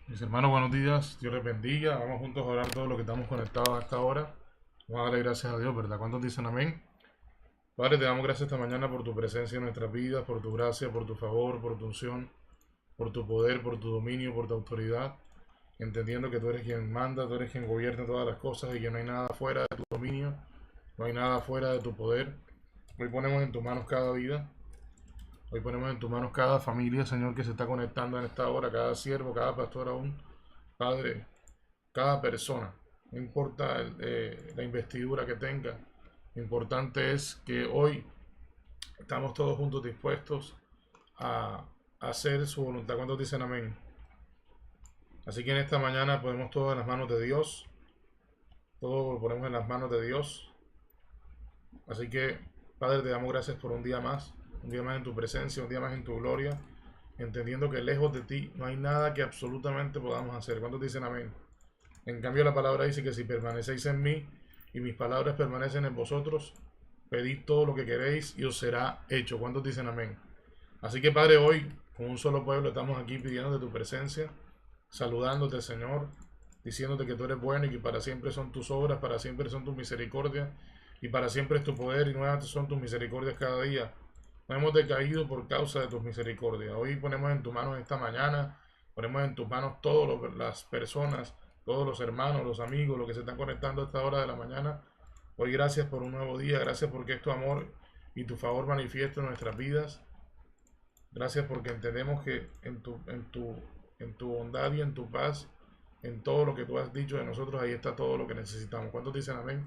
Mis hermanos, buenos días. Dios les bendiga. Vamos juntos a orar todos los que estamos conectados a esta hora. Vamos a darle gracias a Dios, ¿verdad? ¿Cuántos dicen amén? Padre, te damos gracias esta mañana por tu presencia en nuestras vidas, por tu gracia, por tu favor, por tu unción, por tu poder, por tu dominio, por tu autoridad. Entendiendo que tú eres quien manda, tú eres quien gobierna todas las cosas y que no hay nada fuera de tu dominio, no hay nada fuera de tu poder. Hoy ponemos en tus manos cada vida. Hoy ponemos en tus manos cada familia, Señor, que se está conectando en esta hora, cada siervo, cada pastor aún. Padre, cada persona, no importa la investidura que tenga, lo importante es que hoy estamos todos juntos dispuestos a hacer su voluntad. ¿Cuántos dicen amén? Así que en esta mañana ponemos todo en las manos de Dios, todo lo ponemos en las manos de Dios. Así que, Padre, te damos gracias por un día más en tu presencia, un día más en tu gloria, entendiendo que lejos de ti no hay nada que absolutamente podamos hacer. ¿Cuántos dicen amén? En cambio, la palabra dice que si permanecéis en mí y mis palabras permanecen en vosotros, pedid todo lo que queréis y os será hecho. ¿Cuántos dicen amén? Así que, Padre, hoy, con un solo pueblo, estamos aquí pidiéndote tu presencia, saludándote, Señor, diciéndote que tú eres bueno y que para siempre son tus obras, para siempre son tus misericordias y para siempre es tu poder y nuevas son tus misericordias cada día. No hemos decaído por causa de tus misericordias. Hoy ponemos en tus manos esta mañana, ponemos en tus manos todas las personas, todos los hermanos, los amigos, los que se están conectando a esta hora de la mañana. Hoy gracias por un nuevo día, gracias porque es tu amor y tu favor manifiesto en nuestras vidas. Gracias porque entendemos que en tu bondad y en tu paz, en todo lo que tú has dicho de nosotros, ahí está todo lo que necesitamos. ¿Cuántos dicen amén?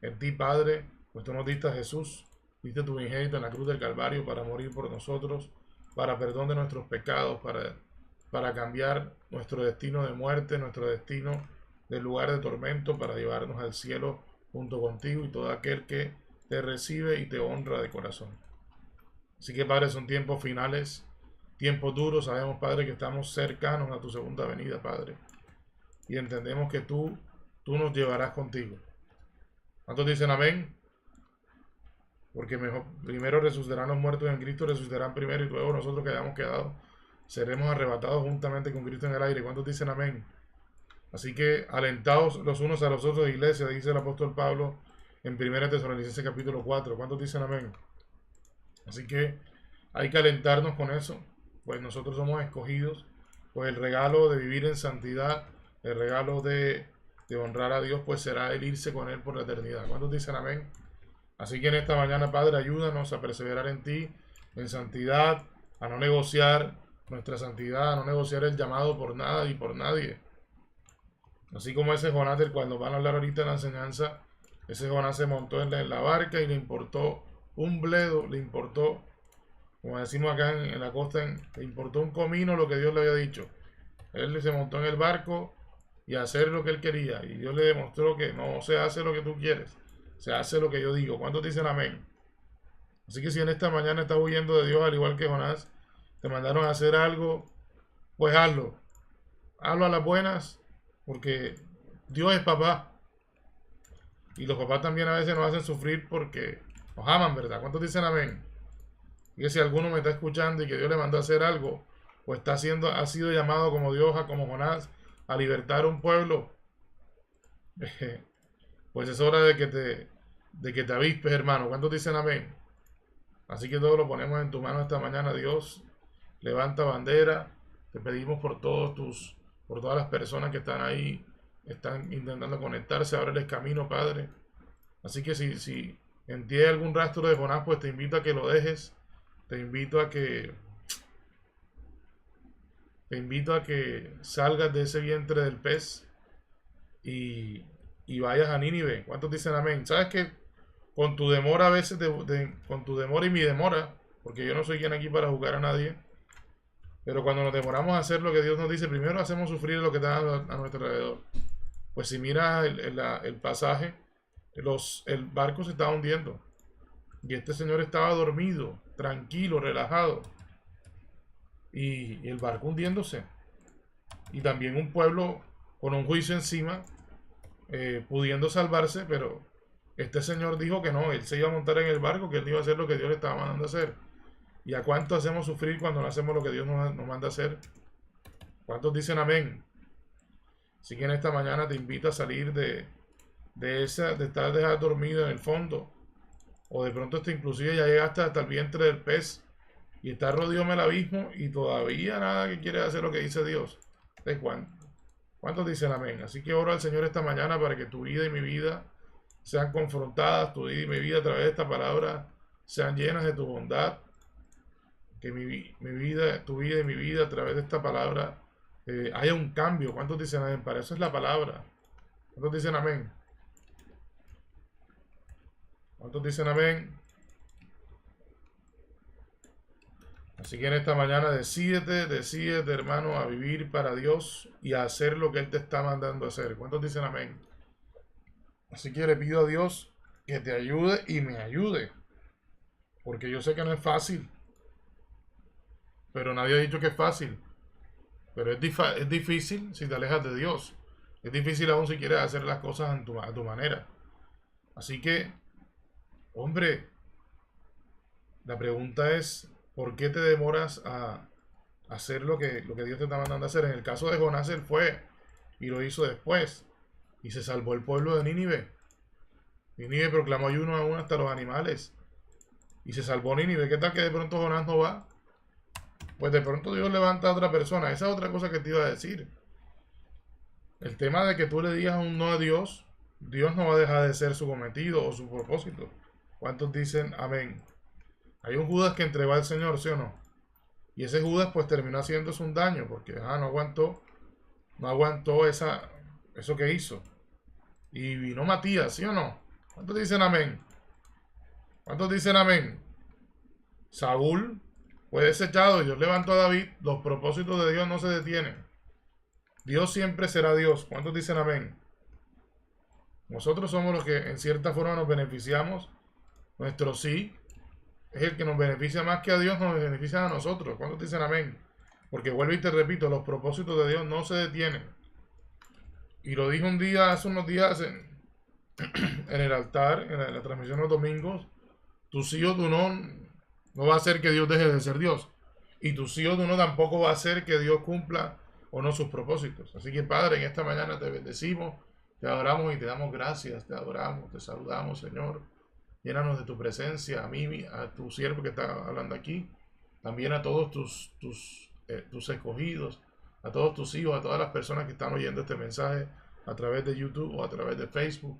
En ti, Padre, pues tú nos diste a Jesús, diste tu unigénito en la cruz del Calvario para morir por nosotros, para perdón de nuestros pecados, para cambiar nuestro destino de muerte, nuestro destino del lugar de tormento, para llevarnos al cielo junto contigo y todo aquel que te recibe y te honra de corazón. Así que, Padre, son tiempos finales, tiempos duros. Sabemos, Padre, que estamos cercanos a tu segunda venida, Padre. Y entendemos que tú nos llevarás contigo. ¿Cuántos dicen amén? Porque primero resucitarán los muertos en Cristo, resucitarán primero y luego nosotros que hayamos quedado seremos arrebatados juntamente con Cristo en el aire. ¿Cuántos dicen amén? Así que alentaos los unos a los otros, iglesia, dice el apóstol Pablo en 1 Tesalonicenses capítulo 4. ¿Cuántos dicen amén? Así que hay que alentarnos con eso, pues nosotros somos escogidos, pues el regalo de vivir en santidad, el regalo de honrar a Dios, pues será el irse con Él por la eternidad. ¿Cuántos dicen amén? Así que en esta mañana, Padre, ayúdanos a perseverar en ti, en santidad, a no negociar nuestra santidad, a no negociar el llamado por nada y por nadie. Así como ese Jonás del cual nos van a hablar ahorita en la enseñanza, ese Jonás se montó en la barca y le importó un bledo, le importó, como decimos acá en la costa, le importó un comino lo que Dios le había dicho. Él se montó en el barco y a hacer lo que él quería. Y Dios le demostró que no se hace lo que tú quieres, se hace lo que yo digo. ¿Cuántos dicen amén? Así que si en esta mañana estás huyendo de Dios al igual que Jonás, te mandaron a hacer algo, pues hazlo. Hazlo a las buenas, porque Dios es papá. Y los papás también a veces nos hacen sufrir porque nos aman, ¿verdad? ¿Cuántos dicen amén? Y que si alguno me está escuchando y que Dios le mandó a hacer algo, o ha sido llamado como Dios, como Jonás, a libertar un pueblo, pues es hora de que te avispes, hermano. ¿Cuántos dicen amén? Así que todo lo ponemos en tu mano esta mañana, Dios. Levanta bandera. Te pedimos por todas las personas que están ahí, están intentando conectarse, abrirles camino, Padre. Así que si en ti hay algún rastro de Jonás, pues te invito a que lo dejes. Te invito a que Te invito a que salgas de ese vientre del pez y, y vayas a Nínive. ¿Cuántos dicen amén? ¿Sabes que con tu demora a veces, con tu demora y mi demora, porque yo no soy quien aquí para juzgar a nadie, pero cuando nos demoramos a hacer lo que Dios nos dice, primero hacemos sufrir lo que está a nuestro alrededor. Pues si miras el pasaje, el barco se estaba hundiendo y este señor estaba dormido, tranquilo, relajado, y el barco hundiéndose. Y también un pueblo con un juicio encima, pudiendo salvarse, pero este señor dijo que no, él se iba a montar en el barco, que él iba a hacer lo que Dios le estaba mandando a hacer. ¿Y a cuánto hacemos sufrir cuando no hacemos lo que Dios nos manda a hacer? ¿Cuántos dicen amén? Así que en esta mañana te invito a salir de estar dejado dormido en el fondo. O de pronto hasta inclusive ya llegaste hasta el vientre del pez y estás rodeado en el abismo y todavía nada que quieres hacer lo que dice Dios. ¿De cuánto? ¿Cuántos dicen amén? Así que oro al Señor esta mañana para que tu vida y mi vida sean confrontadas, tu vida y mi vida a través de esta palabra sean llenas de tu bondad. Que mi vida, tu vida y mi vida a través de esta palabra haya un cambio. ¿Cuántos dicen amén? Para eso es la palabra. ¿Cuántos dicen amén? ¿Cuántos dicen amén? Así que en esta mañana decídete hermano a vivir para Dios y a hacer lo que Él te está mandando a hacer. ¿Cuántos dicen amén? Así que le pido a Dios que te ayude y me ayude. Porque yo sé que no es fácil. Pero nadie ha dicho que es fácil. Pero es difícil si te alejas de Dios. Es difícil aún si quieres hacer las cosas a tu manera. Así que, hombre, la pregunta es, ¿por qué te demoras a hacer lo que Dios te está mandando a hacer? En el caso de Jonás, él fue y lo hizo después. Y se salvó el pueblo de Nínive. Nínive proclamó ayuno aún hasta los animales. Y se salvó Nínive. ¿Qué tal que de pronto Jonás no va? Pues de pronto Dios levanta a otra persona. Esa es otra cosa que te iba a decir. El tema de que tú le digas un no a Dios, Dios no va a dejar de ser su cometido o su propósito. ¿Cuántos dicen amén? Hay un Judas que entregó al Señor, ¿sí o no? Y ese Judas pues terminó haciéndose un daño porque no aguantó eso que hizo. Y vino Matías, ¿sí o no? ¿Cuántos dicen amén? ¿Cuántos dicen amén? Saúl fue desechado y Dios levantó a David. Los propósitos de Dios no se detienen. Dios siempre será Dios. ¿Cuántos dicen amén? Nosotros somos los que en cierta forma nos beneficiamos. Nuestro sí es el que nos beneficia más que a Dios, nos beneficia a nosotros. ¿Cuántos dicen amén? Porque vuelvo y te repito, los propósitos de Dios no se detienen. Y lo dije un día, hace unos días en el altar, en la transmisión de los domingos. Tu sí o tu no va a hacer que Dios deje de ser Dios. Y tu sí o tu no tampoco va a hacer que Dios cumpla o no sus propósitos. Así que Padre, en esta mañana te bendecimos, te adoramos y te damos gracias, te adoramos, te saludamos, Señor. Llénanos de tu presencia, a mí, a tu siervo que está hablando aquí, también a todos tus escogidos, a todos tus hijos, a todas las personas que están oyendo este mensaje a través de YouTube o a través de Facebook,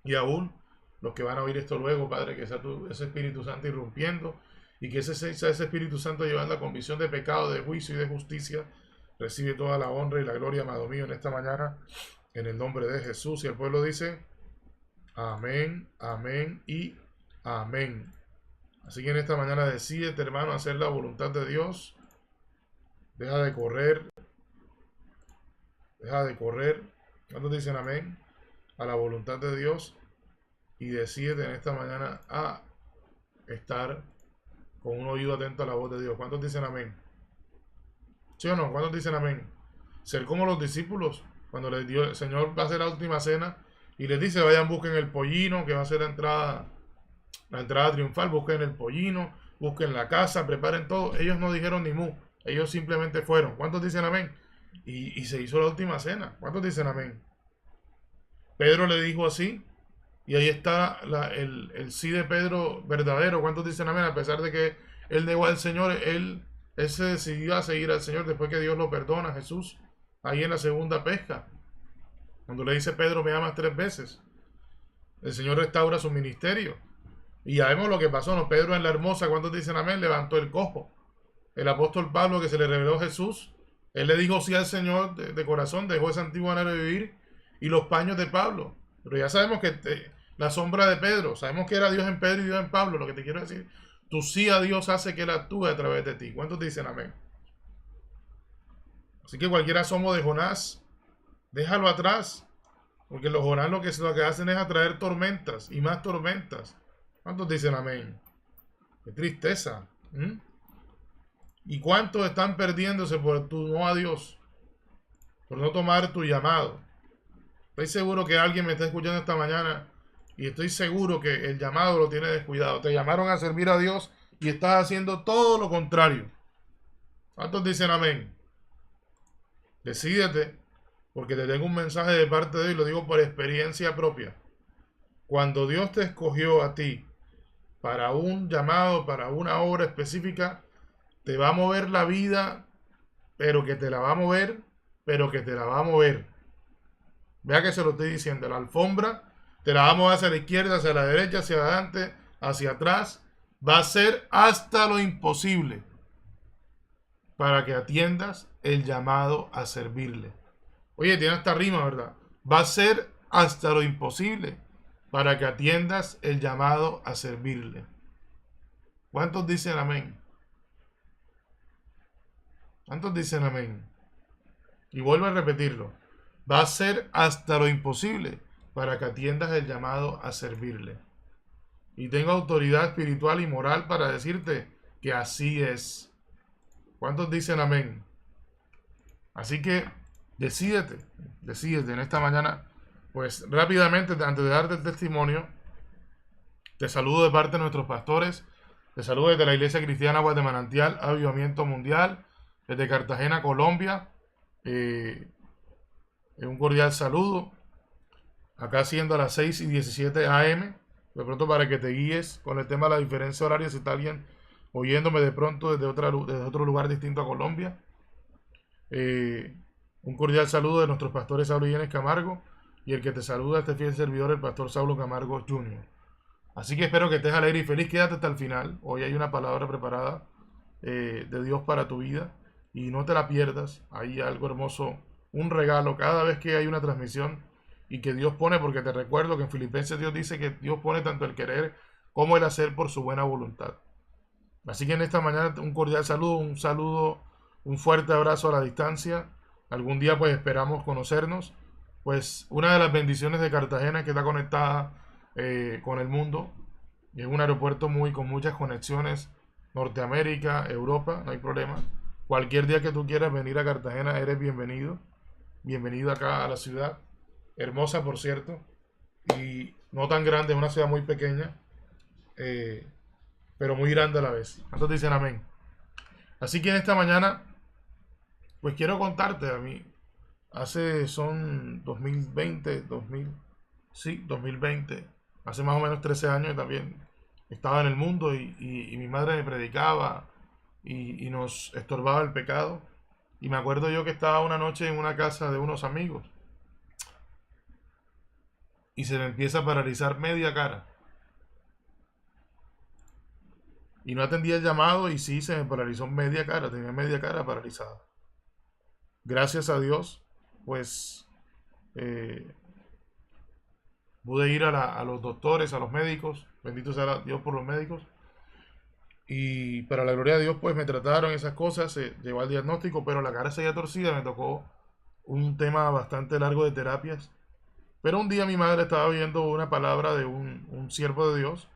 y aún los que van a oír esto luego, Padre, que sea ese Espíritu Santo irrumpiendo y que ese Espíritu Santo llevando a convicción de pecado, de juicio y de justicia. Recibe toda la honra y la gloria, amado mío, en esta mañana, en el nombre de Jesús. Y el pueblo dice, amén, amén y amén. Así que en esta mañana decídete, hermano, hacer la voluntad de Dios. Deja de correr. Deja de correr. ¿Cuántos dicen amén? A la voluntad de Dios. Y decídete en esta mañana a estar con un oído atento a la voz de Dios. ¿Cuántos dicen amén? ¿Sí o no? ¿Cuántos dicen amén? Ser como los discípulos, cuando les dio, el Señor va a hacer la última cena y les dice, vayan, busquen el pollino, que va a ser la entrada triunfal, busquen el pollino, busquen la casa, preparen todo. Ellos no dijeron ni mu, ellos simplemente fueron. ¿Cuántos dicen amén? Y se hizo la última cena. ¿Cuántos dicen amén? Pedro le dijo así, y ahí está el sí de Pedro verdadero. ¿Cuántos dicen amén? A pesar de que él negó al Señor, él se decidió a seguir al Señor después que Dios lo perdona a Jesús. Ahí en la segunda pesca, cuando le dice Pedro, me amas 3 veces. El Señor restaura su ministerio. Y ya vemos lo que pasó, ¿no? Pedro en la hermosa, ¿cuántos dicen amén? Levantó el cojo. El apóstol Pablo, que se le reveló a Jesús, él le dijo sí al Señor de corazón, dejó esa antigua manera de vivir y los paños de Pablo. Pero ya sabemos que la sombra de Pedro, sabemos que era Dios en Pedro y Dios en Pablo. Lo que te quiero decir, tu sí a Dios hace que Él actúe a través de ti. ¿Cuántos dicen amén? Así que cualquier asomo de Jonás, déjalo atrás. Porque los Jonás lo que hacen es atraer tormentas y más tormentas. ¿Cuántos dicen amén? Qué tristeza. ¿Y cuántos están perdiéndose por tu no a Dios? Por no tomar tu llamado. Estoy seguro que alguien me está escuchando esta mañana y estoy seguro que el llamado lo tiene descuidado. Te llamaron a servir a Dios y estás haciendo todo lo contrario. ¿Cuántos dicen amén? Decídete, porque te tengo un mensaje de parte de Dios y lo digo por experiencia propia. Cuando Dios te escogió a ti para un llamado, para una obra específica, te va a mover la vida, pero que te la va a mover, pero que te la va a mover. Vea que se lo estoy diciendo, la alfombra te la vamos a hacia la izquierda, hacia la derecha, hacia adelante, hacia atrás. Va a ser hasta lo imposible para que atiendas el llamado a servirle. Oye, tiene esta rima, ¿verdad? Va a ser hasta lo imposible para que atiendas el llamado a servirle. ¿Cuántos dicen amén? ¿Cuántos dicen amén? Y vuelvo a repetirlo. Va a ser hasta lo imposible para que atiendas el llamado a servirle. Y tengo autoridad espiritual y moral para decirte que así es. ¿Cuántos dicen amén? Así que decídete en esta mañana. Pues rápidamente, antes de darte el testimonio, te saludo de parte de nuestros pastores. Te saludo desde la Iglesia Cristiana Aguas de Manantial, Avivamiento Mundial, desde Cartagena, Colombia. Un cordial saludo. Acá siendo a las 6:17 AM. De pronto para que te guíes con el tema de la diferencia horaria, si está alguien oyéndome de pronto desde otro lugar distinto a Colombia. Un cordial saludo de nuestros pastores Saulo Yenes Camargo y el que te saluda este fiel servidor, el pastor Saulo Camargo Jr. Así que espero que estés alegre y feliz. Quédate hasta el final. Hoy hay una palabra preparada de Dios para tu vida y no te la pierdas. Hay algo hermoso, un regalo cada vez que hay una transmisión y que Dios pone, porque te recuerdo que en Filipenses Dios dice que Dios pone tanto el querer como el hacer por su buena voluntad. Así que en esta mañana un cordial saludo, un fuerte abrazo a la distancia. Algún día pues esperamos conocernos. Pues una de las bendiciones de Cartagena es que está conectada con el mundo. Y es un aeropuerto con muchas conexiones. Norteamérica, Europa, no hay problema. Cualquier día que tú quieras venir a Cartagena eres bienvenido. Bienvenido acá a la ciudad. Hermosa, por cierto. Y no tan grande, es una ciudad muy pequeña. Pero muy grande a la vez. ¿Cuántos dicen amén? Así que en esta mañana, pues quiero contarte a mí. Son 2020, 2020. Hace más o menos 13 años también estaba en el mundo y mi madre me predicaba y nos estorbaba el pecado. Y me acuerdo yo que estaba una noche en una casa de unos amigos y se me empieza a paralizar media cara. Y no atendí el llamado y sí, se me paralizó media cara, tenía media cara paralizada. Gracias a Dios, pues pude ir a los doctores, a los médicos, bendito sea Dios por los médicos. Y para la gloria de Dios, pues me trataron esas cosas, se llegó al diagnóstico, pero la cara seguía torcida, me tocó un tema bastante largo de terapias. Pero un día mi madre estaba viendo una palabra de un siervo de Dios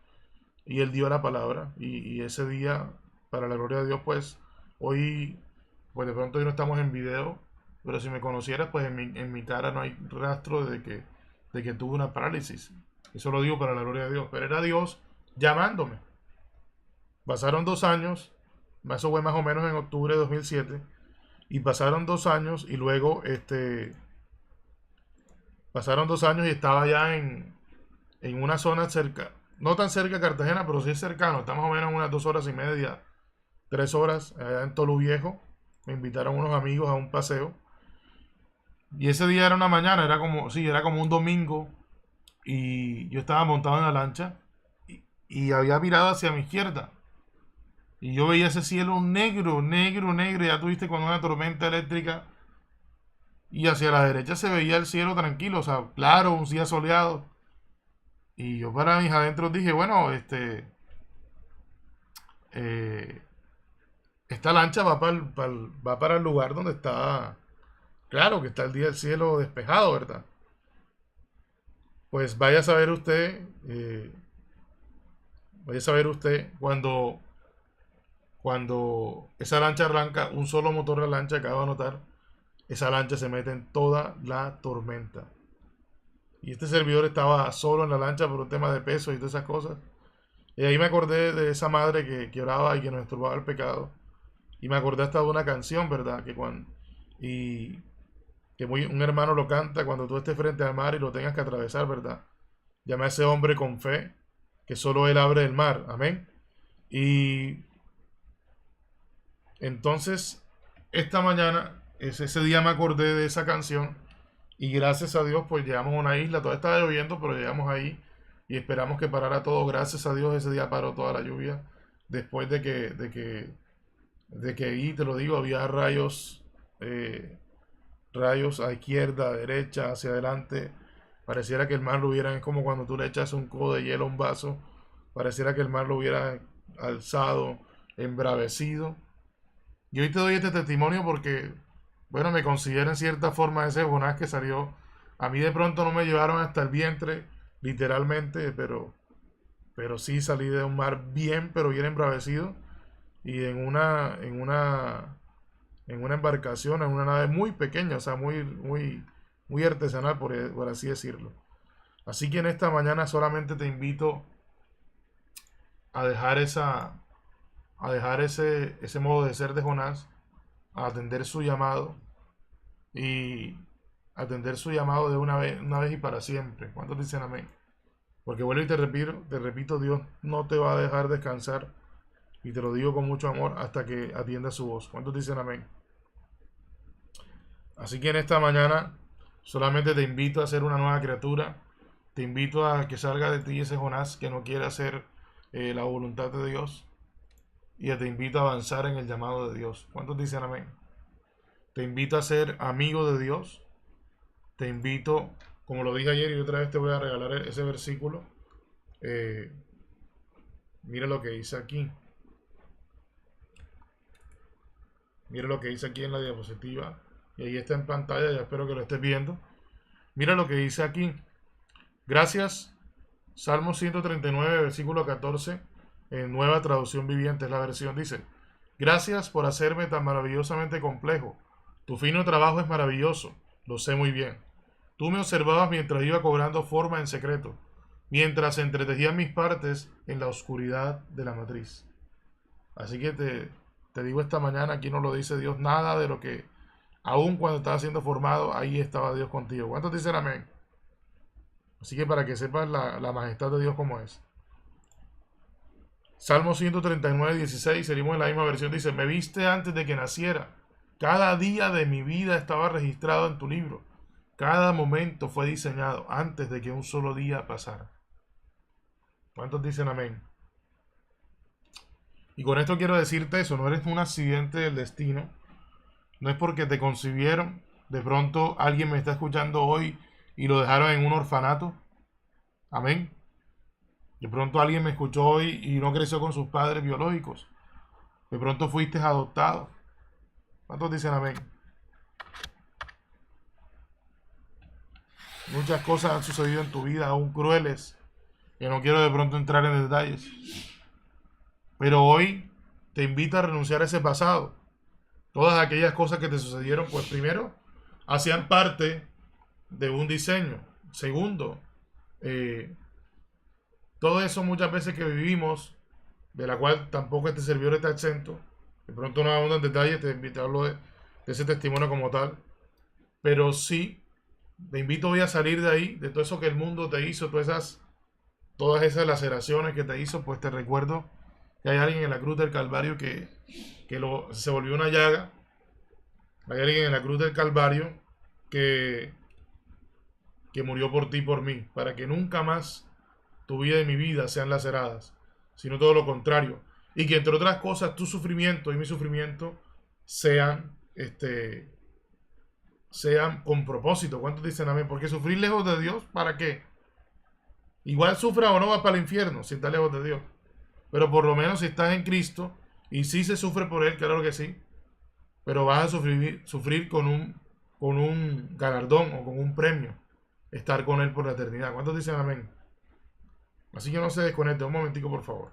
y él dio la palabra y ese día, para la gloria de Dios, pues hoy, pues de pronto hoy no estamos en video, pero si me conocieras, pues en mi cara no hay rastro de que tuve una parálisis. Eso lo digo para la gloria de Dios, pero era Dios llamándome. Pasaron 2 años, eso fue más o menos en octubre de 2007, y pasaron 2 años y luego, pasaron 2 años y estaba ya en una zona cerca, no tan cerca de Cartagena, pero sí es cercano, está más o menos unas 2 horas y media, 3 horas, allá en Tolu Viejo. Me invitaron unos amigos a un paseo. Y ese día era una mañana, era como un domingo. Y yo estaba montado en la lancha y había mirado hacia mi izquierda. Y yo veía ese cielo negro, negro, negro. Ya tuviste con una tormenta eléctrica. Y hacia la derecha se veía el cielo tranquilo, o sea, claro, un día soleado. Y yo para mis adentros dije, bueno, eh, esta lancha va para el lugar donde está, claro, que está el día del cielo despejado, ¿verdad? Pues vaya a saber usted cuando esa lancha arranca, un solo motor de la lancha, acaba de notar, esa lancha se mete en toda la tormenta. Y este servidor estaba solo en la lancha por un tema de peso y todas esas cosas. Y ahí me acordé de esa madre que oraba y que nos estorbaba el pecado. Y me acordé hasta de una canción, ¿verdad? Y que un hermano lo canta cuando tú estés frente al mar y lo tengas que atravesar, ¿verdad? Llama a ese hombre con fe, que solo él abre el mar, amén. Y entonces, esta mañana, ese día me acordé de esa canción y gracias a Dios pues llegamos a una isla, todavía estaba lloviendo, pero llegamos ahí y esperamos que parara todo. Gracias a Dios ese día paró toda la lluvia después de que ahí, te lo digo, había eh, rayos a izquierda, a derecha, hacia adelante. Pareciera que el mar lo hubiera, es como cuando tú le echas un codo de hielo a un vaso, pareciera que el mar lo hubiera alzado, embravecido. Y hoy te doy este testimonio porque, bueno, me considero en cierta forma ese Jonás que salió. A mí de pronto no me llevaron hasta el vientre, literalmente, pero sí salí de un mar bien, pero bien embravecido. Y en una embarcación, en una nave muy pequeña, o sea, muy artesanal, por así decirlo. Así que en esta mañana solamente te invito a dejar ese modo de ser de Jonás, a atender su llamado y atender su llamado de una vez y para siempre. ¿Cuántos dicen amén? Porque vuelvo y te repito, Dios no te va a dejar descansar y te lo digo con mucho amor hasta que atienda su voz. ¿Cuántos dicen amén? Así que en esta mañana solamente te invito a ser una nueva criatura. Te invito a que salga de ti ese Jonás que no quiere hacer la voluntad de Dios. Y te invito a avanzar en el llamado de Dios. ¿Cuántos dicen amén? Te invito a ser amigo de Dios. Te invito, como lo dije ayer y otra vez te voy a regalar ese versículo. Eh, mira lo que dice aquí. Mira lo que dice aquí en la diapositiva. Y ahí está en pantalla, ya espero que lo estés viendo. Mira lo que dice aquí. Gracias. Salmo 139, versículo 14, en Nueva Traducción Viviente es la versión. Dice, gracias por hacerme tan maravillosamente complejo. Tu fino trabajo es maravilloso. Lo sé muy bien. Tú me observabas mientras iba cobrando forma en secreto, mientras entretejía mis partes en la oscuridad de la matriz. Así que te digo esta mañana, aquí no lo dice Dios nada de lo que, aun cuando estaba siendo formado, ahí estaba Dios contigo. ¿Cuántos dicen amén? Así que para que sepas la majestad de Dios como es. Salmo 139, 16, seguimos en la misma versión, dice, me viste antes de que naciera. Cada día de mi vida estaba registrado en tu libro. Cada momento fue diseñado antes de que un solo día pasara. ¿Cuántos dicen amén? Y con esto quiero decirte eso, no eres un accidente del destino, no es porque te concibieron, de pronto alguien me está escuchando hoy y lo dejaron en un orfanato, amén. De pronto alguien me escuchó hoy y no creció con sus padres biológicos, de pronto fuiste adoptado. ¿Cuántos dicen amén? Muchas cosas han sucedido en tu vida, aún crueles, que no quiero de pronto entrar en detalles, pero hoy te invito a renunciar a ese pasado. Todas aquellas cosas que te sucedieron, pues primero, hacían parte de un diseño. Segundo, eh, todo eso muchas veces que vivimos, de la cual tampoco este servidor está exento, de pronto no hablando en detalle, te invito a hablar de ese testimonio como tal, pero sí, te invito hoy a salir de ahí, de todo eso que el mundo te hizo, todas esas laceraciones que te hizo, pues te recuerdo que hay alguien en la cruz del Calvario que se volvió una llaga. Hay alguien en la cruz del Calvario que, que murió por ti y por mí, para que nunca más tu vida y mi vida sean laceradas, sino todo lo contrario. Y que entre otras cosas tu sufrimiento y mi sufrimiento sean con propósito. ¿Cuántos dicen amén? Porque sufrir lejos de Dios, ¿para qué? Igual sufra o no vas para el infierno si estás lejos de Dios. Pero por lo menos si estás en Cristo, y sí se sufre por Él, claro que sí, pero vas a sufrir con un galardón o con un premio, estar con Él por la eternidad. ¿Cuántos dicen amén? Así que no se desconecte, un momentico por favor.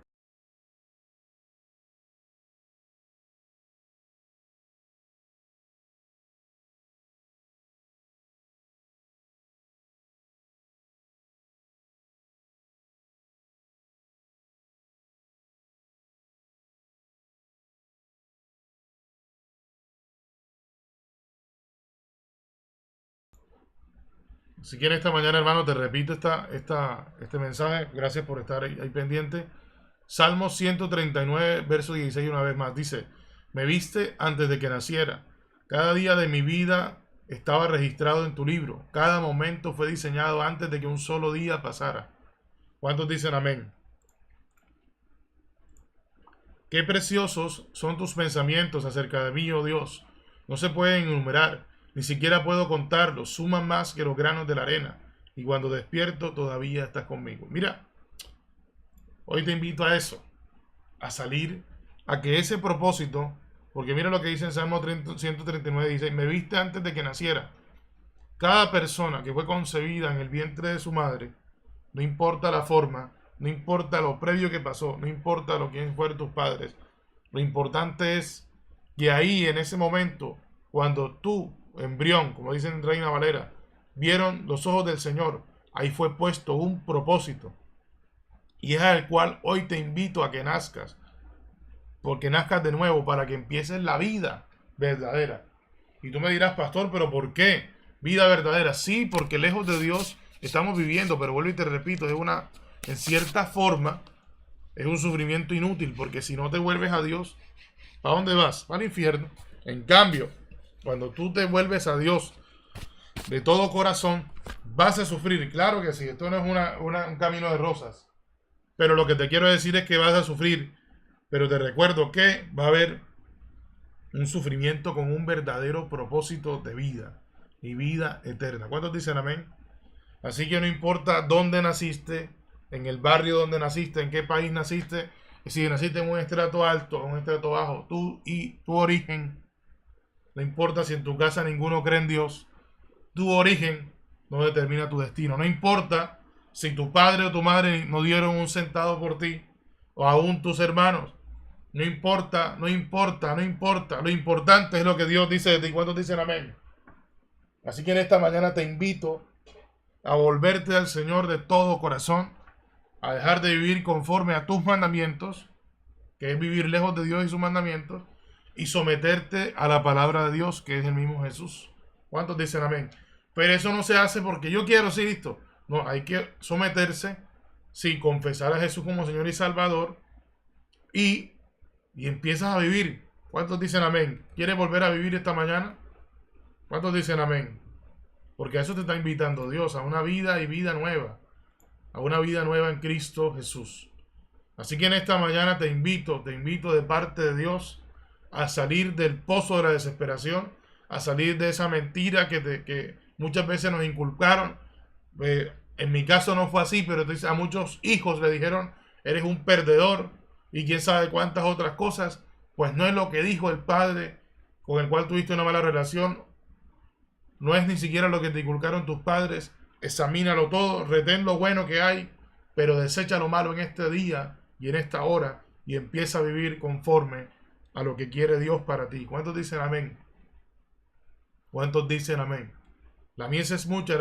Así que en esta mañana, hermano, te repito este mensaje. Gracias por estar ahí pendiente. Salmo 139, verso 16, una vez más. Dice, me viste antes de que naciera. Cada día de mi vida estaba registrado en tu libro. Cada momento fue diseñado antes de que un solo día pasara. ¿Cuántos dicen amén? Qué preciosos son tus pensamientos acerca de mí, oh Dios. No se pueden enumerar, ni siquiera puedo contarlos. Suman más que los granos de la arena. Y cuando despierto todavía estás conmigo. Mira, hoy te invito a eso, a salir, a que ese propósito, porque mira lo que dice en Salmo 139, dice, me viste antes de que naciera. Cada persona que fue concebida en el vientre de su madre, no importa la forma, no importa lo previo que pasó, no importa lo que fueron tus padres, lo importante es que ahí en ese momento, cuando tú, embrión, como dicen en Reina Valera, vieron los ojos del Señor, ahí fue puesto un propósito. Y es al cual hoy te invito a que nazcas, porque nazcas de nuevo para que empieces la vida verdadera. Y tú me dirás, pastor, ¿pero por qué? Vida verdadera. Sí, porque lejos de Dios estamos viviendo, pero vuelvo y te repito, en cierta forma, es un sufrimiento inútil, porque si no te vuelves a Dios, ¿para dónde vas? Para el infierno. En cambio, cuando tú te vuelves a Dios de todo corazón, vas a sufrir. Claro que sí, esto no es un camino de rosas. Pero lo que te quiero decir es que vas a sufrir. Pero te recuerdo que va a haber un sufrimiento con un verdadero propósito de vida y vida eterna. ¿Cuántos dicen amén? Así que no importa dónde naciste, en el barrio donde naciste, en qué país naciste, si naciste en un estrato alto o un estrato bajo, tú y tu origen, no importa si en tu casa ninguno cree en Dios, tu origen no determina tu destino. No importa si tu padre o tu madre no dieron un centavo por ti, o aún tus hermanos. No importa, no importa, no importa. Lo importante es lo que Dios dice de ti. ¿Cuántos dicen amén? Así que en esta mañana te invito a volverte al Señor de todo corazón, a dejar de vivir conforme a tus mandamientos, que es vivir lejos de Dios y sus mandamientos, y someterte a la palabra de Dios, que es el mismo Jesús. ¿Cuántos dicen amén? Pero eso no se hace porque yo quiero, sí, listo. No, hay que someterse, sí, confesar a Jesús como Señor y Salvador, y empiezas a vivir. ¿Cuántos dicen amén? ¿Quieres volver a vivir esta mañana? ¿Cuántos dicen amén? Porque a eso te está invitando Dios, a una vida y vida nueva, a una vida nueva en Cristo Jesús. Así que en esta mañana te invito de parte de Dios a salir del pozo de la desesperación, a salir de esa mentira que muchas veces nos inculcaron. En mi caso no fue así, pero a muchos hijos le dijeron, eres un perdedor y quién sabe cuántas otras cosas. Pues no es lo que dijo el padre con el cual tuviste una mala relación. No es ni siquiera lo que te inculcaron tus padres. Examínalo todo, retén lo bueno que hay, pero desecha lo malo en este día y en esta hora y empieza a vivir conforme a lo que quiere Dios para ti. ¿Cuántos dicen amén? ¿Cuántos dicen amén? La mies es mucha,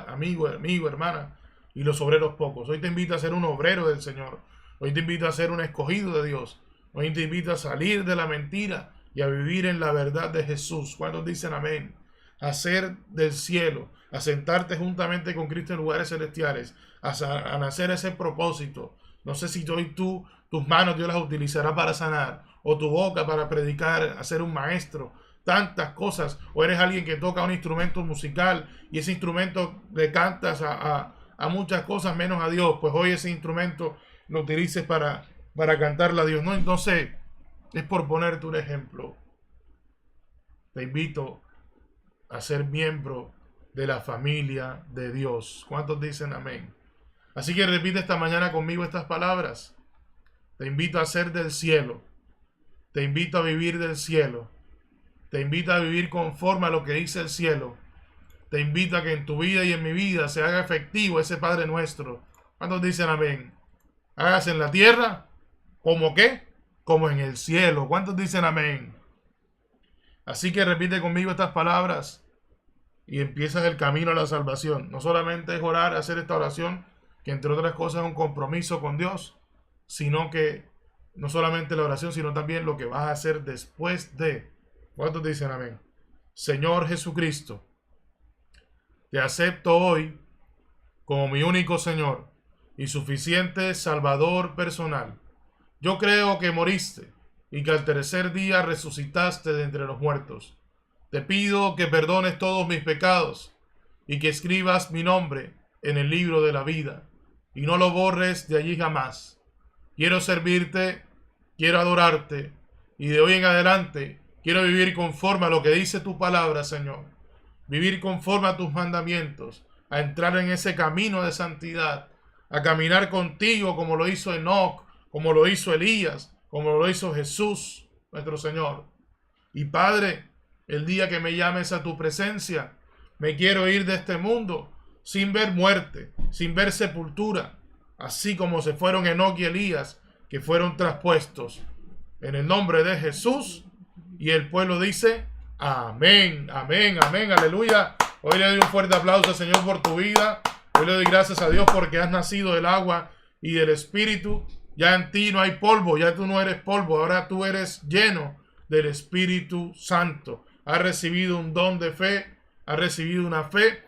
amigo, hermana, y los obreros pocos. Hoy te invito a ser un obrero del Señor. Hoy te invito a ser un escogido de Dios. Hoy te invito a salir de la mentira y a vivir en la verdad de Jesús. ¿Cuántos dicen amén? A ser del cielo, a sentarte juntamente con Cristo en lugares celestiales, a nacer ese propósito. No sé si hoy tus manos Dios las utilizará para sanar, o tu boca para predicar, a ser un maestro, tantas cosas, o eres alguien que toca un instrumento musical y ese instrumento le cantas a muchas cosas menos a Dios, pues hoy ese instrumento lo utilices para cantarle a Dios. No sé, es por ponerte un ejemplo. Te invito a ser miembro de la familia de Dios. ¿Cuántos dicen amén? Así que repite esta mañana conmigo estas palabras. Te invito a ser del cielo. Te invito a vivir del cielo. Te invito a vivir conforme a lo que dice el cielo. Te invito a que en tu vida y en mi vida se haga efectivo ese Padre nuestro. ¿Cuántos dicen amén? Hágase en la tierra, ¿como qué? Como en el cielo. ¿Cuántos dicen amén? Así que repite conmigo estas palabras y empiezas el camino a la salvación. No solamente es orar, hacer esta oración, que entre otras cosas es un compromiso con Dios, sino que no solamente la oración, sino también lo que vas a hacer después de. ¿Cuántos dicen amén? Señor Jesucristo, Te acepto hoy como mi único Señor y suficiente Salvador personal. Yo creo que moriste y que al tercer día resucitaste de entre los muertos. Te pido que perdones todos mis pecados y que escribas mi nombre en el libro de la vida y no lo borres de allí jamás. Quiero servirte, quiero adorarte y de hoy en adelante quiero vivir conforme a lo que dice tu palabra, Señor. Vivir conforme a tus mandamientos, a entrar en ese camino de santidad, a caminar contigo como lo hizo Enoc, como lo hizo Elías, como lo hizo Jesús, nuestro Señor. Y Padre, el día que me llames a tu presencia, me quiero ir de este mundo sin ver muerte, sin ver sepultura, así como se fueron Enoc y Elías, que fueron traspuestos. En el nombre de Jesús, y el pueblo dice, amén, amén, amén, aleluya. Hoy le doy un fuerte aplauso al Señor por tu vida. Hoy le doy gracias a Dios porque has nacido del agua y del Espíritu. Ya en ti no hay polvo, ya tú no eres polvo, ahora tú eres lleno del Espíritu Santo. Has recibido un don de fe, has recibido una fe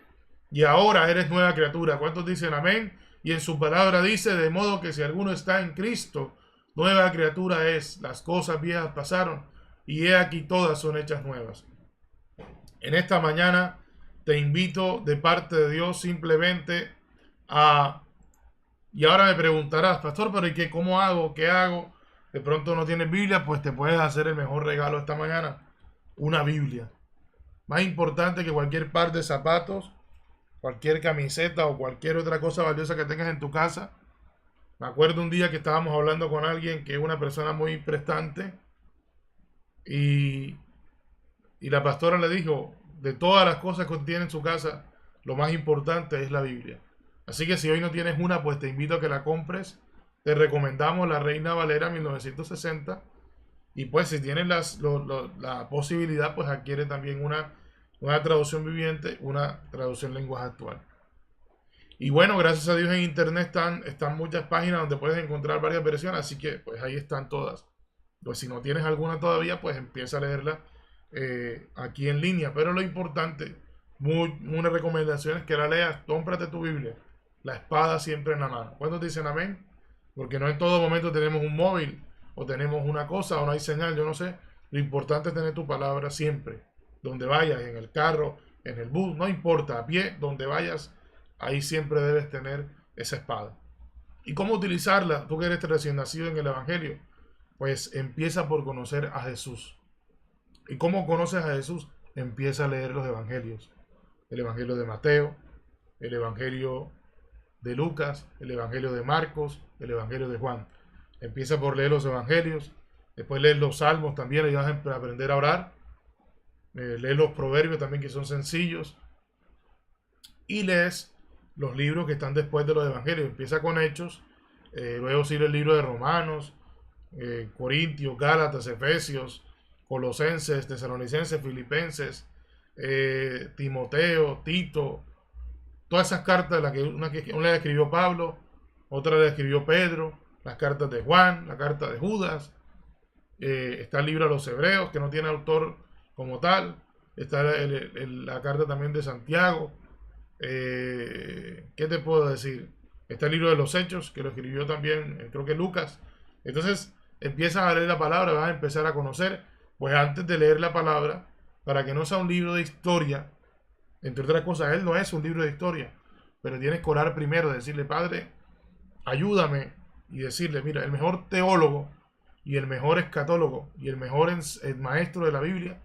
y ahora eres nueva criatura. ¿Cuántos dicen amén? Y en su palabra dice, de modo que si alguno está en Cristo, nueva criatura es. Las cosas viejas pasaron y he aquí todas son hechas nuevas. En esta mañana te invito de parte de Dios simplemente a... Y ahora me preguntarás, pastor, pero ¿y qué? ¿Cómo hago? ¿Qué hago? De pronto no tienes Biblia, pues te puedes hacer el mejor regalo esta mañana, una Biblia. Más importante que cualquier par de zapatos, cualquier camiseta o cualquier otra cosa valiosa que tengas en tu casa. Me acuerdo un día que estábamos hablando con alguien que es una persona muy prestante y la pastora le dijo, de todas las cosas que tiene en su casa, lo más importante es la Biblia. Así que si hoy no tienes una, pues te invito a que la compres. Te recomendamos la Reina Valera 1960. Y pues si tienes la posibilidad, pues adquiere también una traducción viviente, una traducción lenguaje actual. Y bueno, gracias a Dios en internet están muchas páginas donde puedes encontrar varias versiones, así que pues ahí están todas. Pues si no tienes alguna todavía, pues empieza a leerla aquí en línea. Pero lo importante, una recomendación es que la leas, cómprate tu Biblia, la espada siempre en la mano. ¿Cuántos dicen amén? Porque no en todo momento tenemos un móvil o tenemos una cosa o no hay señal, yo no sé. Lo importante es tener tu palabra siempre, donde vayas, en el carro, en el bus, no importa, a pie, donde vayas, ahí siempre debes tener esa espada. ¿Y cómo utilizarla? Tú que eres recién nacido en el Evangelio, pues empieza por conocer a Jesús. ¿Y cómo conoces a Jesús? Empieza a leer los Evangelios. El Evangelio de Mateo, el Evangelio de Lucas, el Evangelio de Marcos, el Evangelio de Juan. Empieza por leer los Evangelios, después lees los Salmos también, y vas a aprender a orar. Lees los Proverbios también, que son sencillos. Y lees los libros que están después de los Evangelios. Empieza con Hechos, luego sigue el libro de Romanos, Corintios, Gálatas, Efesios, Colosenses, Tesalonicenses, Filipenses, Timoteo, Tito. Todas esas cartas, una la escribió Pablo, otra la escribió Pedro, las cartas de Juan, la carta de Judas, está el libro de los Hebreos, que no tiene autor como tal, está la carta también de Santiago. ¿Qué te puedo decir? Está el libro de los Hechos, que lo escribió también, creo que Lucas. Entonces, empiezas a leer la palabra, vas a empezar a conocer, pues antes de leer la palabra, para que no sea un libro de historia. Entre otras cosas, él no es un libro de historia, pero tienes que orar primero, decirle, Padre, ayúdame, y decirle, mira, el mejor teólogo y el mejor escatólogo y el mejor el maestro de la Biblia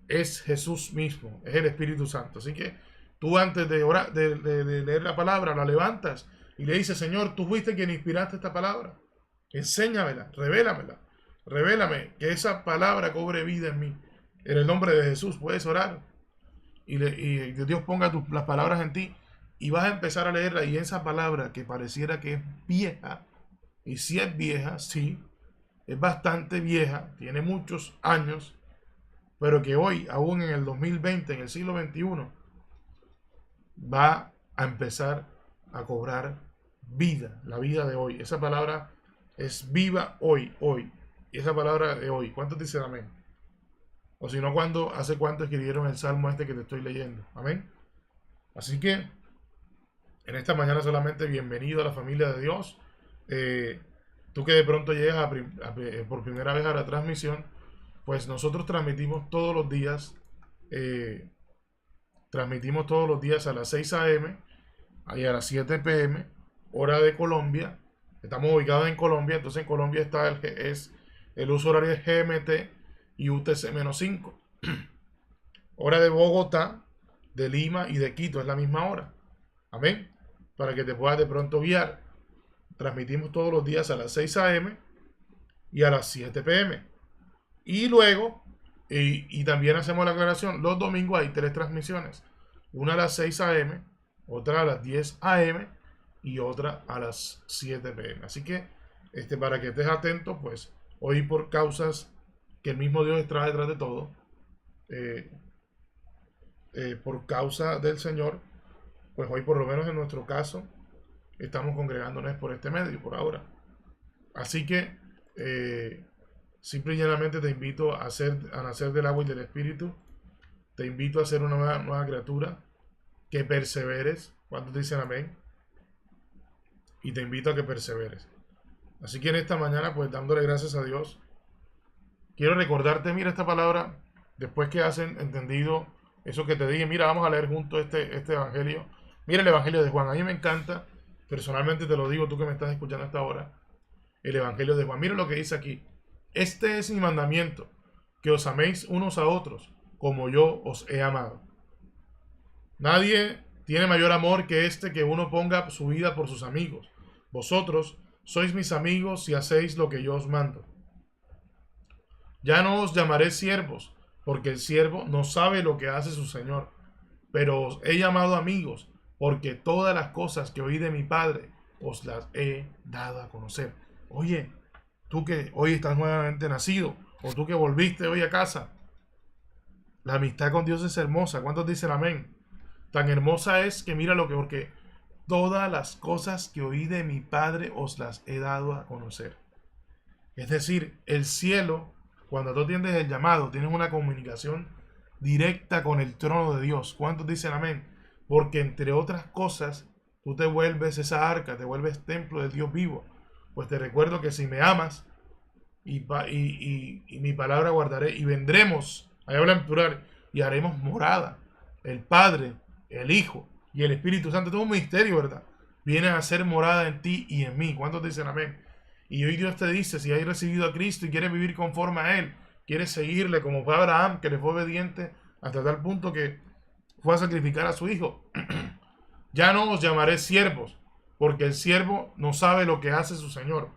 es Jesús mismo, es el Espíritu Santo. Así que tú antes de orar, de leer la palabra, la levantas y le dices, Señor, tú fuiste quien inspiraste esta palabra, enséñamela, revélame que esa palabra cobre vida en mí. En el nombre de Jesús puedes orar. Y que Dios ponga las palabras en ti y vas a empezar a leerla, y esa palabra que pareciera que es vieja, y si es vieja, sí, es bastante vieja, tiene muchos años, pero que hoy, aún en el 2020, en el siglo XXI, va a empezar a cobrar vida, la vida de hoy. Esa palabra es viva hoy, y esa palabra de hoy, ¿cuántos dicen amén? O si no, hace cuánto escribieron el salmo este que te estoy leyendo. Amén. Así que en esta mañana solamente bienvenido a la familia de Dios. Tú que de pronto llegas por primera vez a la transmisión, pues nosotros transmitimos todos los días. Transmitimos todos los días a las 6 a.m. y a las 7 p.m. hora de Colombia. Estamos ubicados en Colombia, entonces en Colombia está el uso horario de GMT y UTC-5. Hora de Bogotá, de Lima y de Quito es la misma hora. Amén. Para que te puedas de pronto guiar. Transmitimos todos los días a las 6 a.m. y a las 7 p.m. Y luego, y también hacemos la aclaración, los domingos hay 3 transmisiones. Una a las 6 a.m., otra a las 10 a.m. y otra a las 7 p.m. Así que, para que estés atento, pues, hoy por causas que el mismo Dios trae detrás de todo, por causa del Señor, pues hoy por lo menos en nuestro caso, estamos congregándonos por este medio, por ahora. Así que, simple y llanamente te invito a nacer del agua y del Espíritu. Te invito a ser una nueva criatura, que perseveres. ¿Cuántos dicen amén? Y te invito a que perseveres. Así que en esta mañana, pues dándole gracias a Dios, quiero recordarte, mira esta palabra, después que has entendido eso que te dije, mira, vamos a leer juntos este evangelio. Mira el evangelio de Juan. A mí me encanta, personalmente te lo digo, tú que me estás escuchando hasta ahora, el evangelio de Juan. Mira lo que dice aquí. Este es mi mandamiento, que os améis unos a otros, como yo os he amado. Nadie tiene mayor amor que que uno ponga su vida por sus amigos. Vosotros sois mis amigos si hacéis lo que yo os mando. Ya no os llamaré siervos, porque el siervo no sabe lo que hace su señor, pero os he llamado amigos, porque todas las cosas que oí de mi Padre os las he dado a conocer. Oye, tú que hoy estás nuevamente nacido, o tú que volviste hoy a casa, la amistad con Dios es hermosa. ¿Cuántos dicen amén? Tan hermosa es que mira porque todas las cosas que oí de mi Padre os las he dado a conocer. Es decir, el cielo, cuando tú atiendes el llamado, tienes una comunicación directa con el trono de Dios. ¿Cuántos dicen amén? Porque entre otras cosas, tú te vuelves esa arca, te vuelves templo del Dios vivo. Pues te recuerdo que si me amas, y mi palabra guardaré, y vendremos, ahí habla en plural, y haremos morada. El Padre, el Hijo y el Espíritu Santo, todo un misterio, ¿verdad? Viene a hacer morada en ti y en mí. ¿Cuántos dicen amén? Y hoy Dios te dice, si has recibido a Cristo y quieres vivir conforme a Él, quieres seguirle como fue Abraham, que le fue obediente hasta tal punto que fue a sacrificar a su hijo. Ya no os llamaré siervos, porque el siervo no sabe lo que hace su Señor.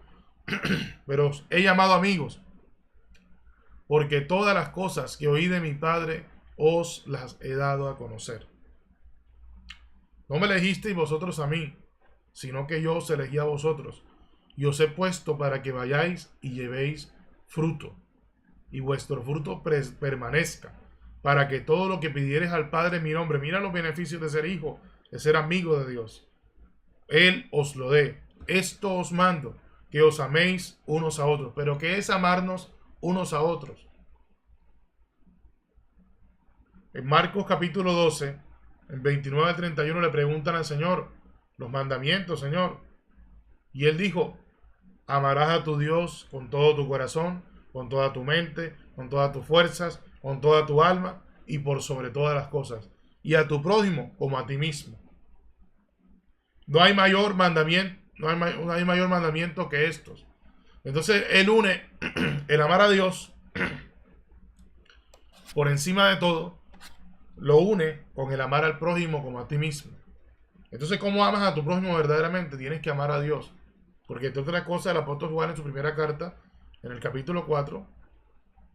Pero os he llamado amigos, porque todas las cosas que oí de mi Padre os las he dado a conocer. No me elegisteis vosotros a mí, sino que yo os elegí a vosotros, y os he puesto para que vayáis y llevéis fruto, y vuestro fruto permanezca, para que todo lo que pidiereis al Padre en mi nombre, mira los beneficios de ser hijo, de ser amigo de Dios, Él os lo dé. Esto os mando, que os améis unos a otros. Pero ¿qué es amarnos unos a otros? En Marcos capítulo 12, en 29 al 31 le preguntan al Señor los mandamientos, Señor. Y Él dijo, amarás a tu Dios con todo tu corazón, con toda tu mente, con todas tus fuerzas, con toda tu alma y por sobre todas las cosas. Y a tu prójimo como a ti mismo. No hay mayor mandamiento, no hay mayor mandamiento que estos. Entonces Él une el amar a Dios por encima de todo, lo une con el amar al prójimo como a ti mismo. Entonces, ¿cómo amas a tu prójimo verdaderamente? Tienes que amar a Dios. Porque entre otras cosas, el apóstol Juan en su primera carta, en el capítulo 4,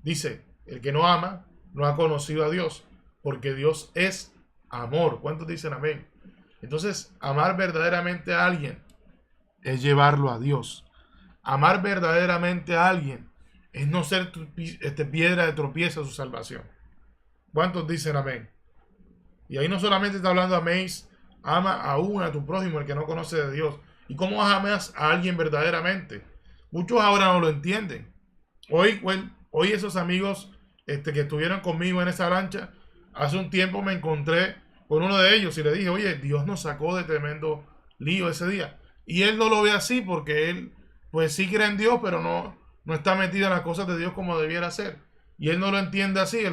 dice, el que no ama no ha conocido a Dios, porque Dios es amor. ¿Cuántos dicen amén? Entonces, amar verdaderamente a alguien es llevarlo a Dios. Amar verdaderamente a alguien es no ser piedra de tropiezo a su salvación. ¿Cuántos dicen amén? Y ahí no solamente está hablando améis, ama aún a tu prójimo, el que no conoce de Dios. ¿Y cómo amas a alguien verdaderamente? Muchos ahora no lo entienden. Hoy esos amigos que estuvieron conmigo en esa lancha, hace un tiempo me encontré con uno de ellos y le dije, oye, Dios nos sacó de tremendo lío ese día. Y él no lo ve así porque él, pues sí cree en Dios, pero no está metido en las cosas de Dios como debiera ser. Y él no lo entiende así. El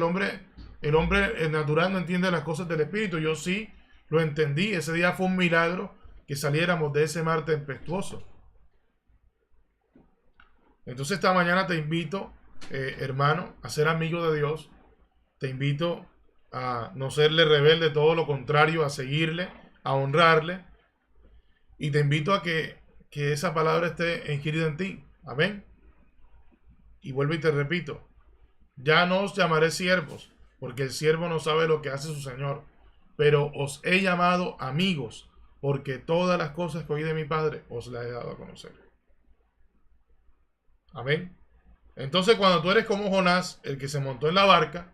natural no entiende las cosas del Espíritu. Yo sí lo entendí. Ese día fue un milagro que saliéramos de ese mar tempestuoso. Entonces esta mañana te invito, hermano, a ser amigo de Dios. Te invito a no serle rebelde, todo lo contrario, a seguirle, a honrarle. Y te invito a que esa palabra esté inscrita en ti. Amén. Y vuelvo y te repito, ya no os llamaré siervos, porque el siervo no sabe lo que hace su señor, pero os he llamado amigos, porque todas las cosas que oí de mi Padre os las he dado a conocer. Amén. Entonces cuando tú eres como Jonás, el que se montó en la barca,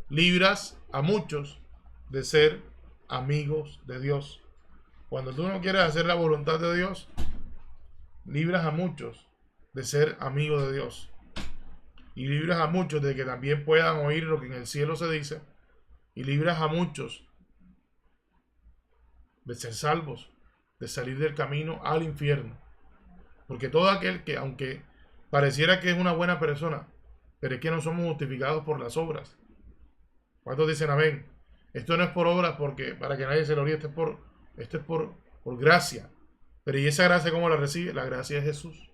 libras a muchos de ser amigos de Dios. Cuando tú no quieres hacer la voluntad de Dios, libras a muchos de ser amigos de Dios. Y libras a muchos de que también puedan oír lo que en el cielo se dice. Y libras a muchos de ser salvos, de salir del camino al infierno. Porque todo aquel que, aunque pareciera que es una buena persona, pero es que no somos justificados por las obras. ¿Cuántos dicen amén? Esto no es por obras porque para que nadie se lo olvide, esto es por gracia. Pero ¿y esa gracia cómo la recibe? La gracia es Jesús.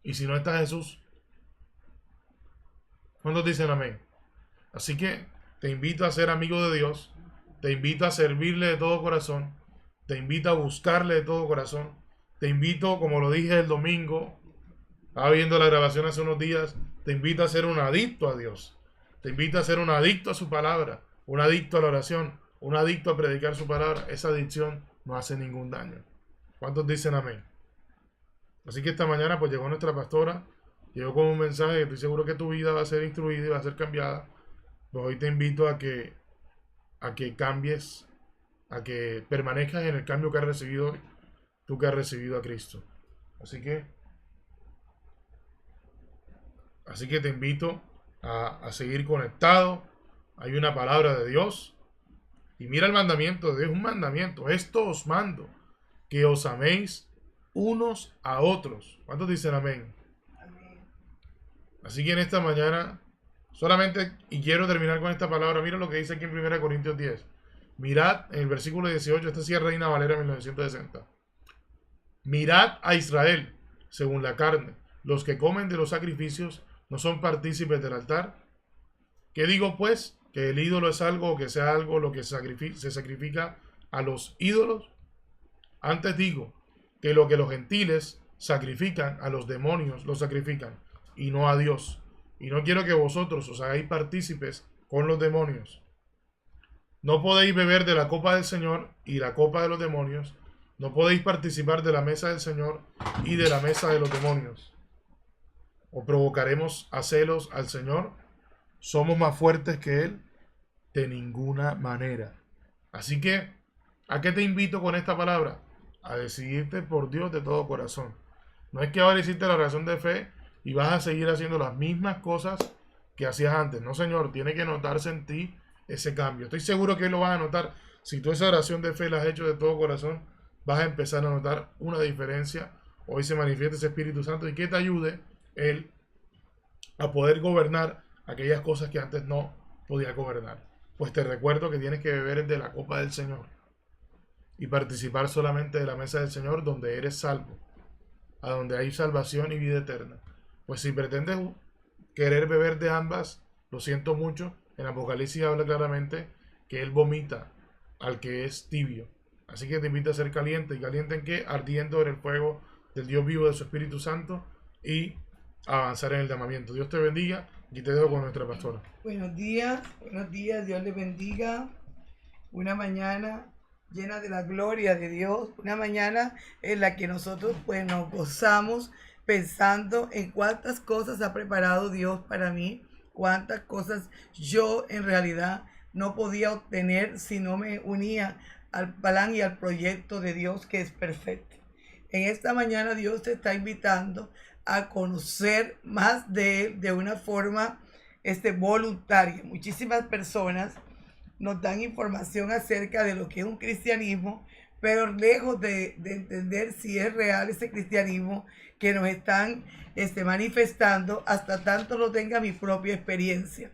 Y si no está Jesús, ¿cuántos dicen amén? Así que te invito a ser amigo de Dios, te invito a servirle de todo corazón, te invito a buscarle de todo corazón, te invito, como lo dije el domingo, estaba viendo la grabación hace unos días, te invito a ser un adicto a Dios, te invito a ser un adicto a su palabra, un adicto a la oración, un adicto a predicar su palabra. Esa adicción no hace ningún daño. ¿Cuántos dicen amén? Así que esta mañana pues llegó nuestra pastora, llegó con un mensaje que estoy seguro que tu vida va a ser instruida y va a ser cambiada. Pues hoy te invito a que cambies, a que permanezcas en el cambio que has recibido hoy, tú que has recibido a Cristo. Así que te invito a seguir conectado. Hay una palabra de Dios. Y mira el mandamiento de Dios, un mandamiento. Esto os mando, que os améis unos a otros. ¿Cuántos dicen amén? Amén. Así que en esta mañana, solamente, y quiero terminar con esta palabra, mira lo que dice aquí en 1 Corintios 10. Mirad, en el versículo 18, esta sí es Reina Valera 1960. Mirad a Israel, según la carne. Los que comen de los sacrificios no son partícipes del altar. ¿Qué digo pues? ¿Que el ídolo es algo o que sea algo lo que se sacrifica a los ídolos? Antes digo que lo que los gentiles sacrifican a los demonios lo sacrifican y no a Dios. Y no quiero que vosotros os hagáis partícipes con los demonios. No podéis beber de la copa del Señor y la copa de los demonios. No podéis participar de la mesa del Señor y de la mesa de los demonios. ¿O provocaremos a celos al Señor? ¿Somos más fuertes que Él? De ninguna manera. Así que, ¿a qué te invito con esta palabra? A decidirte por Dios de todo corazón. No es que ahora hiciste la oración de fe y vas a seguir haciendo las mismas cosas que hacías antes. No, Señor, tiene que notarse en ti ese cambio. Estoy seguro que lo vas a notar. Si tú esa oración de fe la has hecho de todo corazón, vas a empezar a notar una diferencia. Hoy se manifiesta ese Espíritu Santo y que te ayude Él a poder gobernar aquellas cosas que antes no podía gobernar. Pues te recuerdo que tienes que beber de la copa del Señor y participar solamente de la mesa del Señor, donde eres salvo, a donde hay salvación y vida eterna. Pues si pretendes querer beber de ambas, lo siento mucho, en Apocalipsis habla claramente que Él vomita al que es tibio. Así que te invito a ser caliente. ¿Y caliente en qué? Ardiendo en el fuego del Dios vivo de su Espíritu Santo y avanzar en el llamamiento. Dios te bendiga y te dejo con nuestra pastora. Buenos días, Dios les bendiga. Una mañana llena de la gloria de Dios, una mañana en la que nosotros pues nos gozamos pensando en cuántas cosas ha preparado Dios para mí, cuántas cosas yo en realidad no podía obtener si no me unía al plan y al proyecto de Dios, que es perfecto. En esta mañana Dios te está invitando a conocer más de Él de una forma voluntaria. Muchísimas personas nos dan información acerca de lo que es un cristianismo, pero lejos de entender si es real ese cristianismo que nos están manifestando, hasta tanto no tenga mi propia experiencia.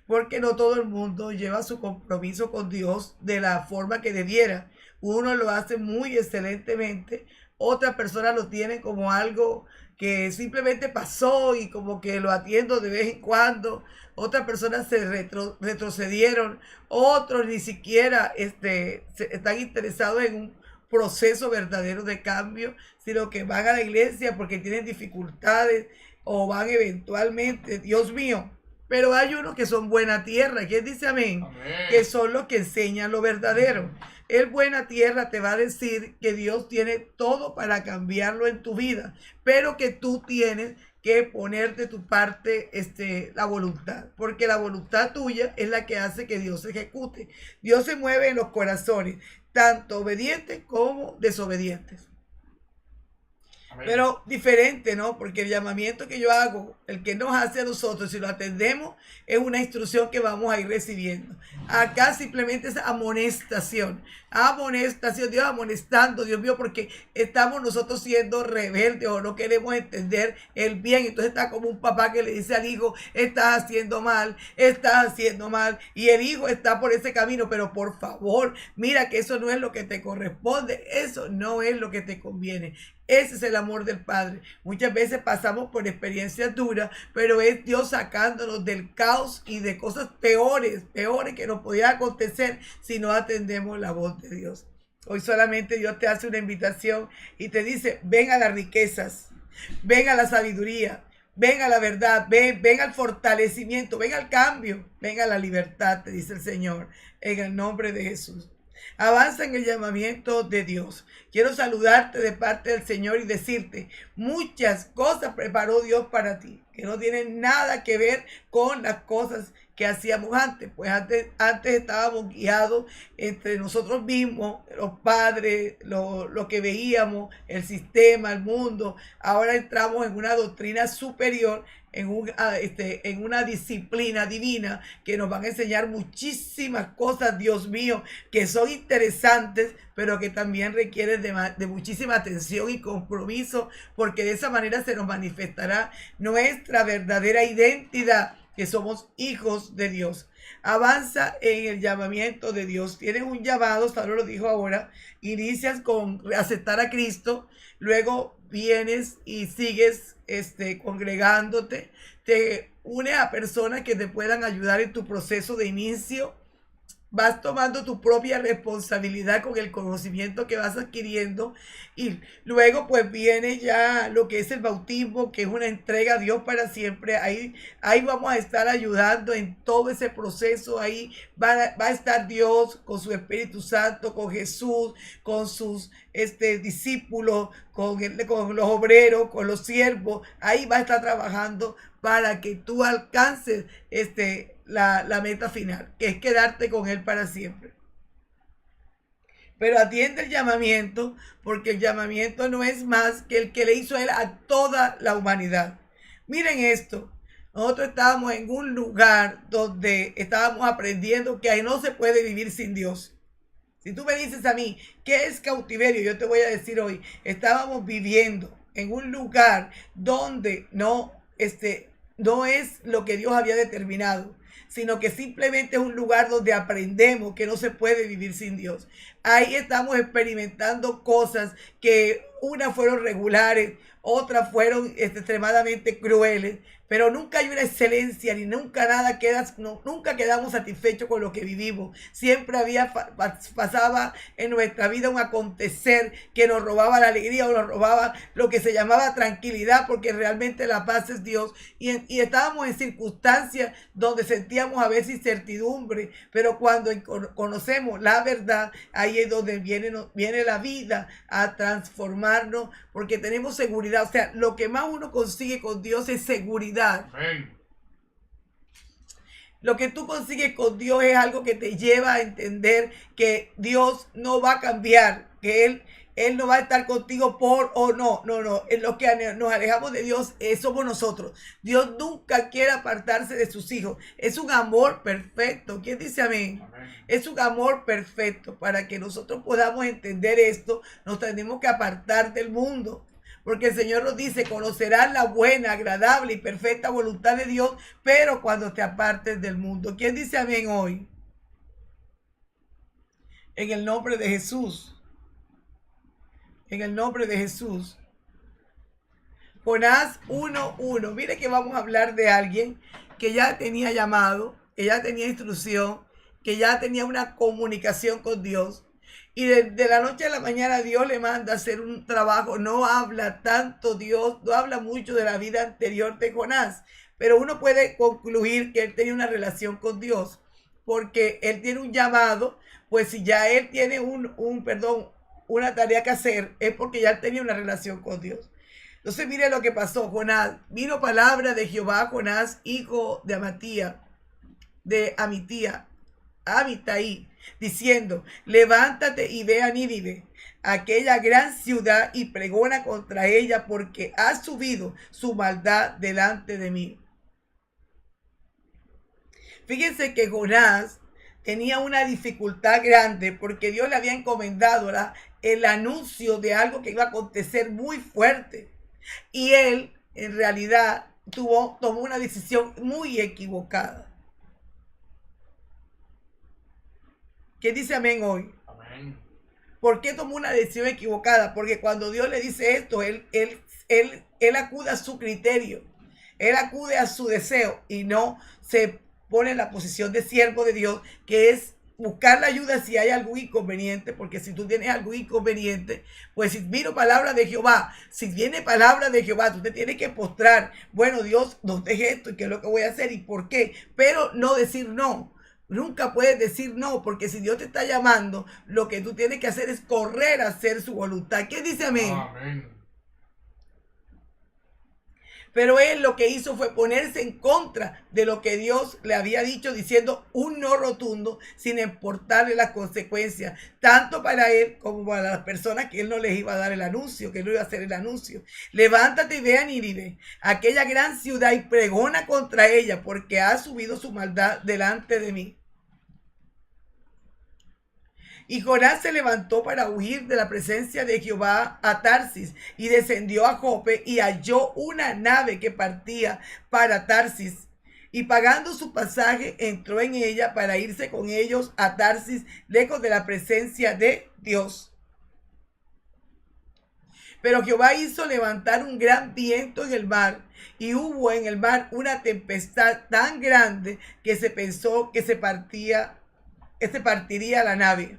Porque no todo el mundo lleva su compromiso con Dios de la forma que debiera. Uno lo hace muy excelentemente, otras personas lo tienen como algo que simplemente pasó y como que lo atiendo de vez en cuando. Otras personas se retrocedieron, otros ni siquiera están interesados en un proceso verdadero de cambio, sino que van a la iglesia porque tienen dificultades o van eventualmente, Dios mío. Pero hay unos que son buena tierra. ¿Quién dice amén? Amén. Que son los que enseñan lo verdadero. El buena tierra te va a decir que Dios tiene todo para cambiarlo en tu vida, pero que tú tienes que poner de tu parte la voluntad, porque la voluntad tuya es la que hace que Dios se ejecute. Dios se mueve en los corazones, tanto obedientes como desobedientes. Pero diferente, ¿no? Porque el llamamiento que yo hago, el que nos hace a nosotros, si lo atendemos, es una instrucción que vamos a ir recibiendo. Acá simplemente es amonestación. Amonestación, Dios amonestando, Dios mío, porque estamos nosotros siendo rebeldes o no queremos entender el bien. Entonces está como un papá que le dice al hijo, estás haciendo mal, y el hijo está por ese camino, pero por favor, mira que eso no es lo que te corresponde, eso no es lo que te conviene. Ese es el amor del Padre. Muchas veces pasamos por experiencias duras, pero es Dios sacándonos del caos y de cosas peores que nos podían acontecer si no atendemos la voz de Dios. Hoy solamente Dios te hace una invitación y te dice, ven a las riquezas, ven a la sabiduría, ven a la verdad, ven al fortalecimiento, ven al cambio, ven a la libertad, te dice el Señor, en el nombre de Jesús. Avanza en el llamamiento de Dios. Quiero saludarte de parte del Señor y decirte, muchas cosas preparó Dios para ti, que no tienen nada que ver con las cosas que hacíamos antes. Pues antes estábamos guiados entre nosotros mismos, los padres, lo que veíamos, el sistema, el mundo. Ahora entramos en una doctrina superior, en una disciplina divina que nos van a enseñar muchísimas cosas, Dios mío, que son interesantes, pero que también requieren de muchísima atención y compromiso, porque de esa manera se nos manifestará nuestra verdadera identidad, que somos hijos de Dios. Avanza en el llamamiento de Dios. Tienes un llamado, Saulo lo dijo ahora, inicias con aceptar a Cristo, luego vienes y sigues congregándote, te unes a personas que te puedan ayudar en tu proceso de inicio, vas tomando tu propia responsabilidad con el conocimiento que vas adquiriendo y luego pues viene ya lo que es el bautismo, que es una entrega a Dios para siempre. Ahí vamos a estar ayudando en todo ese proceso. Ahí va a estar Dios con su Espíritu Santo, con Jesús, con sus discípulos, con los obreros, con los siervos. Ahí va a estar trabajando para que tú alcances la meta final, que es quedarte con Él para siempre. Pero atiende el llamamiento, porque el llamamiento no es más que el que le hizo Él a toda la humanidad. Miren esto, nosotros estábamos en un lugar donde estábamos aprendiendo que ahí no se puede vivir sin Dios. Si tú me dices a mí, ¿qué es cautiverio? Yo te voy a decir hoy, estábamos viviendo en un lugar donde no es lo que Dios había determinado, sino que simplemente es un lugar donde aprendemos que no se puede vivir sin Dios. Ahí estamos experimentando cosas que unas fueron regulares, otras fueron extremadamente crueles, pero nunca hay una excelencia, ni nunca nunca quedamos satisfechos con lo que vivimos. Siempre pasaba en nuestra vida un acontecer que nos robaba la alegría o nos robaba lo que se llamaba tranquilidad, porque realmente la paz es Dios. Y estábamos en circunstancias donde sentíamos a veces incertidumbre, pero cuando conocemos la verdad, ahí es donde viene la vida a transformarnos, porque tenemos seguridad. O sea, lo que más uno consigue con Dios es seguridad. Amén. Lo que tú consigues con Dios es algo que te lleva a entender que Dios no va a cambiar, que Él Él no va a estar contigo por o no. No. En lo que nos alejamos de Dios somos nosotros. Dios nunca quiere apartarse de sus hijos. Es un amor perfecto. ¿Quién dice amén? Amén. Es un amor perfecto. Para que nosotros podamos entender esto, nos tenemos que apartar del mundo. Porque el Señor nos dice, conocerás la buena, agradable y perfecta voluntad de Dios, pero cuando te apartes del mundo. ¿Quién dice amén hoy? En el nombre de Jesús. En el nombre de Jesús. Jonás 1:1. Mire que vamos a hablar de alguien que ya tenía llamado, que ya tenía instrucción, que ya tenía una comunicación con Dios. Y de la noche a la mañana Dios le manda a hacer un trabajo. No habla tanto Dios, no habla mucho de la vida anterior de Jonás. Pero uno puede concluir que él tenía una relación con Dios. Porque él tiene un llamado, pues si ya él tiene una tarea que hacer, es porque ya él tenía una relación con Dios. Entonces mire lo que pasó. Jonás, vino palabra de Jehová a Jonás, hijo de Amitai, diciendo, levántate y ve a Nínive, aquella gran ciudad, y pregona contra ella, porque ha subido su maldad delante de mí. Fíjense que Jonás tenía una dificultad grande porque Dios le había encomendado el anuncio de algo que iba a acontecer muy fuerte. Y él, en realidad, tomó una decisión muy equivocada. ¿Quién dice amén hoy? Amén. ¿Por qué tomó una decisión equivocada? Porque cuando Dios le dice esto, él acude a su criterio. Él acude a su deseo y no se pone en la posición de siervo de Dios, que es buscar la ayuda si hay algún inconveniente, porque si tú tienes algún inconveniente, pues si vino palabra de Jehová, si viene palabra de Jehová, tú te tienes que postrar. Bueno, Dios, nos deje esto y qué es lo que voy a hacer y por qué, pero no decir no. Nunca puedes decir no, porque si Dios te está llamando, lo que tú tienes que hacer es correr a hacer su voluntad. ¿Quién dice amén? Amén. Pero él lo que hizo fue ponerse en contra de lo que Dios le había dicho, diciendo un no rotundo, sin importarle las consecuencias, tanto para él como para las personas que él no les iba a dar el anuncio, que él no iba a hacer el anuncio. Levántate y ve a Nínive, aquella gran ciudad, y pregona contra ella, porque ha subido su maldad delante de mí. Y Jonás se levantó para huir de la presencia de Jehová a Tarsis, y descendió a Jope y halló una nave que partía para Tarsis. Y pagando su pasaje, entró en ella para irse con ellos a Tarsis, lejos de la presencia de Dios. Pero Jehová hizo levantar un gran viento en el mar, y hubo en el mar una tempestad tan grande que se pensó que se partiría la nave.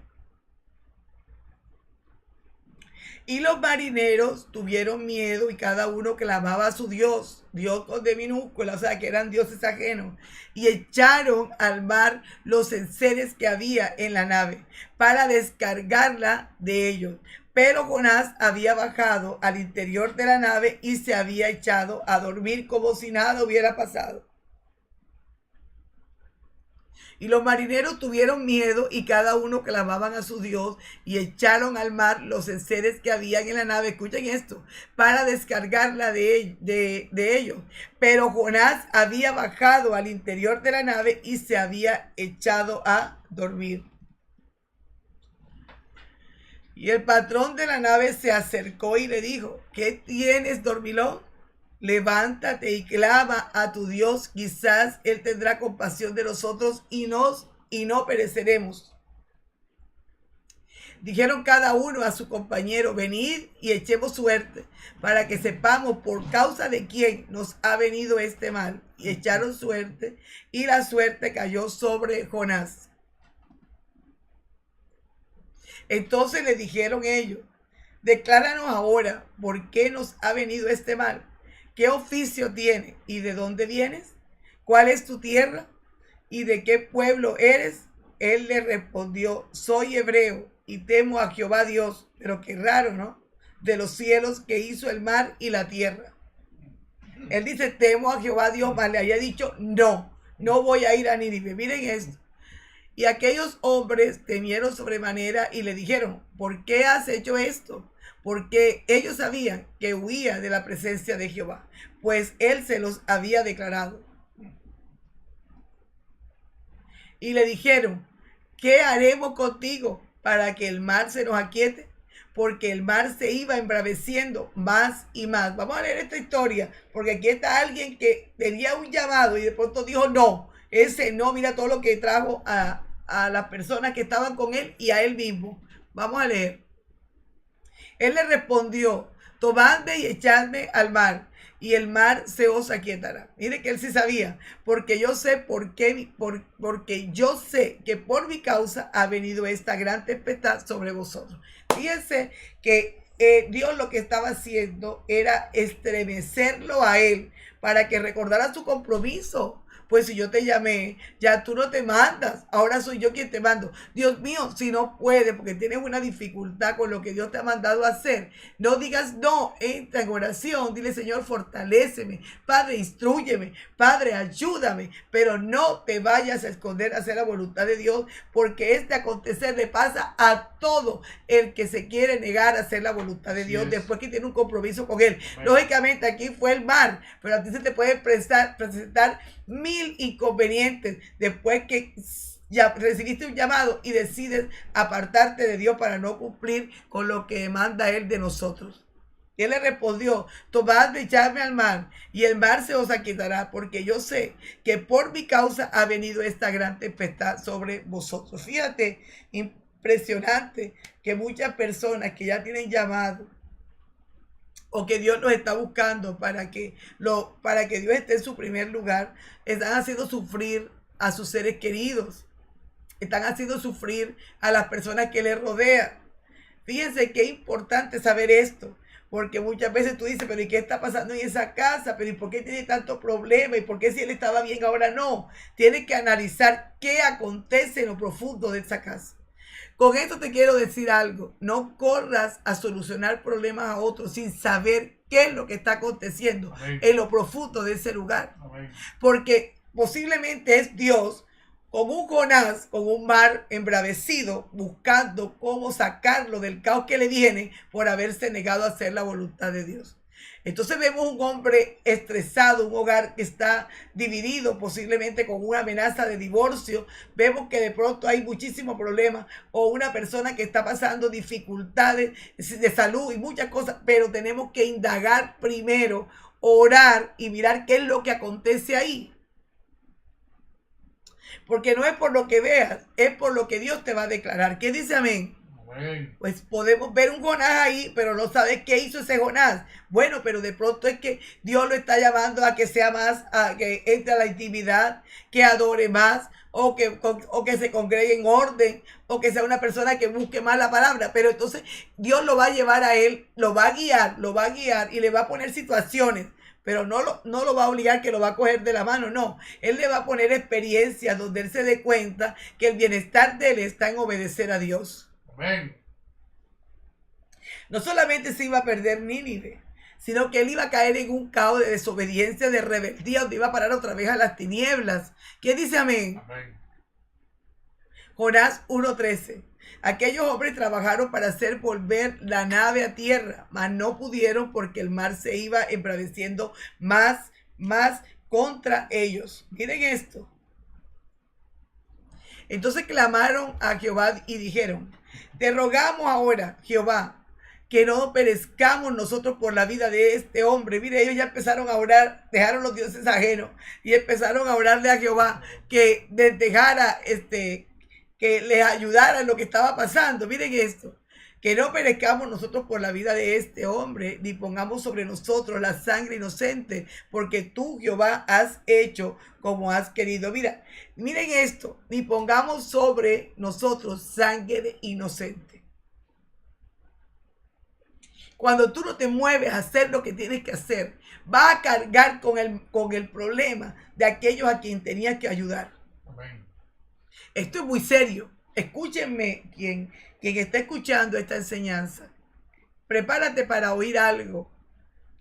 Y los marineros tuvieron miedo y cada uno clamaba a su Dios, Dios con D minúscula, o sea que eran dioses ajenos, y echaron al mar los enseres que había en la nave para descargarla de ellos. Pero Jonás había bajado al interior de la nave y se había echado a dormir como si nada hubiera pasado. Y los marineros tuvieron miedo y cada uno clamaban a su Dios y echaron al mar los enseres que habían en la nave, escuchen esto, para descargarla de ellos. Pero Jonás había bajado al interior de la nave y se había echado a dormir. Y el patrón de la nave se acercó y le dijo, ¿qué tienes, dormilón? Levántate y clama a tu Dios, quizás Él tendrá compasión de nosotros y no pereceremos. Dijeron cada uno a su compañero, venid y echemos suerte, para que sepamos por causa de quién nos ha venido este mal. Y echaron suerte, y la suerte cayó sobre Jonás. Entonces le dijeron ellos, decláranos ahora por qué nos ha venido este mal. ¿Qué oficio tienes y de dónde vienes? ¿Cuál es tu tierra y de qué pueblo eres? Él le respondió, soy hebreo y temo a Jehová Dios, pero qué raro, ¿no? De los cielos, que hizo el mar y la tierra. Él dice, temo a Jehová Dios, mas le había dicho, no voy a ir a Nínive. Miren esto. Y aquellos hombres temieron sobremanera y le dijeron, ¿por qué has hecho esto? Porque ellos sabían que huía de la presencia de Jehová, pues él se los había declarado. Y le dijeron, ¿qué haremos contigo para que el mar se nos aquiete? Porque el mar se iba embraveciendo más y más. Vamos a leer esta historia, porque aquí está alguien que tenía un llamado y de pronto dijo no. Ese no, mira todo lo que trajo a las personas que estaban con él y a él mismo. Vamos a leer. Él le respondió, tomadme y echadme al mar, y el mar se os aquietará. Mire que él sí sabía, porque yo sé porque yo sé que por mi causa ha venido esta gran tempestad sobre vosotros. Fíjense que Dios lo que estaba haciendo era estremecerlo a él para que recordara su compromiso. Pues si yo te llamé, ya tú no te mandas, ahora soy yo quien te mando. Dios mío, si no puedes, porque tienes una dificultad con lo que Dios te ha mandado a hacer, no digas no, entra en oración, dile Señor, fortaléceme, Padre, instrúyeme, Padre, ayúdame, pero no te vayas a esconder a hacer la voluntad de Dios, porque este acontecer le pasa a todo el que se quiere negar a hacer la voluntad de Dios después que tiene un compromiso con Él. Lógicamente aquí fue el mar, pero a ti se te puede presentar mil inconvenientes después que ya recibiste un llamado y decides apartarte de Dios para no cumplir con lo que demanda Él de nosotros. Y él le respondió, tomad y echadme al mar, y el mar se os aquietará, porque yo sé que por mi causa ha venido esta gran tempestad sobre vosotros. Fíjate, impresionante que muchas personas que ya tienen llamado, o que Dios nos está buscando para que Dios esté en su primer lugar, están haciendo sufrir a sus seres queridos, están haciendo sufrir a las personas que les rodean. Fíjense qué importante saber esto, porque muchas veces tú dices, pero ¿y qué está pasando en esa casa? ¿Pero y por qué tiene tanto problema? ¿Y por qué si él estaba bien ahora no? Tienes que analizar qué acontece en lo profundo de esa casa. Con esto te quiero decir algo, no corras a solucionar problemas a otros sin saber qué es lo que está aconteciendo en lo profundo de ese lugar. Porque posiblemente es Dios con un Jonás, con un mar embravecido, buscando cómo sacarlo del caos que le viene por haberse negado a hacer la voluntad de Dios. Entonces vemos un hombre estresado, un hogar que está dividido, posiblemente con una amenaza de divorcio. Vemos que de pronto hay muchísimos problemas, o una persona que está pasando dificultades de salud y muchas cosas, pero tenemos que indagar primero, orar y mirar qué es lo que acontece ahí. Porque no es por lo que veas, es por lo que Dios te va a declarar. ¿Qué dice amén? Pues podemos ver un Jonás ahí, pero no sabes qué hizo ese Jonás. Bueno, pero de pronto es que Dios lo está llamando a que sea más, a que entre a la intimidad, que adore más, o que se congregue en orden, o que sea una persona que busque más la palabra. Pero entonces Dios lo va a llevar a él, lo va a guiar y le va a poner situaciones. Pero no lo va a obligar que lo va a coger de la mano, no. Él le va a poner experiencias donde él se dé cuenta que el bienestar de él está en obedecer a Dios. Amén. No solamente se iba a perder Nínive, sino que él iba a caer en un caos de desobediencia, de rebeldía, donde iba a parar otra vez a las tinieblas. ¿Qué dice amén? Amén. Jonás 1:13. Aquellos hombres trabajaron para hacer volver la nave a tierra, mas no pudieron porque el mar se iba embraveciendo más contra ellos. Miren esto. Entonces clamaron a Jehová y dijeron, te rogamos ahora, Jehová, que no perezcamos nosotros por la vida de este hombre. Mire, ellos ya empezaron a orar, dejaron los dioses ajenos y empezaron a orarle a Jehová que les dejara, que les ayudara en lo que estaba pasando. Miren esto, que no perezcamos nosotros por la vida de este hombre, ni pongamos sobre nosotros la sangre inocente, porque tú, Jehová, has hecho como has querido. Miren esto, ni pongamos sobre nosotros sangre inocente. Cuando tú no te mueves a hacer lo que tienes que hacer, va a cargar con el problema de aquellos a quien tenías que ayudar. Amén. Esto es muy serio. Escúchenme, quien está escuchando esta enseñanza. Prepárate para oír algo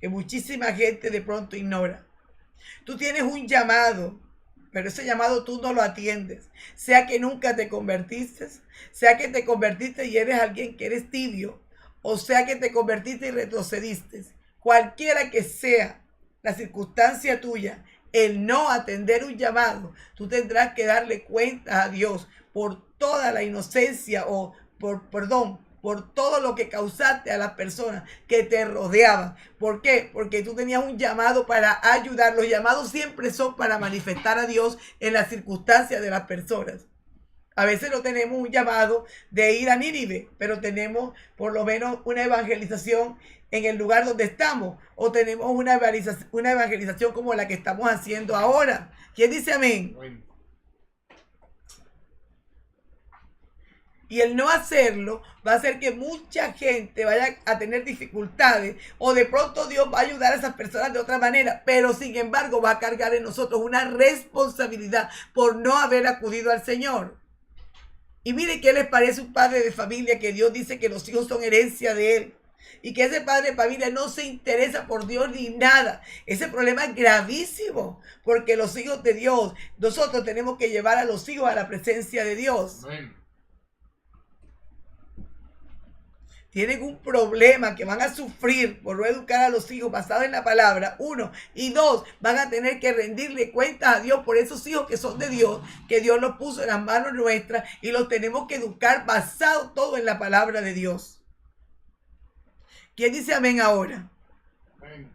que muchísima gente de pronto ignora. Tú tienes un llamado pero ese llamado tú no lo atiendes. Sea que nunca te convertiste, sea que te convertiste y eres alguien que eres tibio, o sea que te convertiste y retrocediste. Cualquiera que sea la circunstancia tuya, el no atender un llamado, tú tendrás que darle cuenta a Dios por toda la inocencia o por todo lo que causaste a las personas que te rodeaban. ¿Por qué? Porque tú tenías un llamado para ayudar. Los llamados siempre son para manifestar a Dios en las circunstancias de las personas. A veces no tenemos un llamado de ir a Nínive, pero tenemos por lo menos una evangelización en el lugar donde estamos, o tenemos una evangelización como la que estamos haciendo ahora. ¿Quién dice amén? Y el no hacerlo va a hacer que mucha gente vaya a tener dificultades, o de pronto Dios va a ayudar a esas personas de otra manera, pero sin embargo va a cargar en nosotros una responsabilidad por no haber acudido al Señor. Y mire qué les parece un padre de familia que Dios dice que los hijos son herencia de él. Y que ese padre de familia no se interesa por Dios ni nada. Ese problema es gravísimo, porque los hijos de Dios, nosotros tenemos que llevar a los hijos a la presencia de Dios. Amén. Tienen un problema que van a sufrir por no educar a los hijos basado en la palabra, 1. Y 2, van a tener que rendirle cuentas a Dios por esos hijos que son de Dios, que Dios los puso en las manos nuestras, y los tenemos que educar basado todo en la palabra de Dios. ¿Quién dice amén ahora? Amén.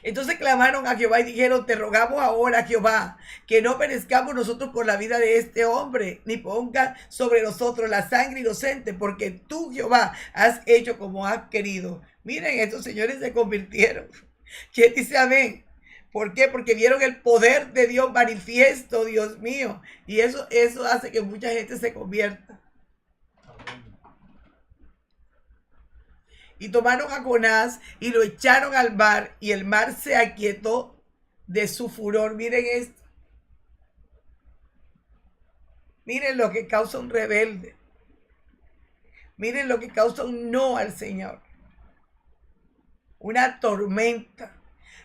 Entonces clamaron a Jehová y dijeron: te rogamos ahora, Jehová, que no perezcamos nosotros por la vida de este hombre, ni ponga sobre nosotros la sangre inocente, porque tú, Jehová, has hecho como has querido. Miren, estos señores se convirtieron. ¿Quién dice amén? ¿Por qué? Porque vieron el poder de Dios manifiesto, Dios mío. Y eso hace que mucha gente se convierta. Y tomaron a Jonás y lo echaron al mar, y el mar se aquietó de su furor. Miren esto. Miren lo que causa un rebelde. Miren lo que causa un no al Señor. Una tormenta.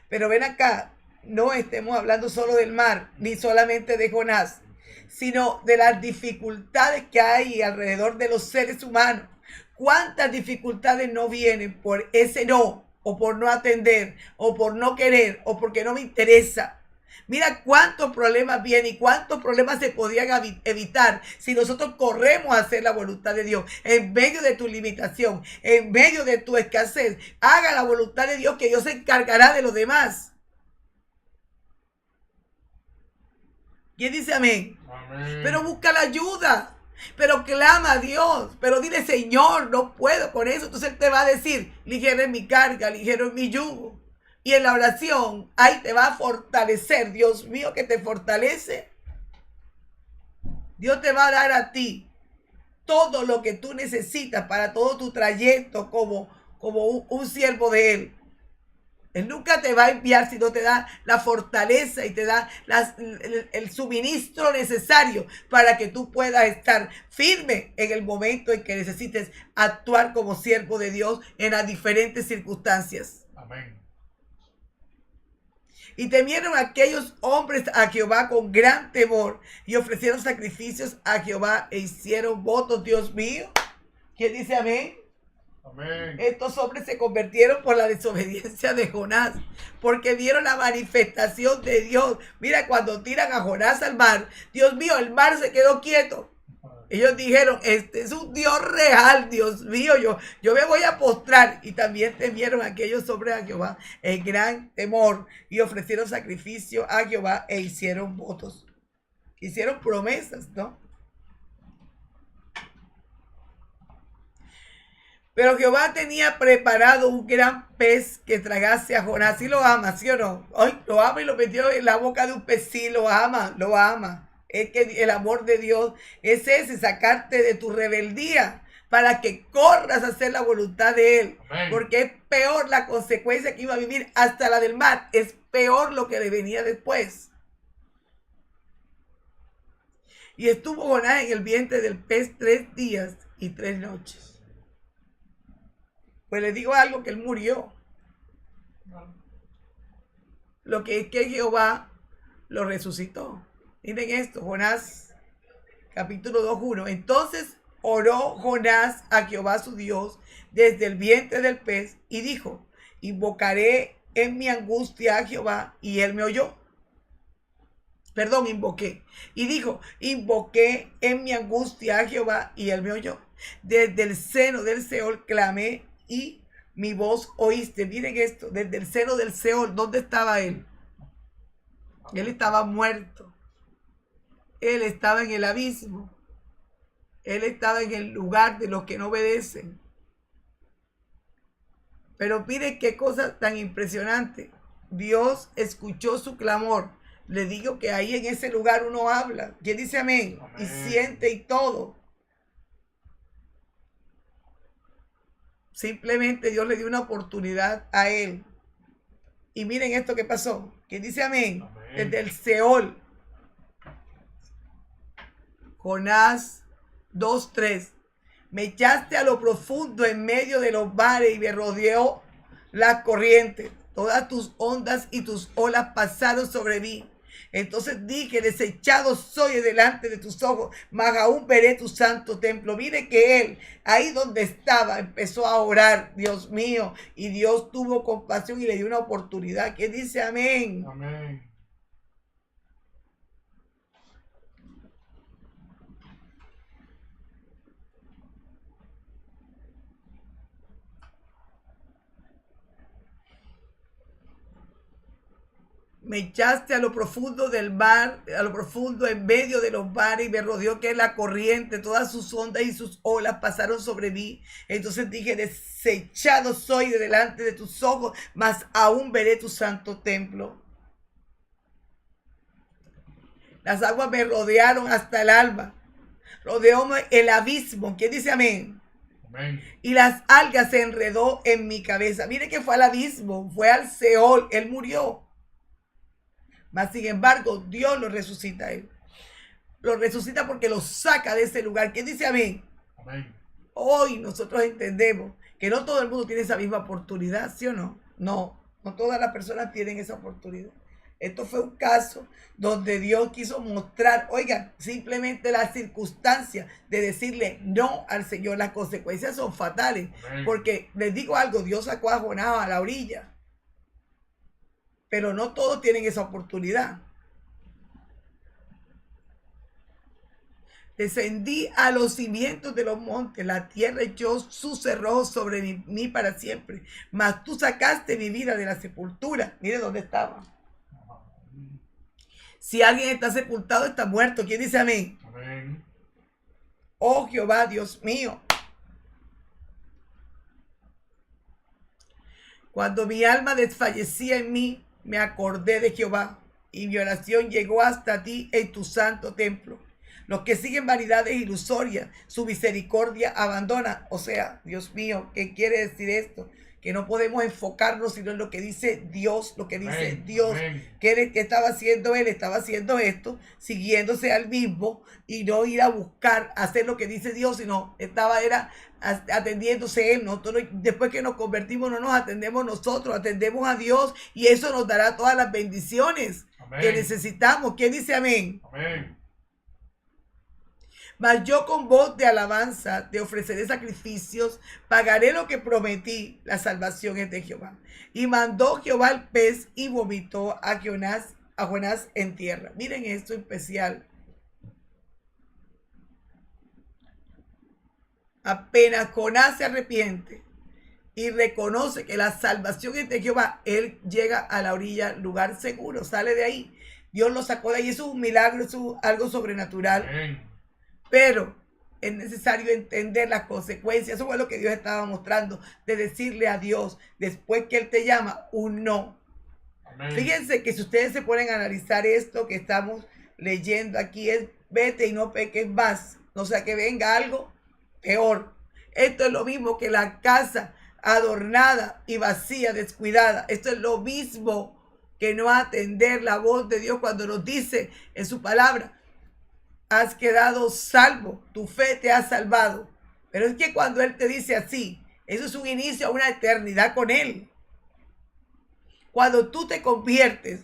Pero ven acá, no estemos hablando solo del mar, ni solamente de Jonás, sino de las dificultades que hay alrededor de los seres humanos. ¿Cuántas dificultades no vienen por ese no, o por no atender, o por no querer, o porque no me interesa? Mira cuántos problemas vienen y cuántos problemas se podían evitar si nosotros corremos a hacer la voluntad de Dios. En medio de tu limitación, en medio de tu escasez, haga la voluntad de Dios, que Dios se encargará de los demás. ¿Quién dice amén? Amén. Pero busca la ayuda. Pero clama a Dios, pero dile: Señor, no puedo con eso. Entonces Él te va a decir: ligero es mi carga, ligero es mi yugo. Y en la oración, ahí te va a fortalecer. Dios mío, que te fortalece. Dios te va a dar a ti todo lo que tú necesitas para todo tu trayecto como un siervo de Él. Él nunca te va a enviar si no te da la fortaleza y te da el suministro necesario para que tú puedas estar firme en el momento en que necesites actuar como siervo de Dios en las diferentes circunstancias. Amén. Y temieron aquellos hombres a Jehová con gran temor, y ofrecieron sacrificios a Jehová e hicieron votos. Dios mío, ¿quién dice amén? Amén. Estos hombres se convirtieron por la desobediencia de Jonás, porque vieron la manifestación de Dios. Mira, cuando tiran a Jonás al mar, Dios mío, el mar se quedó quieto. Ellos dijeron: este es un Dios real, Dios mío, yo me voy a postrar. Y también temieron aquellos hombres a Jehová en gran temor, y ofrecieron sacrificio a Jehová e hicieron votos. Hicieron promesas, ¿no? Pero Jehová tenía preparado un gran pez que tragase a Jonás. Y lo ama, ¿sí o no? Ay, lo ama y lo metió en la boca de un pez. Sí, lo ama, lo ama. Es que el amor de Dios es ese: sacarte de tu rebeldía para que corras a hacer la voluntad de Él. Amén. Porque es peor la consecuencia que iba a vivir, hasta la del mar. Es peor lo que le venía después. Y estuvo Jonás en el vientre del pez 3 días y 3 noches. Pues les digo algo, que él murió. Lo que es que Jehová lo resucitó. Miren esto, Jonás, capítulo 2:1. Entonces oró Jonás a Jehová su Dios desde el vientre del pez y dijo, invocaré en mi angustia a Jehová y él me oyó. Perdón, invoqué. Y dijo, invoqué en mi angustia a Jehová y él me oyó. Desde el seno del Seol clamé y mi voz oíste. Miren esto, desde el seno del Seol, ¿dónde estaba él? Él estaba muerto. Él estaba en el abismo. Él estaba en el lugar de los que no obedecen. Pero miren qué cosa tan impresionante. Dios escuchó su clamor. Le digo que ahí en ese lugar uno habla. ¿Quién dice amén? Amén. Y siente y todo. Simplemente Dios le dio una oportunidad a él. Y miren esto que pasó. ¿Quién dice amén? Amén. Desde el Seol. Jonás 2:3. Me echaste a lo profundo en medio de los mares y me rodeó la corriente. Todas tus ondas y tus olas pasaron sobre mí. Entonces dije, desechado soy delante de tus ojos, mas aún veré tu santo templo. Mire que él, ahí donde estaba, empezó a orar, Dios mío, y Dios tuvo compasión y le dio una oportunidad. ¿Quién dice amén? Amén. Me echaste a lo profundo del mar, a lo profundo en medio de los mares, y me rodeó que la corriente, todas sus ondas y sus olas pasaron sobre mí. Entonces dije, desechado soy de delante de tus ojos, mas aún veré tu santo templo. Las aguas me rodearon hasta el alba. Rodeó el abismo. ¿Quién dice amén? Amén. Y las algas se enredó en mi cabeza. Mire que fue al abismo, fue al Seol, él murió. Mas sin embargo, Dios lo resucita a él. Lo resucita porque lo saca de ese lugar. ¿Quién dice amén? Amén. Hoy nosotros entendemos que no todo el mundo tiene esa misma oportunidad, ¿sí o no? No todas las personas tienen esa oportunidad. Esto fue un caso donde Dios quiso mostrar, oigan, simplemente la circunstancia de decirle no al Señor. Las consecuencias son fatales. Amén. Porque les digo algo, Dios sacó a Jonás a la orilla. Pero no todos tienen esa oportunidad. Descendí a los cimientos de los montes, la tierra echó sus cerrojos sobre mí para siempre. Mas tú sacaste mi vida de la sepultura. Mire dónde estaba. Si alguien está sepultado, está muerto. ¿Quién dice amén? Amén. Oh Jehová, Dios mío. Cuando mi alma desfallecía en mí, me acordé de Jehová, y mi oración llegó hasta ti en tu santo templo. Los que siguen vanidades ilusorias, su misericordia abandona. O sea, Dios mío, ¿qué quiere decir esto? Que no podemos enfocarnos sino en lo que dice Dios, lo que dice Amén. Dios. Amén. ¿Qué estaba haciendo él? Estaba haciendo esto, siguiéndose al mismo, y no ir a buscar hacer lo que dice Dios, sino era atendiéndose él. Nosotros, después que nos convertimos, no nos atendemos nosotros, atendemos a Dios, y eso nos dará todas las bendiciones Amén. que necesitamos. ¿Quién dice amén? Amén. Mas yo con voz de alabanza te ofreceré sacrificios, pagaré lo que prometí, la salvación es de Jehová. Y mandó Jehová el pez y vomitó a Jonás en tierra. Miren esto especial. Apenas Jonás se arrepiente y reconoce que la salvación es de Jehová, él llega a la orilla, lugar seguro, sale de ahí. Dios lo sacó de ahí. Eso es un milagro, eso es algo sobrenatural. Amén. Pero es necesario entender las consecuencias. Eso fue lo que Dios estaba mostrando, de decirle a Dios, después que Él te llama, un no. Amén. Fíjense que si ustedes se ponen a analizar esto que estamos leyendo aquí, es vete y no peques más. No sea que venga algo peor. Esto es lo mismo que la casa adornada y vacía, descuidada. Esto es lo mismo que no atender la voz de Dios cuando nos dice en su palabra, has quedado salvo, tu fe te ha salvado. Pero es que cuando Él te dice así, eso es un inicio a una eternidad con Él. Cuando tú te conviertes,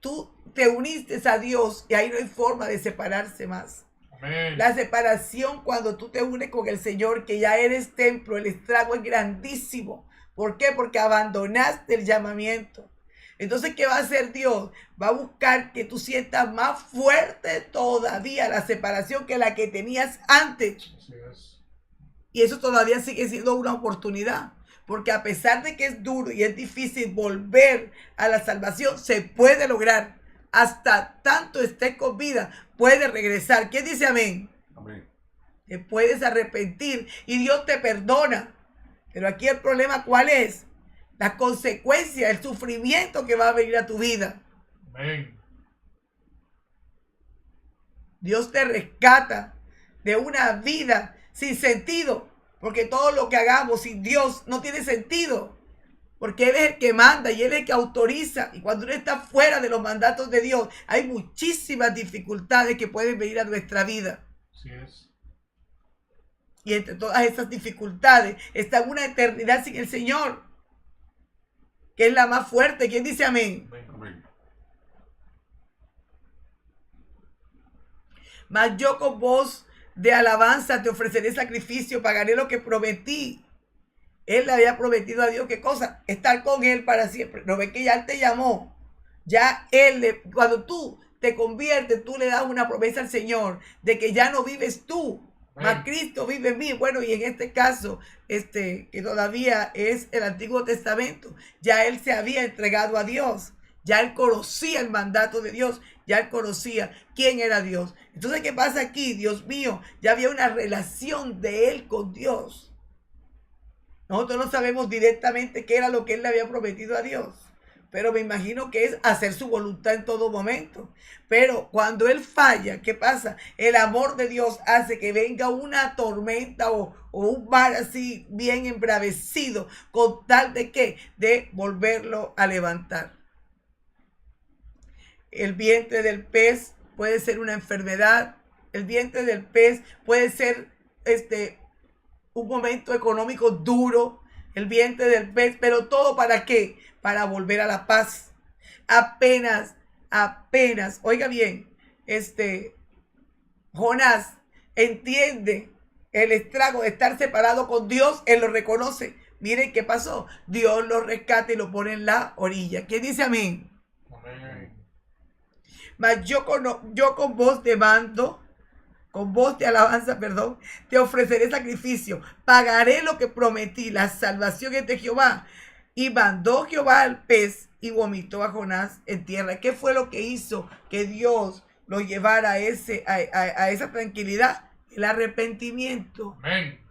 tú te uniste a Dios y ahí no hay forma de separarse más. Amén. La separación cuando tú te unes con el Señor, que ya eres templo, el estrago es grandísimo. ¿Por qué? Porque abandonaste el llamamiento. Entonces, ¿qué va a hacer Dios? Va a buscar que tú sientas más fuerte todavía la separación que la que tenías antes. Así es. Y eso todavía sigue siendo una oportunidad. Porque a pesar de que es duro y es difícil volver a la salvación, se puede lograr. Hasta tanto estés con vida, puedes regresar. ¿Quién dice amén? Amén. Te puedes arrepentir y Dios te perdona. Pero aquí el problema, ¿cuál es? La consecuencia, el sufrimiento que va a venir a tu vida. Amén. Dios te rescata de una vida sin sentido, porque todo lo que hagamos sin Dios no tiene sentido, porque Él es el que manda y Él es el que autoriza. Y cuando uno está fuera de los mandatos de Dios, hay muchísimas dificultades que pueden venir a nuestra vida. Así es. Y entre todas esas dificultades está una eternidad sin el Señor, que es la más fuerte. ¿Quién dice amén? Amén. Mas yo con voz de alabanza te ofreceré sacrificio, pagaré lo que prometí. Él le había prometido a Dios, ¿qué cosa? Estar con Él para siempre. ¿No ves que ya Él te llamó? Ya cuando tú te conviertes, tú le das una promesa al Señor de que ya no vives tú, mas Cristo vive en mí. Bueno, y en este caso, que todavía es el Antiguo Testamento, ya Él se había entregado a Dios. Ya Él conocía el mandato de Dios, ya Él conocía quién era Dios. Entonces, ¿qué pasa aquí? Dios mío, ya había una relación de Él con Dios. Nosotros no sabemos directamente qué era lo que Él le había prometido a Dios, pero me imagino que es hacer su voluntad en todo momento. Pero cuando Él falla, ¿qué pasa? El amor de Dios hace que venga una tormenta o un mar así bien embravecido, con tal de ¿qué? De volverlo a levantar. El vientre del pez puede ser una enfermedad. El vientre del pez puede ser un momento económico duro. El vientre del pez, pero todo ¿para qué? Para volver a la paz. Apenas, oiga bien, Jonás entiende el estrago de estar separado con Dios. Él lo reconoce. Miren qué pasó. Dios lo rescata y lo pone en la orilla. ¿Qué dice amén? Amén. Mas yo con voz de mando, con voz de alabanza, perdón, te ofreceré sacrificio, pagaré lo que prometí, la salvación es de Jehová. Y mandó Jehová al pez y vomitó a Jonás en tierra. ¿Qué fue lo que hizo que Dios lo llevara a esa tranquilidad? El arrepentimiento. Amén.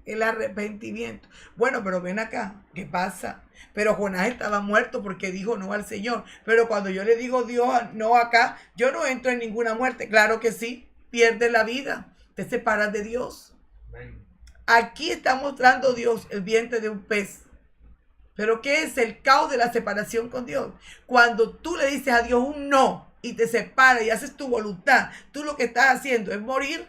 El arrepentimiento. Bueno, pero ven acá, ¿qué pasa? Pero Jonás estaba muerto porque dijo no al Señor. Pero cuando yo le digo Dios no acá, yo no entro en ninguna muerte. Claro que sí, pierdes la vida, te separas de Dios. Amén. Aquí está mostrando Dios el vientre de un pez. Pero ¿qué es el caos de la separación con Dios? Cuando tú le dices a Dios un no y te separas y haces tu voluntad, tú lo que estás haciendo es morir.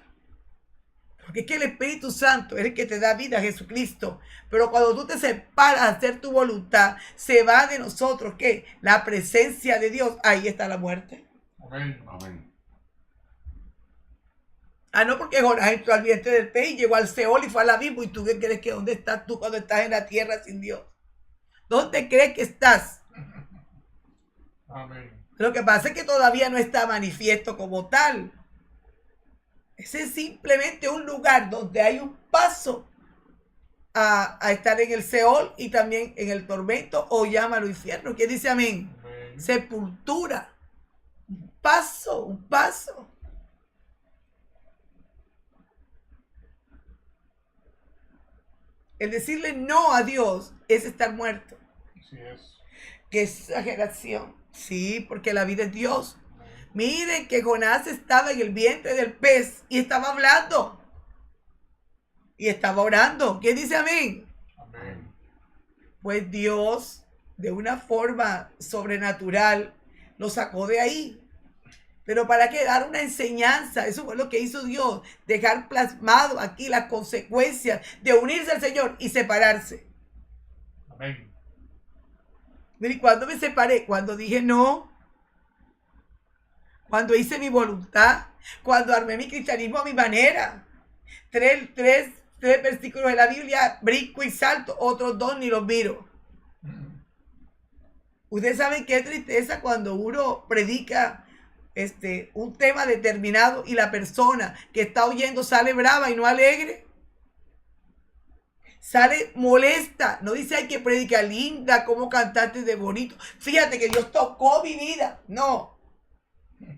Porque es que el Espíritu Santo es el que te da vida a Jesucristo. Pero cuando tú te separas a hacer tu voluntad, se va de nosotros, ¿qué? La presencia de Dios. Ahí está la muerte. Amén. Amén. Ah, no, porque Jonás entró al vientre del pez y llegó al Seol y fue al abismo. ¿Y tú qué crees que dónde estás tú cuando estás en la tierra sin Dios? ¿Dónde crees que estás? Amén. Lo que pasa es que todavía no está manifiesto como tal. Ese es simplemente un lugar donde hay un paso a estar en el Seol y también en el tormento, o llámalo infierno. ¿Quién dice amén? Amén. Sepultura. Un paso. El decirle no a Dios es estar muerto. Así es. Qué exageración. Sí, porque la vida es Dios. Miren que Jonás estaba en el vientre del pez y estaba hablando. Y estaba orando. ¿Quién dice amén? Amén. Pues Dios, de una forma sobrenatural, lo sacó de ahí. Pero para qué dar una enseñanza. Eso fue lo que hizo Dios. Dejar plasmado aquí las consecuencias de unirse al Señor y separarse. Amén. Mire, cuando me separé, cuando dije no, cuando hice mi voluntad, cuando armé mi cristianismo a mi manera. Tres versículos de la Biblia, brinco y salto, otros dos ni los miro. Ustedes saben qué tristeza cuando uno predica un tema determinado y la persona que está oyendo sale brava y no alegre. Sale molesta. No dice, ay, que predica linda, cómo cantaste de bonito. Fíjate que Dios tocó mi vida. No.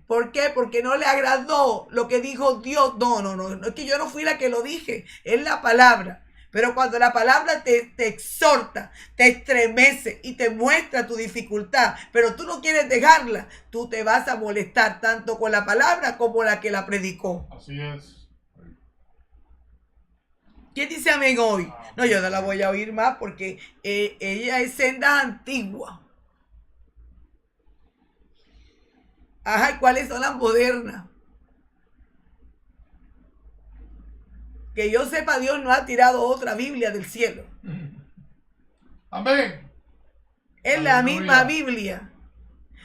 ¿Por qué? Porque no le agradó lo que dijo Dios. No, es que yo no fui la que lo dije. Es la palabra. Pero cuando la palabra te exhorta, te estremece y te muestra tu dificultad, pero tú no quieres dejarla, tú te vas a molestar tanto con la palabra como la que la predicó. Así es. ¿Quién dice amén hoy? No, yo no la voy a oír más porque ella es senda antigua. Ajá, ¿y cuáles son las modernas? Que yo sepa, Dios no ha tirado otra Biblia del cielo. Amén. Es la misma Biblia.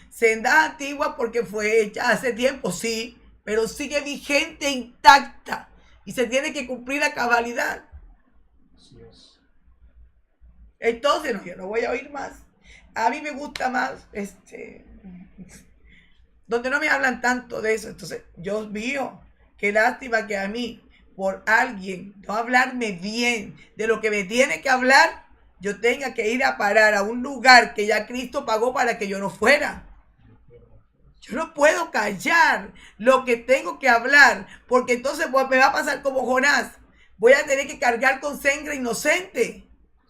Senda antigua porque fue hecha hace tiempo, sí, pero sigue vigente, intacta. Y se tiene que cumplir a cabalidad. Así es. Entonces, no, yo no voy a oír más. A mí me gusta más, donde no me hablan tanto de eso. Entonces, Dios mío, qué lástima que a mí, por alguien no hablarme bien de lo que me tiene que hablar, yo tenga que ir a parar a un lugar que ya Cristo pagó para que yo no fuera. Yo no puedo callar lo que tengo que hablar, porque entonces me va a pasar como Jonás. Voy a tener que cargar con sangre inocente.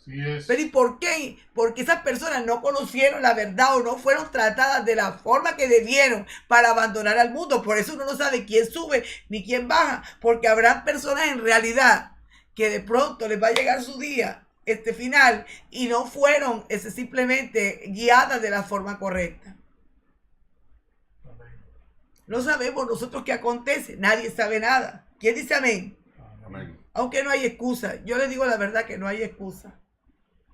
Sí es. Pero ¿y por qué? Porque esas personas no conocieron la verdad o no fueron tratadas de la forma que debieron para abandonar al mundo. Por eso uno no sabe quién sube ni quién baja, porque habrán personas en realidad que de pronto les va a llegar su día, final, y no fueron simplemente guiadas de la forma correcta. No sabemos nosotros qué acontece, nadie sabe nada. ¿Quién dice amén? Amén. Aunque no hay excusa, yo les digo la verdad que no hay excusa.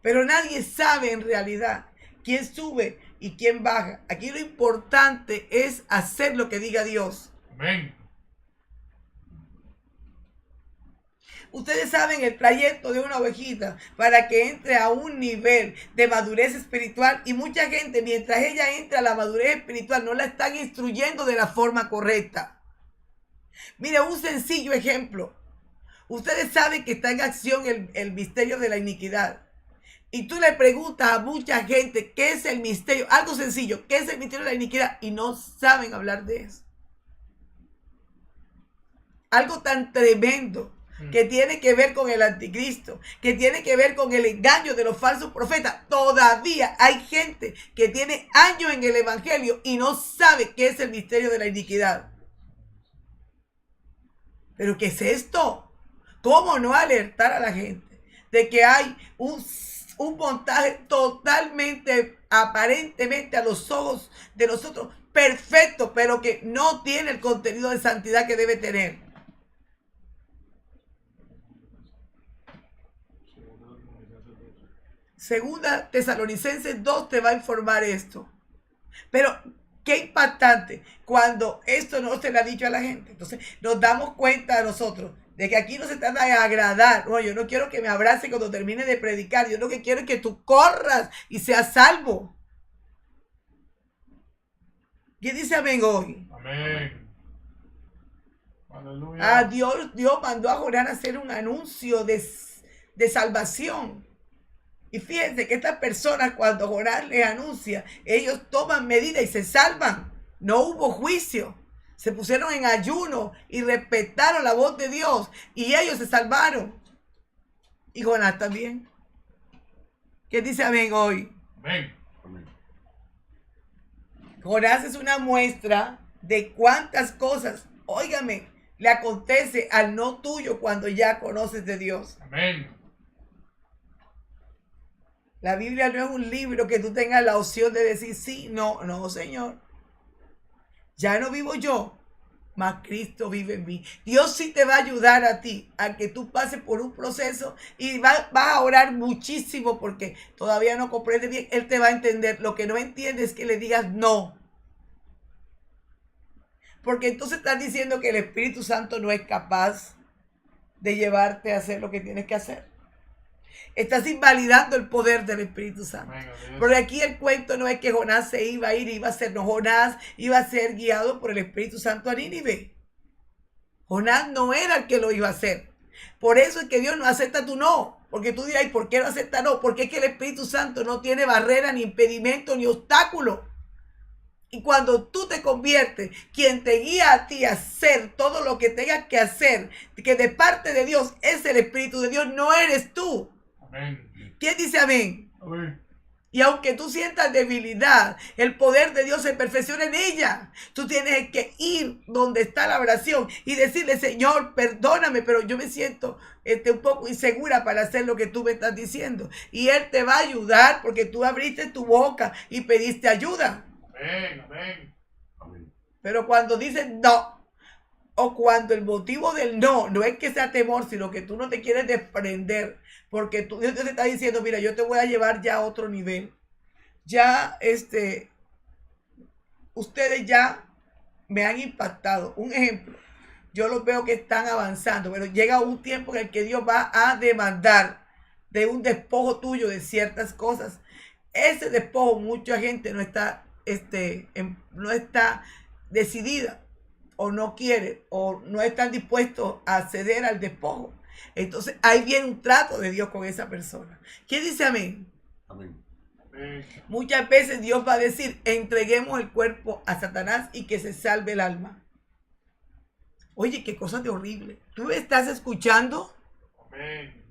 Pero nadie sabe en realidad quién sube y quién baja. Aquí lo importante es hacer lo que diga Dios. Amén. Ustedes saben el trayecto de una ovejita para que entre a un nivel de madurez espiritual, y mucha gente mientras ella entra a la madurez espiritual no la están instruyendo de la forma correcta. Mire, un sencillo ejemplo. Ustedes saben que está en acción el misterio de la iniquidad. Y tú le preguntas a mucha gente qué es el misterio, algo sencillo, qué es el misterio de la iniquidad, y no saben hablar de eso. Algo tan tremendo que tiene que ver con el anticristo, que tiene que ver con el engaño de los falsos profetas. Todavía hay gente que tiene años en el evangelio y no sabe qué es el misterio de la iniquidad. ¿Pero qué es esto? ¿Cómo no alertar a la gente de que hay un montaje totalmente, aparentemente a los ojos de nosotros, perfecto, pero que no tiene el contenido de santidad que debe tener? Segunda Tesalonicenses 2 te va a informar esto. Pero qué impactante cuando esto no se le ha dicho a la gente. Entonces nos damos cuenta a nosotros de que aquí no se trata de agradar. No, yo no quiero que me abrace cuando termine de predicar. Yo lo que quiero es que tú corras y seas salvo. ¿Quién dice amén hoy? Amén. Aleluya. Ah, Dios mandó a Jonás a hacer un anuncio de salvación. Y fíjense que estas personas, cuando Jonás les anuncia, ellos toman medidas y se salvan. No hubo juicio. Se pusieron en ayuno y respetaron la voz de Dios. Y ellos se salvaron. Y Jonás también. ¿Qué dice amén hoy? Amén. Jonás es una muestra de cuántas cosas, óigame, le acontece al no tuyo cuando ya conoces de Dios. Amén. La Biblia no es un libro que tú tengas la opción de decir sí, no, no, Señor. Ya no vivo yo, mas Cristo vive en mí. Dios sí te va a ayudar a ti, a que tú pases por un proceso y vas a orar muchísimo porque todavía no comprende bien. Él te va a entender. Lo que no entiende es que le digas no. Porque entonces estás diciendo que el Espíritu Santo no es capaz de llevarte a hacer lo que tienes que hacer. Estás invalidando el poder del Espíritu Santo. Porque aquí el cuento no es que Jonás se iba a ir, iba a ser, no, Jonás iba a ser guiado por el Espíritu Santo a Nínive. Jonás no era el que lo iba a hacer. Por eso es que Dios no acepta tu no. Porque tú dirás, ¿y por qué no acepta no? Porque es que el Espíritu Santo no tiene barrera, ni impedimento, ni obstáculo. Y cuando tú te conviertes, quien te guía a ti a hacer todo lo que tengas que hacer, que de parte de Dios es el Espíritu de Dios, no eres tú. Amén. ¿Quién dice amén? Amén. Y aunque tú sientas debilidad, el poder de Dios se perfecciona en ella. Tú tienes que ir donde está la oración y decirle, Señor, perdóname, pero yo me siento un poco insegura para hacer lo que tú me estás diciendo. Y Él te va a ayudar porque tú abriste tu boca y pediste ayuda. Amén, amén. Amén. Pero cuando dices no, o cuando el motivo del no es que sea temor, sino que tú no te quieres desprender, porque Dios te está diciendo, mira, yo te voy a llevar ya a otro nivel. Ya, ustedes ya me han impactado. Un ejemplo, yo los veo que están avanzando, pero llega un tiempo en el que Dios va a demandar de un despojo tuyo de ciertas cosas. Ese despojo, mucha gente no está decidida o no quiere o no están dispuestos a ceder al despojo. Entonces ahí viene un trato de Dios con esa persona. ¿Quién dice amén? Amén. Muchas veces Dios va a decir, entreguemos el cuerpo a Satanás y que se salve el alma. Oye, qué cosa de horrible. ¿Tú me estás escuchando? Amén.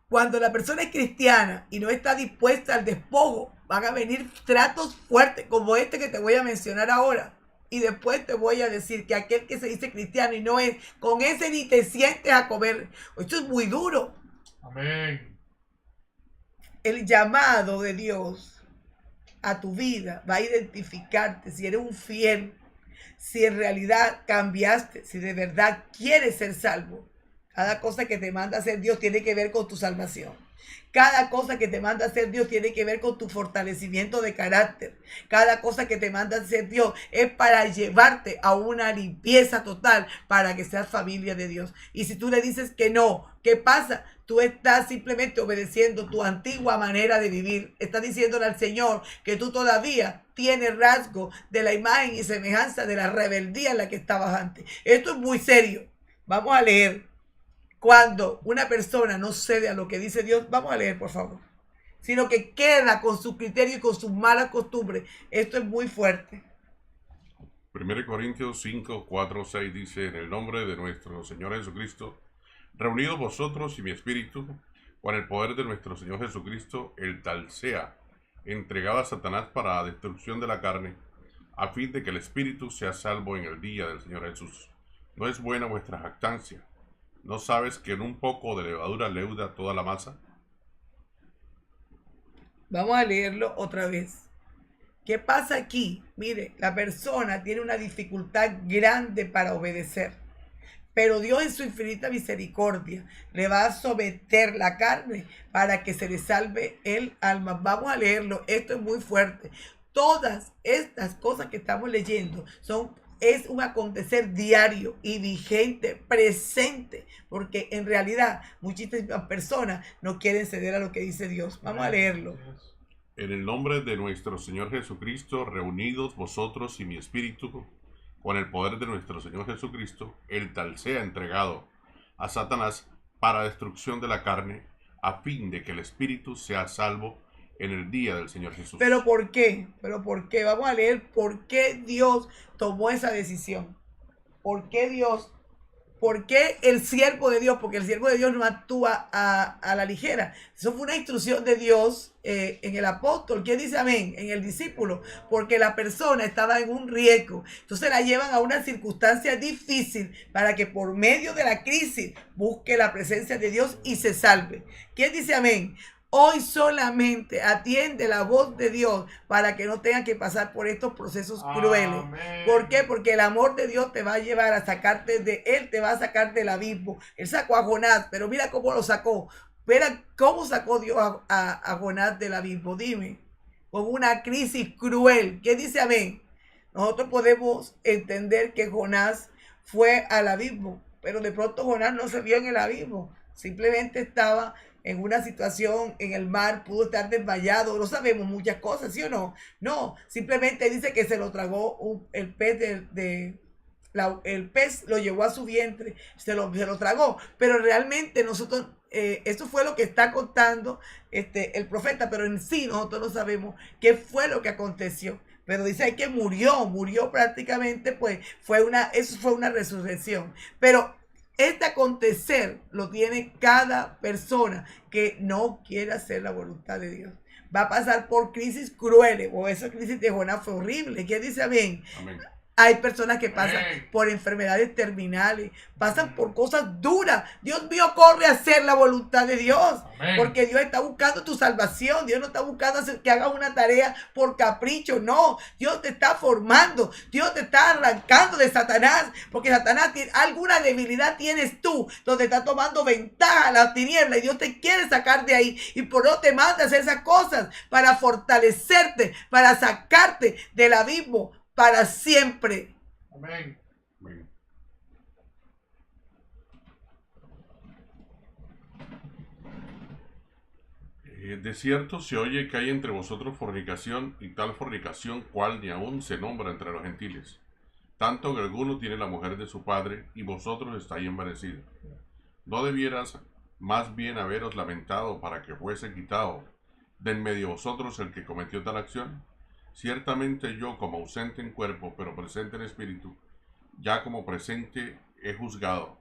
Cuando la persona es cristiana y no está dispuesta al despojo, van a venir tratos fuertes como este que te voy a mencionar ahora. Y después te voy a decir que aquel que se dice cristiano y no es, con ese ni te sientes a comer. Esto es muy duro. Amén. El llamado de Dios a tu vida va a identificarte si eres un fiel, si en realidad cambiaste, si de verdad quieres ser salvo. Cada cosa que te manda a hacer Dios tiene que ver con tu salvación. Cada cosa que te manda a hacer Dios tiene que ver con tu fortalecimiento de carácter. Cada cosa que te manda a hacer Dios es para llevarte a una limpieza total para que seas familia de Dios. Y si tú le dices que no, ¿qué pasa? Tú estás simplemente obedeciendo tu antigua manera de vivir. Estás diciéndole al Señor que tú todavía tienes rasgo de la imagen y semejanza de la rebeldía en la que estabas antes. Esto es muy serio. Vamos a leer. Cuando una persona no cede a lo que dice Dios, vamos a leer, por favor, sino que queda con su criterio y con sus malas costumbres. Esto es muy fuerte. 1 Corintios 5, 4, 6 dice, en el nombre de nuestro Señor Jesucristo, reunidos vosotros y mi espíritu, con el poder de nuestro Señor Jesucristo, el tal sea, entregado a Satanás para la destrucción de la carne, a fin de que el espíritu sea salvo en el día del Señor Jesús. No es buena vuestra jactancia. ¿No sabes que en un poco de levadura leuda toda la masa? Vamos a leerlo otra vez. ¿Qué pasa aquí? Mire, la persona tiene una dificultad grande para obedecer. Pero Dios en su infinita misericordia le va a someter la carne para que se le salve el alma. Vamos a leerlo. Esto es muy fuerte. Todas estas cosas que estamos leyendo es un acontecer diario y vigente, presente, porque en realidad muchísimas personas no quieren ceder a lo que dice Dios. Vamos a leerlo. En el nombre de nuestro Señor Jesucristo, reunidos vosotros y mi espíritu, con el poder de nuestro Señor Jesucristo, el tal sea entregado a Satanás para destrucción de la carne, a fin de que el espíritu sea salvo en el día del Señor Jesús. ¿Pero por qué? Vamos a leer por qué Dios tomó esa decisión. ¿Por qué Dios? ¿Por qué el siervo de Dios? Porque el siervo de Dios no actúa a la ligera. Eso fue una instrucción de Dios en el apóstol. ¿Quién dice amén? En el discípulo. Porque la persona estaba en un riesgo. Entonces la llevan a una circunstancia difícil para que por medio de la crisis busque la presencia de Dios y se salve. ¿Quién dice amén? Hoy solamente atiende la voz de Dios para que no tengas que pasar por estos procesos crueles. ¿Por qué? Porque el amor de Dios te va a llevar a sacarte de él, te va a sacar del abismo. Él sacó a Jonás, pero mira cómo lo sacó. Mira cómo sacó Dios a Jonás del abismo. Dime, con una crisis cruel. ¿Qué dice amén? Nosotros podemos entender que Jonás fue al abismo, pero de pronto Jonás no se vio en el abismo. Simplemente estaba en una situación en el mar, pudo estar desmayado, no sabemos muchas cosas, ¿sí o no? No, simplemente dice que se lo tragó el pez el pez lo llevó a su vientre, se lo tragó, pero realmente nosotros, esto fue lo que está contando el profeta, pero en sí nosotros no sabemos qué fue lo que aconteció. Pero dice ahí que murió prácticamente, pues eso fue una resurrección. Pero este acontecer lo tiene cada persona que no quiere hacer la voluntad de Dios. Va a pasar por crisis crueles, o esa crisis de Jonás fue horrible. ¿Quién dice amén? Amén. Hay personas que pasan por enfermedades terminales, pasan por cosas duras. Dios mío, corre a hacer la voluntad de Dios. Amén. Porque Dios está buscando tu salvación. Dios no está buscando que hagas una tarea por capricho. No, Dios te está formando. Dios te está arrancando de Satanás. Porque Satanás tiene alguna debilidad tienes tú, donde está tomando ventaja la tiniebla. Y Dios te quiere sacar de ahí. Y por eso te manda a hacer esas cosas para fortalecerte, para sacarte del abismo para siempre. Amén. Amén. De cierto se oye que hay entre vosotros fornicación, y tal fornicación cual ni aún se nombra entre los gentiles, tanto que alguno tiene la mujer de su padre, y vosotros estáis envanecidos. ¿No debieras más bien haberos lamentado para que fuese quitado de en medio de vosotros el que cometió tal acción? Ciertamente yo, como ausente en cuerpo, pero presente en espíritu, ya como presente he juzgado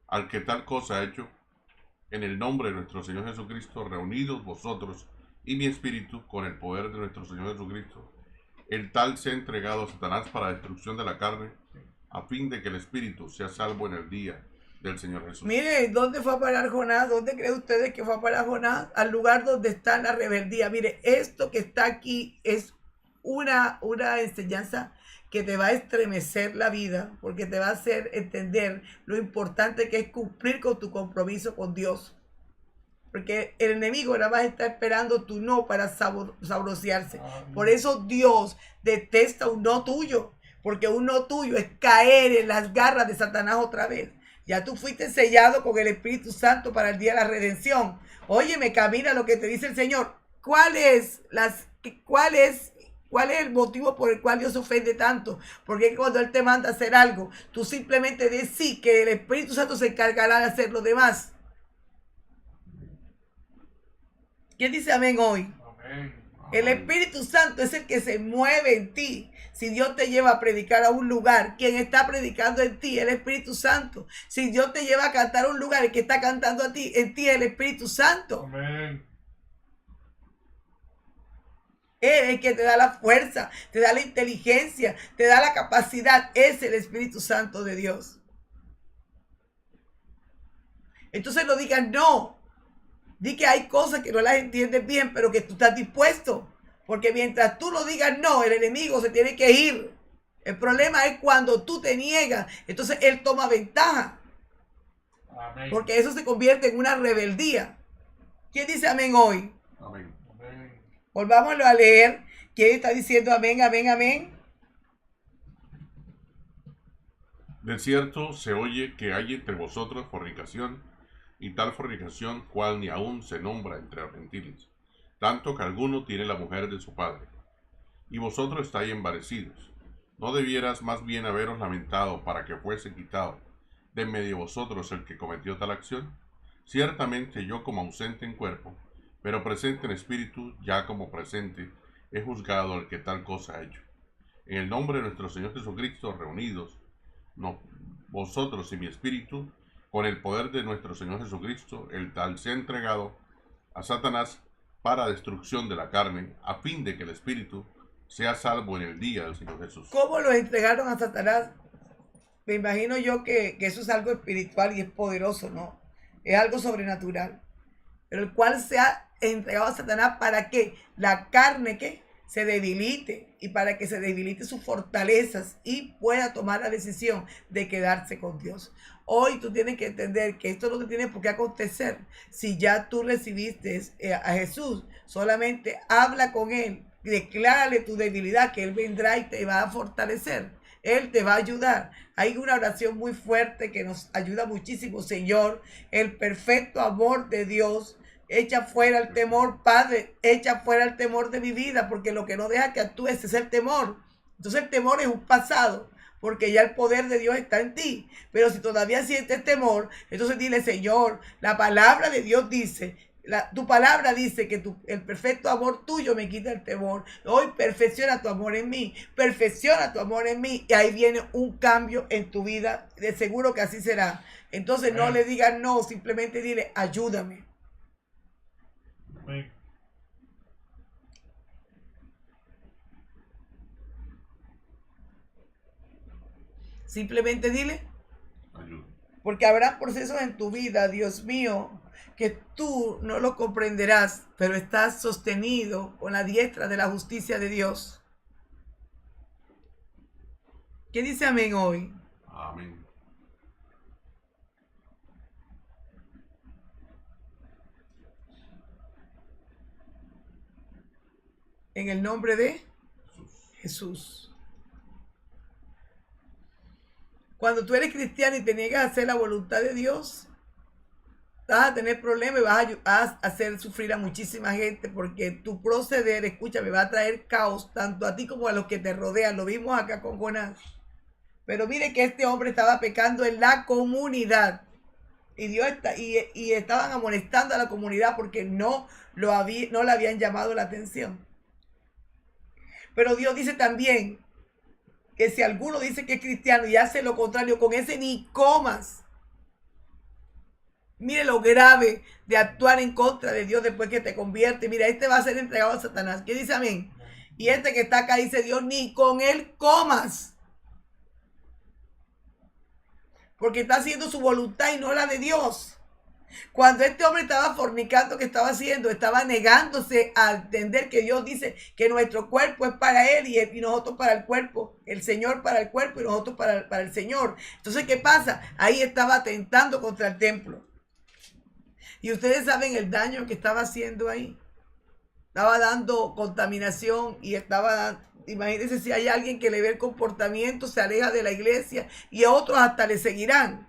al que tal cosa ha hecho. En el nombre de nuestro Señor Jesucristo, reunidos vosotros y mi espíritu con el poder de nuestro Señor Jesucristo, el tal se ha entregado a Satanás para destrucción de la carne, a fin de que el espíritu sea salvo en el día del Señor Jesús. Mire, ¿dónde fue a parar Jonás? ¿Dónde creen ustedes que fue a parar Jonás? Al lugar donde está la rebeldía. Mire, esto que está aquí es una enseñanza que te va a estremecer la vida, porque te va a hacer entender lo importante que es cumplir con tu compromiso con Dios. Porque el enemigo nada más está esperando tu no para saborearse. Por eso Dios detesta un no tuyo, porque un no tuyo es caer en las garras de Satanás otra vez. Ya tú fuiste sellado con el Espíritu Santo para el día de la redención. Óyeme, camina lo que te dice el Señor. ¿Cuál es el motivo por el cual Dios se ofende tanto? Porque cuando Él te manda a hacer algo, tú simplemente decís que el Espíritu Santo se encargará de hacer lo demás. ¿Quién dice amén hoy? Amén. El Espíritu Santo es el que se mueve en ti. Si Dios te lleva a predicar a un lugar, quien está predicando en ti es el Espíritu Santo. Si Dios te lleva a cantar a un lugar, el que está cantando en ti es el Espíritu Santo. Amén. Él es el que te da la fuerza, te da la inteligencia, te da la capacidad. Es el Espíritu Santo de Dios. Entonces no digas no. Di que hay cosas que no las entiendes bien, pero que tú estás dispuesto. Porque mientras tú lo digas no, el enemigo se tiene que ir. El problema es cuando tú te niegas. Entonces él toma ventaja. Amén. Porque eso se convierte en una rebeldía. ¿Quién dice amén hoy? Amén. Amén. Volvámoslo a leer. ¿Quién está diciendo amén, amén, amén? De cierto se oye que hay entre vosotros fornicación, y tal fornicación cual ni aún se nombra entre los gentiles, tanto que alguno tiene la mujer de su padre. Y vosotros estáis envanecidos. ¿No debieras más bien haberos lamentado para que fuese quitado de en medio de vosotros el que cometió tal acción? Ciertamente yo, como ausente en cuerpo, pero presente en espíritu, ya como presente, he juzgado al que tal cosa ha hecho. En el nombre de nuestro Señor Jesucristo, reunidos, vosotros y mi espíritu, con el poder de nuestro Señor Jesucristo, el tal se ha entregado a Satanás para destrucción de la carne, a fin de que el espíritu sea salvo en el día del Señor Jesús. ¿Cómo lo entregaron a Satanás? Me imagino yo que eso es algo espiritual y es poderoso, ¿no? Es algo sobrenatural. Pero el cual se ha entregado a Satanás para que la carne que se debilite y para que se debilite sus fortalezas y pueda tomar la decisión de quedarse con Dios. Hoy tú tienes que entender que esto no te tiene por qué acontecer. Si ya tú recibiste a Jesús, solamente habla con Él, declárale tu debilidad, que Él vendrá y te va a fortalecer. Él te va a ayudar. Hay una oración muy fuerte que nos ayuda muchísimo. Señor, el perfecto amor de Dios, echa fuera el temor, Padre, echa fuera el temor de mi vida, porque lo que no deja que actúes es el temor. Entonces el temor es un pasado, porque ya el poder de Dios está en ti. Pero si todavía sientes temor, entonces dile, Señor, la palabra de Dios dice, tu palabra dice que el perfecto amor tuyo me quita el temor. Hoy perfecciona tu amor en mí, perfecciona tu amor en mí, y ahí viene un cambio en tu vida. De seguro que así será. Entonces no le digas no, simplemente dile, ayúdame. Amén. Simplemente dile, Ayuda. porque habrá procesos en tu vida, Dios mío, que tú no lo comprenderás, pero estás sostenido con la diestra de la justicia de Dios. ¿Qué dice amén hoy? Amén. En el nombre de Jesús. Jesús. Cuando tú eres cristiano y te niegas a hacer la voluntad de Dios, vas a tener problemas y vas a hacer sufrir a muchísima gente, porque tu proceder, escúchame, va a traer caos tanto a ti como a los que te rodean. Lo vimos acá con Jonás. Pero mire que este hombre estaba pecando en la comunidad. Y Dios y estaban amonestando a la comunidad porque no le habían llamado la atención. Pero Dios dice también que si alguno dice que es cristiano y hace lo contrario, con ese ni comas. Mire lo grave de actuar en contra de Dios después que te convierte. Mira, este va a ser entregado a Satanás. ¿Qué dice amén? Y este que está acá dice Dios, ni con él comas. Porque está haciendo su voluntad y no la de Dios. Cuando este hombre estaba fornicando, ¿qué estaba haciendo? Estaba negándose a entender que Dios dice que nuestro cuerpo es para Él y nosotros para el cuerpo, el Señor para el cuerpo y nosotros para el Señor. Entonces, ¿qué pasa? Ahí estaba atentando contra el templo. Y ustedes saben el daño que estaba haciendo ahí. Estaba dando contaminación y imagínense si hay alguien que le ve el comportamiento, se aleja de la iglesia y a otros hasta le seguirán.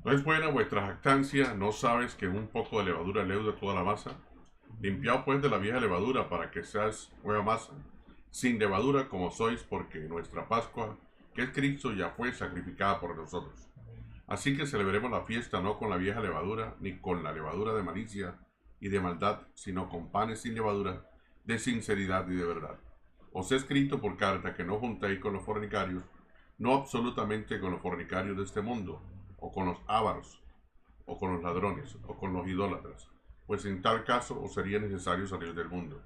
¿No es buena vuestra jactancia? ¿No sabes que un poco de levadura leuda toda la masa? Limpiad pues de la vieja levadura para que seas nueva masa, sin levadura como sois, porque nuestra Pascua, que es Cristo, ya fue sacrificada por nosotros. Así que celebremos la fiesta no con la vieja levadura, ni con la levadura de malicia y de maldad, sino con panes sin levadura, de sinceridad y de verdad. Os he escrito por carta que no juntéis con los fornicarios, no absolutamente con los fornicarios de este mundo, o con los ávaros, o con los ladrones, o con los idólatras, pues en tal caso os sería necesario salir del mundo.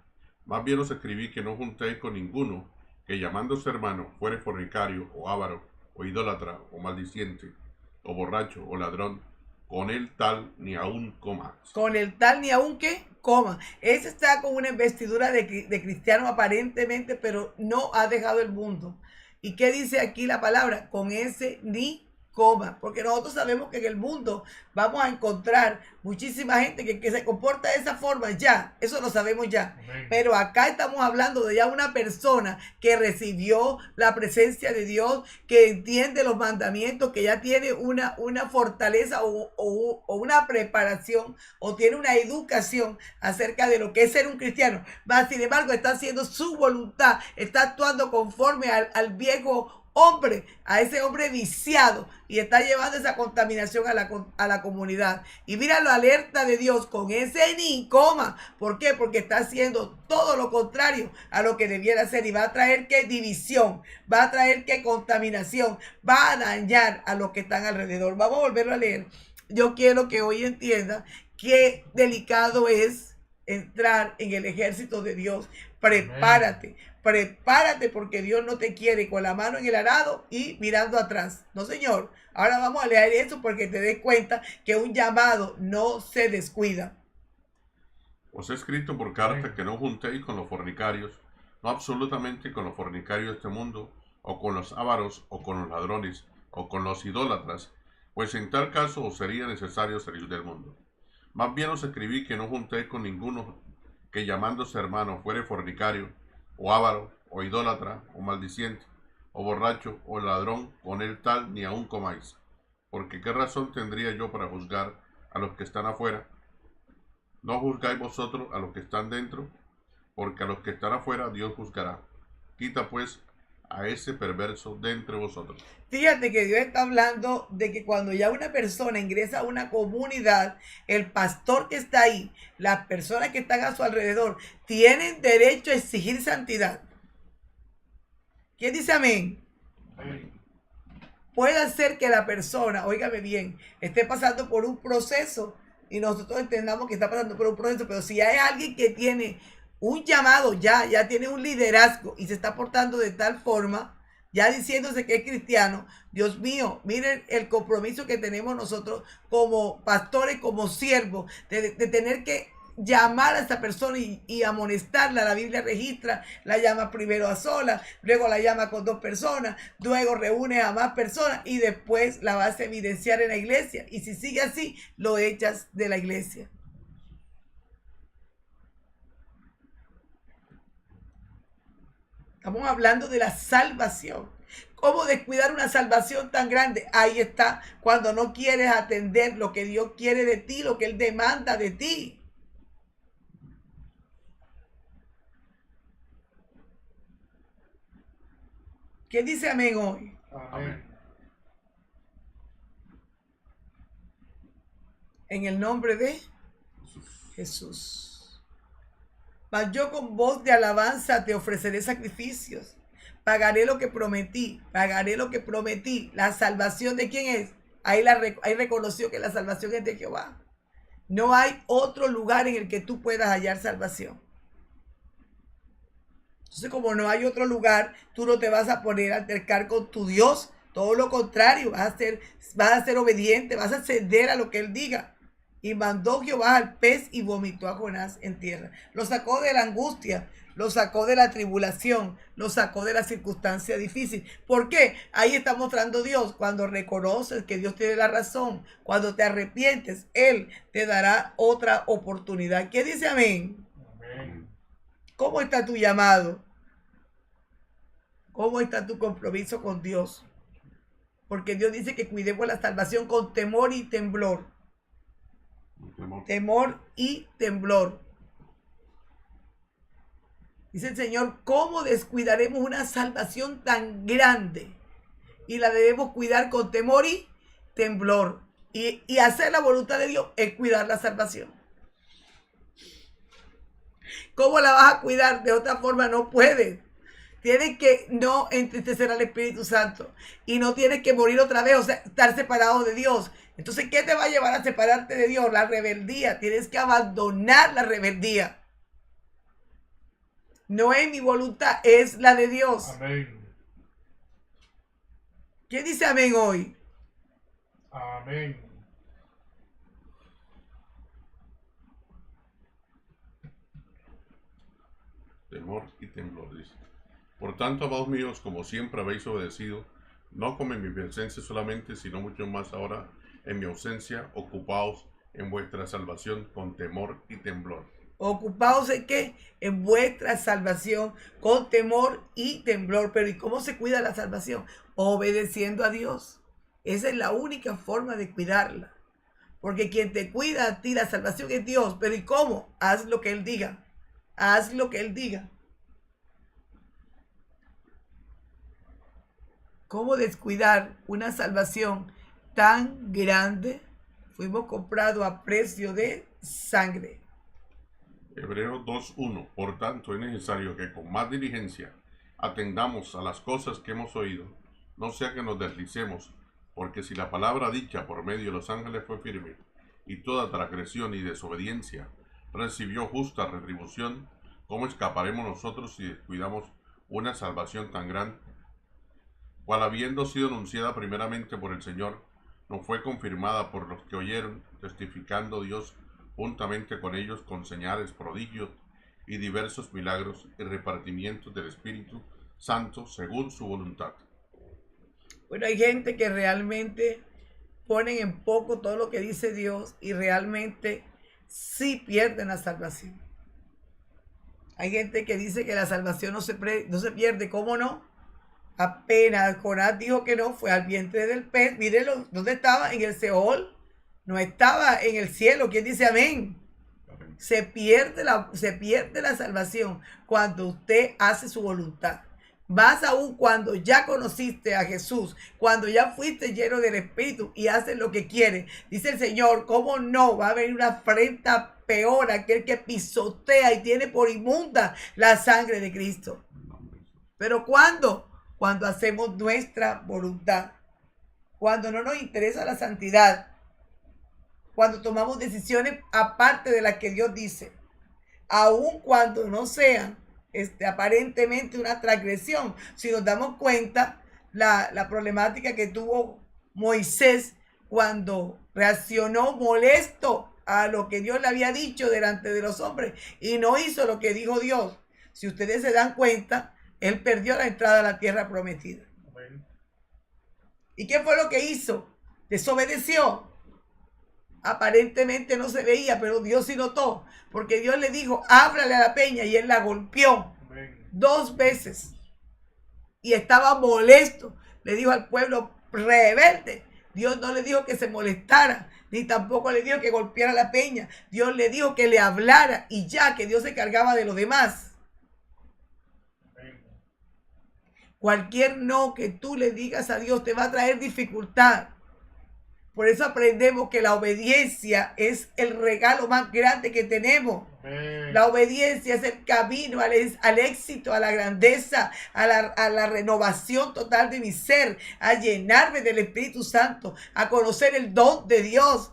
Más bien os escribí que no juntéis con ninguno que llamándose hermano fuere fornicario, o ávaro, o idólatra, o maldiciente, o borracho, o ladrón, con el tal ni aún comas. Con el tal ni aún que coma. Ese está con una investidura de cristiano aparentemente, pero no ha dejado el mundo. ¿Y qué dice aquí la palabra? Con ese ni coma, porque nosotros sabemos que en el mundo vamos a encontrar muchísima gente que se comporta de esa forma, ya, eso lo sabemos ya. Amén. Pero acá estamos hablando de ya una persona que recibió la presencia de Dios, que entiende los mandamientos, que ya tiene una fortaleza o una preparación o tiene una educación acerca de lo que es ser un cristiano. Sin embargo, está haciendo su voluntad, está actuando conforme al viejo hombre, a ese hombre viciado, y está llevando esa contaminación a la comunidad. Y mira la alerta de Dios con ese ni coma. ¿Por qué? Porque está haciendo todo lo contrario a lo que debiera hacer, y va a traer que división, va a traer que contaminación, va a dañar a los que están alrededor. Vamos a volverlo a leer. Yo quiero que hoy entiendan qué delicado es entrar en el ejército de Dios. Prepárate. prepárate porque Dios no te quiere con la mano en el arado y mirando atrás. No, señor. Ahora vamos a leer eso porque te des cuenta que un llamado no se descuida. Os he escrito por carta que no juntéis con los fornicarios, no absolutamente con los fornicarios de este mundo, o con los ávaros, o con los ladrones, o con los idólatras, pues en tal caso os sería necesario salir del mundo. Más bien os escribí que no juntéis con ninguno que llamándose hermano fuere fornicario, o avaro, o idólatra, o maldiciente, o borracho, o ladrón, con él tal ni aun comáis. Porque qué razón tendría yo para juzgar a los que están afuera. ¿No juzgáis vosotros a los que están dentro? Porque a los que están afuera Dios juzgará. Quita pues a ese perverso de entre vosotros. Fíjate que Dios está hablando de que cuando ya una persona ingresa a una comunidad, el pastor que está ahí, las personas que están a su alrededor, tienen derecho a exigir santidad. ¿Quién dice amén? Amén. Puede ser que la persona, óigame bien, esté pasando por un proceso y nosotros entendamos que está pasando por un proceso, pero si hay alguien que tiene un llamado ya tiene un liderazgo y se está portando de tal forma, ya diciéndose que es cristiano, Dios mío, miren el compromiso que tenemos nosotros como pastores, como siervos, de tener que llamar a esta persona y amonestarla. La Biblia registra, la llama primero a solas, luego la llama con 2 personas, luego reúne a más personas y después la vas a evidenciar en la iglesia. Y si sigue así, lo echas de la iglesia. Estamos hablando de la salvación. ¿Cómo descuidar una salvación tan grande? Ahí está, cuando no quieres atender lo que Dios quiere de ti, lo que Él demanda de ti. ¿Qué dice amén hoy? Amén. En el nombre de Jesús. Mas yo con voz de alabanza te ofreceré sacrificios. Pagaré lo que prometí. Pagaré lo que prometí. ¿La salvación de quién es? Ahí reconoció que la salvación es de Jehová. No hay otro lugar en el que tú puedas hallar salvación. Entonces, como no hay otro lugar, tú no te vas a poner a altercar con tu Dios. Todo lo contrario, vas a ser obediente, vas a ceder a lo que Él diga. Y mandó Jehová al pez y vomitó a Jonás en tierra. Lo sacó de la angustia, lo sacó de la tribulación, lo sacó de la circunstancia difícil. ¿Por qué? Ahí está mostrando Dios. Cuando reconoces que Dios tiene la razón, cuando te arrepientes, Él te dará otra oportunidad. ¿Qué dice amén? Amén. ¿Cómo está tu llamado? ¿Cómo está tu compromiso con Dios? Porque Dios dice que cuidemos la salvación con temor y temblor. Temor y temblor. Dice el Señor, ¿cómo descuidaremos una salvación tan grande? Y la debemos cuidar con temor y temblor. Y hacer la voluntad de Dios es cuidar la salvación. ¿Cómo la vas a cuidar? De otra forma no puedes. Tienes que no entristecer al Espíritu Santo. Y no tienes que morir otra vez, o sea, estar separado de Dios. Entonces, ¿qué te va a llevar a separarte de Dios? La rebeldía. Tienes que abandonar la rebeldía. No es mi voluntad, es la de Dios. Amén. ¿Quién dice amén hoy? Amén. Temor y temblor, dice. Por tanto, amados míos, como siempre habéis obedecido, no como en mi presencia solamente, sino mucho más ahora en mi ausencia, ocupaos en vuestra salvación con temor y temblor. Ocupaos en qué? En vuestra salvación con temor y temblor. Pero ¿y cómo se cuida la salvación? Obedeciendo a Dios. Esa es la única forma de cuidarla. Porque quien te cuida a ti la salvación es Dios. Pero ¿y cómo? Haz lo que Él diga. Haz lo que Él diga. ¿Cómo descuidar una salvación tan grande? Fuimos comprados a precio de sangre. Hebreos 2:1. Por tanto, es necesario que con más diligencia atendamos a las cosas que hemos oído, no sea que nos deslicemos, porque si la palabra dicha por medio de los ángeles fue firme, y toda transgresión y desobediencia recibió justa retribución, ¿cómo escaparemos nosotros si descuidamos una salvación tan grande, cual habiendo sido anunciada primeramente por el Señor, nos fue confirmada por los que oyeron, testificando Dios juntamente con ellos con señales, prodigios y diversos milagros y repartimientos del Espíritu Santo según su voluntad. Bueno, hay gente que realmente ponen en poco todo lo que dice Dios y realmente sí pierden la salvación. Hay gente que dice que la salvación no se pierde. ¿Cómo no? Apenas Jonás dijo que no, fue al vientre del pez. Mírenlo, ¿dónde estaba? En el Seol. No estaba en el cielo. ¿Quién dice amén? Se pierde la salvación cuando usted hace su voluntad. Más aún cuando ya conociste a Jesús, cuando ya fuiste lleno del Espíritu y haces lo que quiere. Dice el Señor, ¿cómo no? Va a venir una afrenta peor, aquel que pisotea y tiene por inmunda la sangre de Cristo. ¿Pero cuándo? Cuando hacemos nuestra voluntad. Cuando no nos interesa la santidad. Cuando tomamos decisiones aparte de las que Dios dice. Aun cuando no sean aparentemente una transgresión. Si nos damos cuenta, la problemática que tuvo Moisés cuando reaccionó molesto a lo que Dios le había dicho delante de los hombres y no hizo lo que dijo Dios. Si ustedes se dan cuenta, él perdió la entrada a la tierra prometida. ¿Y qué fue lo que hizo? Desobedeció. Aparentemente no se veía, pero Dios sí notó, porque Dios le dijo, háblale a la peña, y él la golpeó 2 veces. Y estaba molesto. Le dijo al pueblo rebelde. Dios no le dijo que se molestara, ni tampoco le dijo que golpeara la peña. Dios le dijo que le hablara, y ya, que Dios se cargaba de lo demás. Cualquier no que tú le digas a Dios te va a traer dificultad. Por eso aprendemos que la obediencia es el regalo más grande que tenemos. La obediencia es el camino al éxito, a la grandeza, a la renovación total de mi ser, a llenarme del Espíritu Santo, a conocer el don de Dios,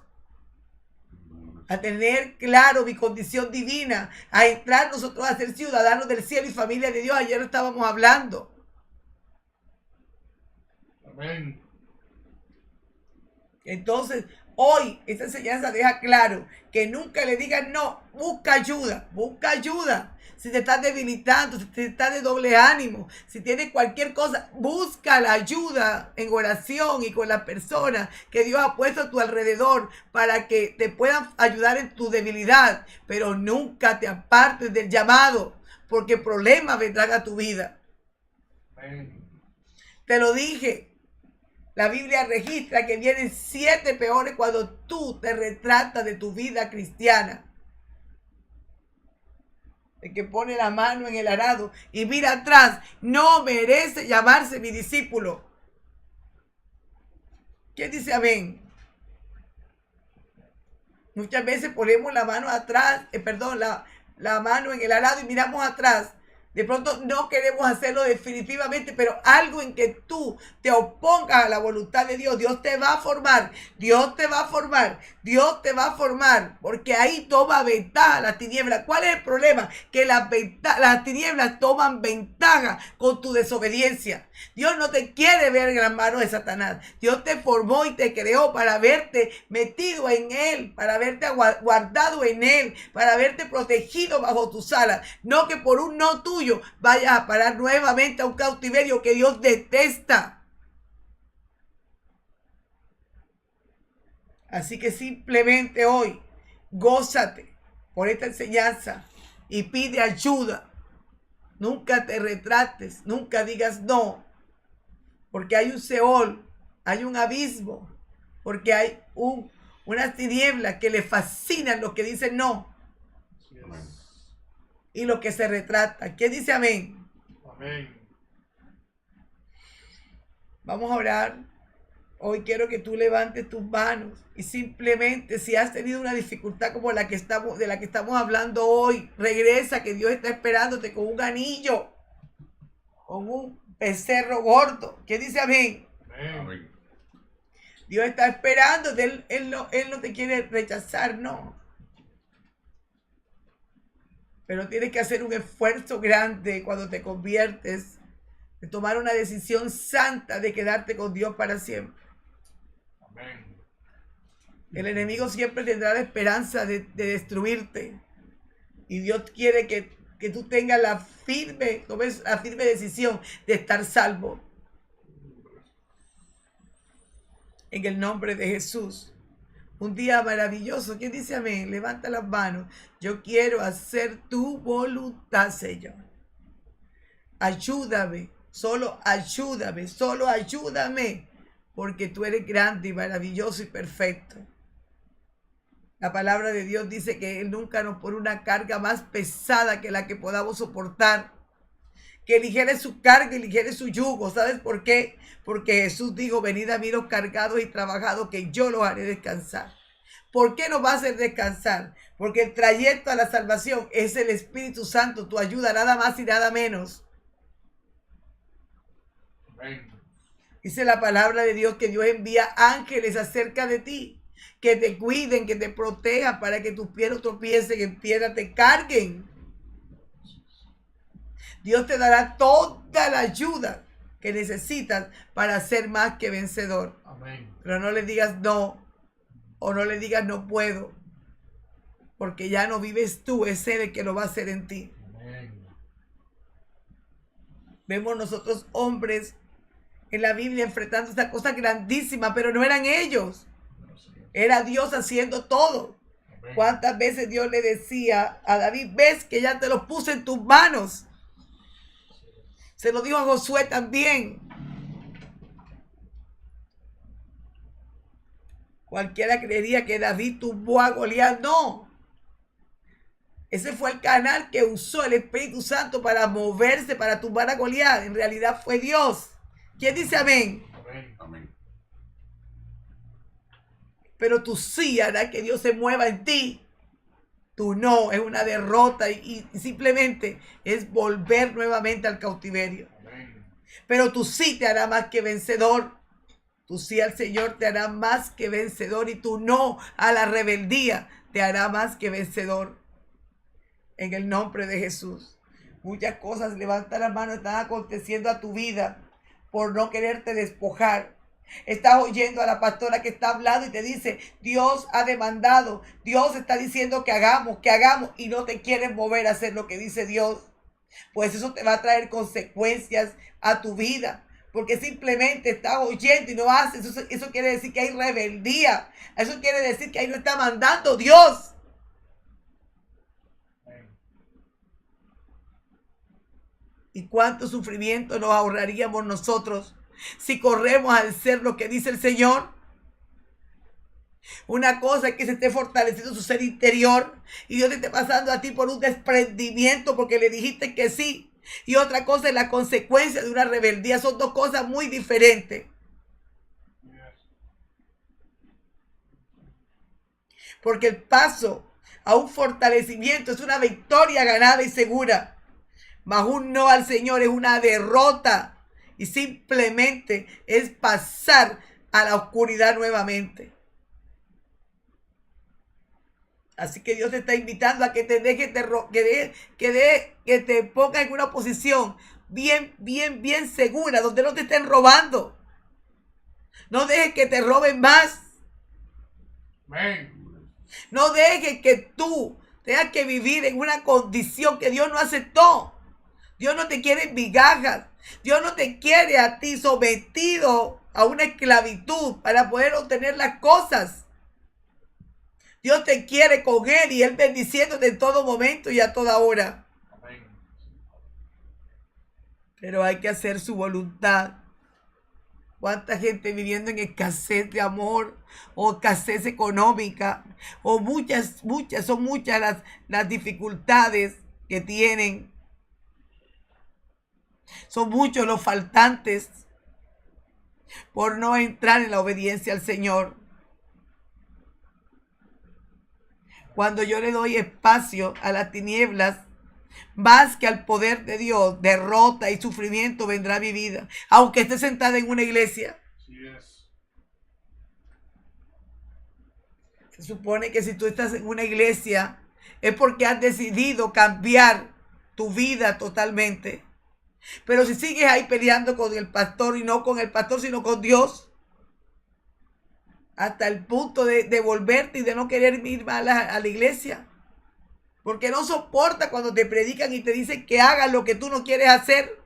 a tener claro mi condición divina, a entrar nosotros a ser ciudadanos del cielo y familia de Dios. Ayer lo estábamos hablando. Amén. Entonces, hoy esta enseñanza deja claro que nunca le digan no, busca ayuda, busca ayuda. Si te estás debilitando, si te estás de doble ánimo, si tienes cualquier cosa, busca la ayuda en oración y con las personas que Dios ha puesto a tu alrededor para que te puedan ayudar en tu debilidad, pero nunca te apartes del llamado, porque problemas vendrán a tu vida. Amén. Te lo dije. La Biblia registra que vienen 7 peores cuando tú te retratas de tu vida cristiana. El que pone la mano en el arado y mira atrás no merece llamarse mi discípulo. ¿Quién dice amén? Muchas veces ponemos la mano atrás, la mano en el arado y miramos atrás. De pronto no queremos hacerlo definitivamente, pero algo en que tú te opongas a la voluntad de Dios, Dios te va a formar, Dios te va a formar, Dios te va a formar, porque ahí toma ventaja las tinieblas. ¿Cuál es el problema? Que las tinieblas toman ventaja con tu desobediencia. Dios no te quiere ver en las manos de Satanás. Dios te formó y te creó para verte metido en Él, para verte guardado en Él, para verte protegido bajo tus alas. No que por un no tuyo vayas a parar nuevamente a un cautiverio que Dios detesta. Así que simplemente hoy, gózate por esta enseñanza y pide ayuda. Nunca te retrates, nunca digas no, porque hay un Seol, hay un abismo, porque hay unas tinieblas que le fascinan los que dicen no y los que se retratan. ¿Quién dice amén? Amén. Vamos a orar. Hoy quiero que tú levantes tus manos y simplemente, si has tenido una dificultad como de la que estamos hablando hoy, regresa, que Dios está esperándote con un anillo, con un becerro gordo. ¿Quién dice amén? Amén. Dios está esperándote. Él no te quiere rechazar, no. Pero tienes que hacer un esfuerzo grande cuando te conviertes, de tomar una decisión santa de quedarte con Dios para siempre. Amén. El enemigo siempre tendrá la esperanza de destruirte. Y Dios quiere que tú tengas tomes la firme decisión de estar salvo. En el nombre de Jesús. Un día maravilloso. ¿Quién dice amén? Levanta las manos. Yo quiero hacer tu voluntad, Señor. Ayúdame. Solo ayúdame. Solo ayúdame. Porque tú eres grande y maravilloso y perfecto. La palabra de Dios dice que Él nunca nos pone una carga más pesada que la que podamos soportar. Que ligere su carga y ligere su yugo. ¿Sabes por qué? Porque Jesús dijo, venid a mí los cargados y trabajados, que yo los haré descansar. ¿Por qué nos va a hacer descansar? Porque el trayecto a la salvación es el Espíritu Santo, tu ayuda, nada más y nada menos. Amén. Dice la palabra de Dios que Dios envía ángeles acerca de ti, que te cuiden, que te protejan, para que tus pies no tropiecen en piedra, te carguen. Dios te dará toda la ayuda que necesitas para ser más que vencedor. Amén. Pero no le digas no, o no le digas no puedo, porque ya no vives tú, es Él el que lo va a hacer en ti. Amén. Vemos nosotros hombres en la Biblia enfrentando esta cosa grandísima, pero no eran ellos. Era Dios haciendo todo. Amén. ¿Cuántas veces Dios le decía a David, ves que ya te lo puse en tus manos? Se lo dijo a Josué también. Cualquiera creería que David tumbó a Goliat. No. Ese fue el canal que usó el Espíritu Santo para moverse, para tumbar a Goliat. En realidad fue Dios. ¿Quién dice amén? Amén. Amén. Pero tú sí harás que Dios se mueva en ti. Tú no, es una derrota y simplemente es volver nuevamente al cautiverio. Amén. Pero tú sí te hará más que vencedor. Tú sí al Señor te hará más que vencedor, y tú no a la rebeldía te hará más que vencedor. En el nombre de Jesús. Muchas cosas, levanta la mano, están aconteciendo a tu vida por no quererte despojar. Estás oyendo a la pastora que está hablando y te dice, Dios ha demandado, Dios está diciendo que hagamos, y no te quieres mover a hacer lo que dice Dios. Pues eso te va a traer consecuencias a tu vida, porque simplemente estás oyendo y no haces. Eso quiere decir que hay rebeldía. Eso quiere decir que ahí no está mandando Dios. ¿Y cuánto sufrimiento nos ahorraríamos nosotros si corremos a hacer lo que dice el Señor? Una cosa es que se esté fortaleciendo su ser interior y Dios te esté pasando a ti por un desprendimiento porque le dijiste que sí. Y otra cosa es la consecuencia de una rebeldía. Son dos cosas muy diferentes. Porque el paso a un fortalecimiento es una victoria ganada y segura. Mas un no al Señor es una derrota y simplemente es pasar a la oscuridad nuevamente. Así que Dios te está invitando a que te deje, que te pongas en una posición bien segura, donde no te estén robando. No dejes que te roben más. Amén. No dejes que tú tengas que vivir en una condición que Dios no aceptó. Dios no te quiere en migajas. Dios no te quiere a ti sometido a una esclavitud para poder obtener las cosas. Dios te quiere con Él y Él bendiciéndote en todo momento y a toda hora. Amén. Pero hay que hacer su voluntad. ¿Cuánta gente viviendo en escasez de amor o escasez económica? O son muchas las dificultades que tienen. Son muchos los faltantes por no entrar en la obediencia al Señor. Cuando yo le doy espacio a las tinieblas, más que al poder de Dios, derrota y sufrimiento vendrá a mi vida, aunque esté sentada en una iglesia. Así es. Se supone que si tú estás en una iglesia es porque has decidido cambiar tu vida totalmente. Pero si sigues ahí peleando con el pastor y no con el pastor, sino con Dios, hasta el punto de volverte y de no querer ir más a la iglesia, porque no soporta cuando te predican y te dicen que hagas lo que tú no quieres hacer.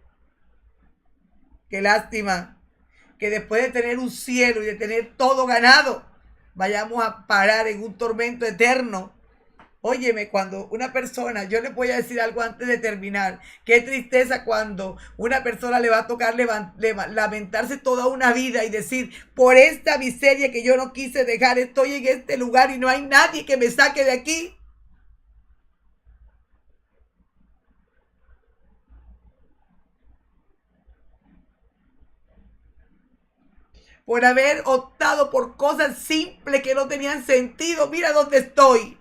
Qué lástima que después de tener un cielo y de tener todo ganado, vayamos a parar en un tormento eterno. Óyeme, cuando una persona, yo les voy a decir algo antes de terminar, qué tristeza cuando una persona le va a tocar lamentarse toda una vida y decir, por esta miseria que yo no quise dejar, estoy en este lugar y no hay nadie que me saque de aquí. Por haber optado por cosas simples que no tenían sentido. Mira dónde estoy.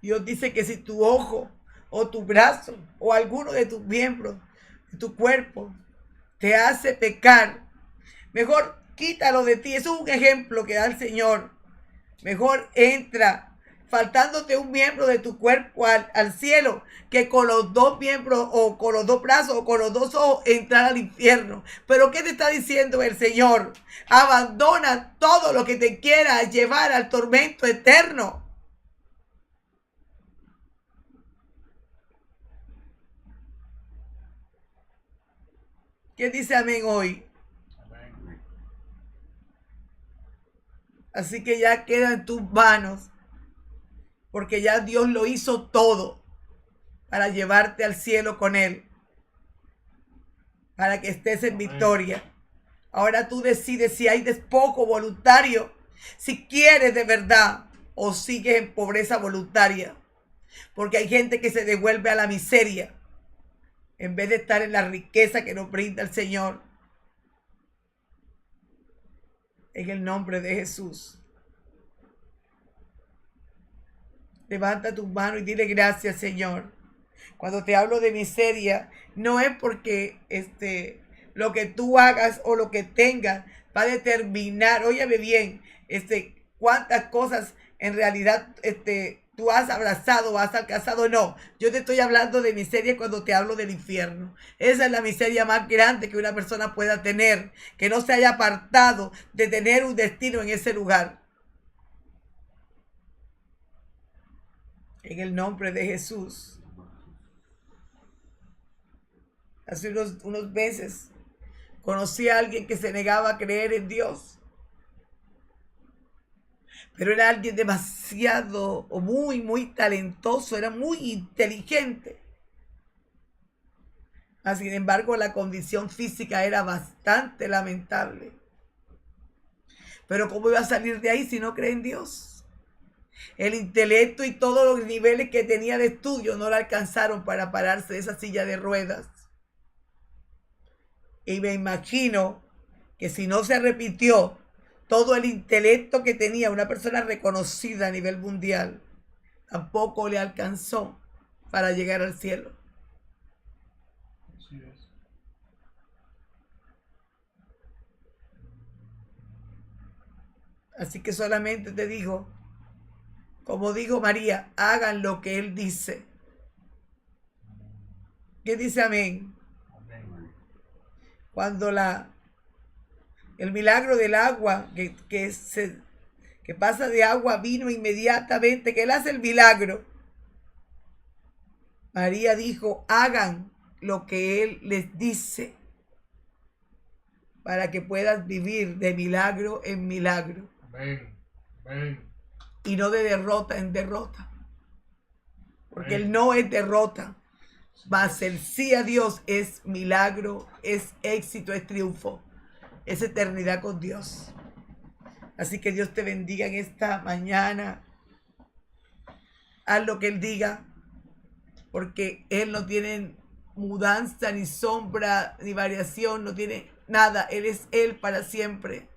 Dios dice que si tu ojo o tu brazo o alguno de tus miembros de tu cuerpo te hace pecar, mejor quítalo de ti. Eso es un ejemplo que da el Señor. Mejor entra faltándote un miembro de tu cuerpo al cielo, que con los dos miembros o con los dos brazos o con los dos ojos entrar al infierno. Pero ¿qué te está diciendo el Señor? Abandona todo lo que te quiera llevar al tormento eterno. ¿Quién dice amén hoy? Amén. Así que ya queda en tus manos, porque ya Dios lo hizo todo para llevarte al cielo con Él, para que estés en victoria. Ahora tú decides si hay despojo voluntario, si quieres de verdad o sigues en pobreza voluntaria, porque hay gente que se devuelve a la miseria en vez de estar en la riqueza que nos brinda el Señor. En el nombre de Jesús. Levanta tus manos y dile gracias, Señor. Cuando te hablo de miseria, no es porque lo que tú hagas o lo que tengas va a determinar, óyeme bien, cuántas cosas en realidad tú has abrazado o has alcanzado. No, yo te estoy hablando de miseria cuando te hablo del infierno. Esa es la miseria más grande que una persona pueda tener, que no se haya apartado de tener un destino en ese lugar. En el nombre de Jesús. Hace unos meses conocí a alguien que se negaba a creer en Dios. Pero era alguien demasiado o muy, muy talentoso, era muy inteligente. Sin embargo, la condición física era bastante lamentable. Pero ¿cómo iba a salir de ahí si no cree en Dios? El intelecto y todos los niveles que tenía de estudio no le alcanzaron para pararse de esa silla de ruedas. Y me imagino que si no se repitió todo el intelecto que tenía una persona reconocida a nivel mundial, tampoco le alcanzó para llegar al cielo. Así es. Así que solamente te digo, como dijo María, hagan lo que Él dice. ¿Qué dice amén? Amén. Cuando el milagro del agua, que pasa de agua a vino inmediatamente, que Él hace el milagro, María dijo, hagan lo que Él les dice, para que puedas vivir de milagro en milagro. Amén. Amén. Y no de derrota en derrota. Porque Amén. el no es derrota, mas el sí a Dios es milagro, es éxito, es triunfo, es eternidad con Dios. Así que Dios te bendiga en esta mañana. Haz lo que Él diga, porque Él no tiene mudanza, ni sombra, ni variación, no tiene nada. Él es Él para siempre.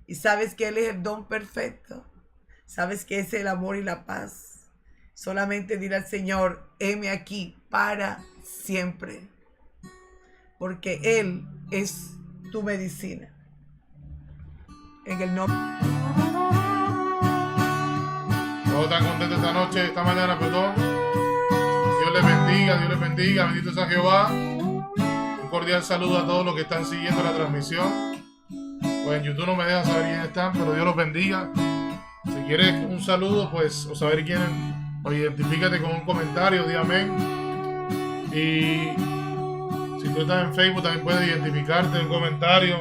Y sabes que Él es el don perfecto. Sabes que es el amor y la paz. Solamente dile al Señor, heme aquí para siempre. Porque Él es tu medicina. En el nombre. Todos tan contentos esta noche, esta mañana, perdón. Dios les bendiga, bendito sea Jehová. Un cordial saludo a todos los que están siguiendo la transmisión. Pues en YouTube no me deja saber quiénes están, pero Dios los bendiga. Si quieres un saludo, pues, o saber quién, o identifícate con un comentario, di amén. Y si tú estás en Facebook, también puedes identificarte en un comentario.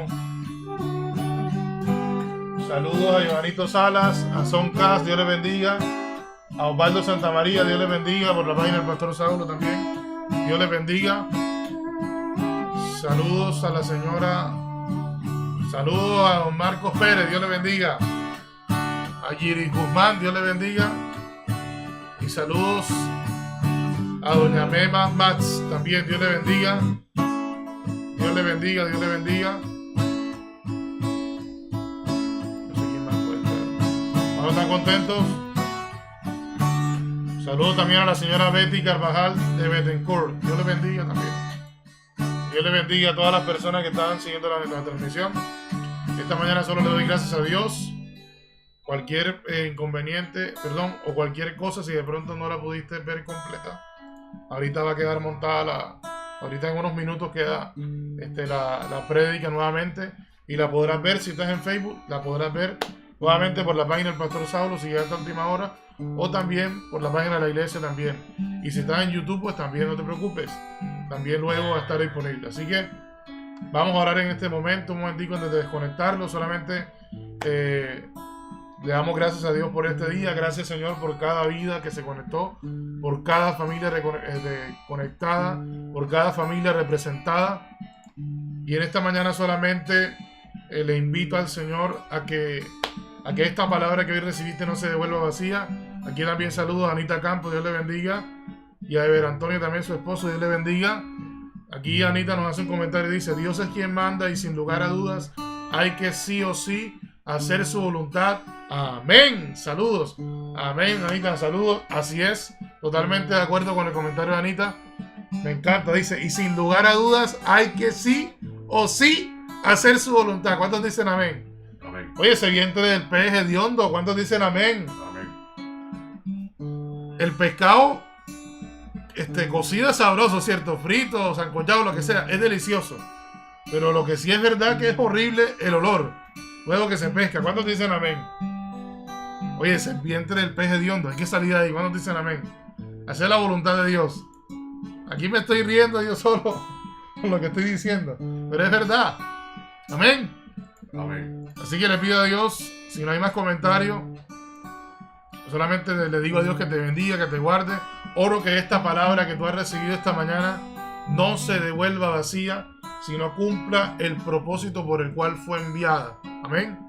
Saludos a Ivánito Salas, a Soncas, Dios les bendiga. A Osvaldo Santamaría, Dios les bendiga. Por la página del Pastor Saulo también, Dios les bendiga. Saludos a la señora. Saludos a don Marcos Pérez, Dios les bendiga. A Giri Guzmán, Dios le bendiga. Y saludos a doña Mema Mats, también Dios le bendiga. Dios le bendiga, Dios le bendiga. No sé quién más puede estar. Vamos a estar contentos. Saludos también a la señora Betty Carvajal de Bettencourt. Dios le bendiga también. Dios le bendiga a todas las personas que estaban siguiendo la transmisión. Esta mañana solo le doy gracias a Dios. Cualquier inconveniente, o cualquier cosa, si de pronto no la pudiste ver completa, ahorita va a quedar montada ahorita en unos minutos queda la prédica nuevamente y la podrás ver. Si estás en Facebook, la podrás ver nuevamente por la página del Pastor Saulo si llegaste a última hora, o también por la página de la iglesia también. Y si estás en YouTube, pues también no te preocupes, también luego va a estar disponible. Así que vamos a orar en este momento, un momentico antes de desconectarlo. Solamente le damos gracias a Dios por este día. Gracias, Señor, por cada vida que se conectó, por cada familia conectada, por cada familia representada. Y en esta mañana solamente le invito al Señor a que esta palabra que hoy recibiste no se devuelva vacía. Aquí también saludo a Anita Campos, Dios le bendiga. Y a Ever Antonio también, su esposo, Dios le bendiga. Aquí Anita nos hace un comentario y dice: Dios es quien manda y sin lugar a dudas hay que sí o sí hacer su voluntad. Amén. Saludos. Amén, Anita, saludos. Así es, totalmente de acuerdo con el comentario de Anita. Me encanta, dice, y sin lugar a dudas hay que sí o sí hacer su voluntad. ¿Cuántos dicen amén? Amén. Oye, ese vientre del pez hediondo, ¿cuántos dicen amén? Amén. El pescado cocido es sabroso, ¿cierto? Frito, sancochado, lo que sea, es delicioso. Pero lo que sí es verdad que es horrible el olor luego que se pesca. ¿Cuántos dicen amén? Oye, ese vientre del pez hediondo, hay que salir de ahí. ¿Cuántos dicen amén? Hacer la voluntad de Dios. Aquí me estoy riendo yo solo con lo que estoy diciendo, pero es verdad. Amén. Amén. Así que le pido a Dios, si no hay más comentarios, solamente le digo a Dios que te bendiga, que te guarde. Oro que esta palabra que tú has recibido esta mañana no se devuelva vacía, sino cumpla el propósito por el cual fue enviada. Amén.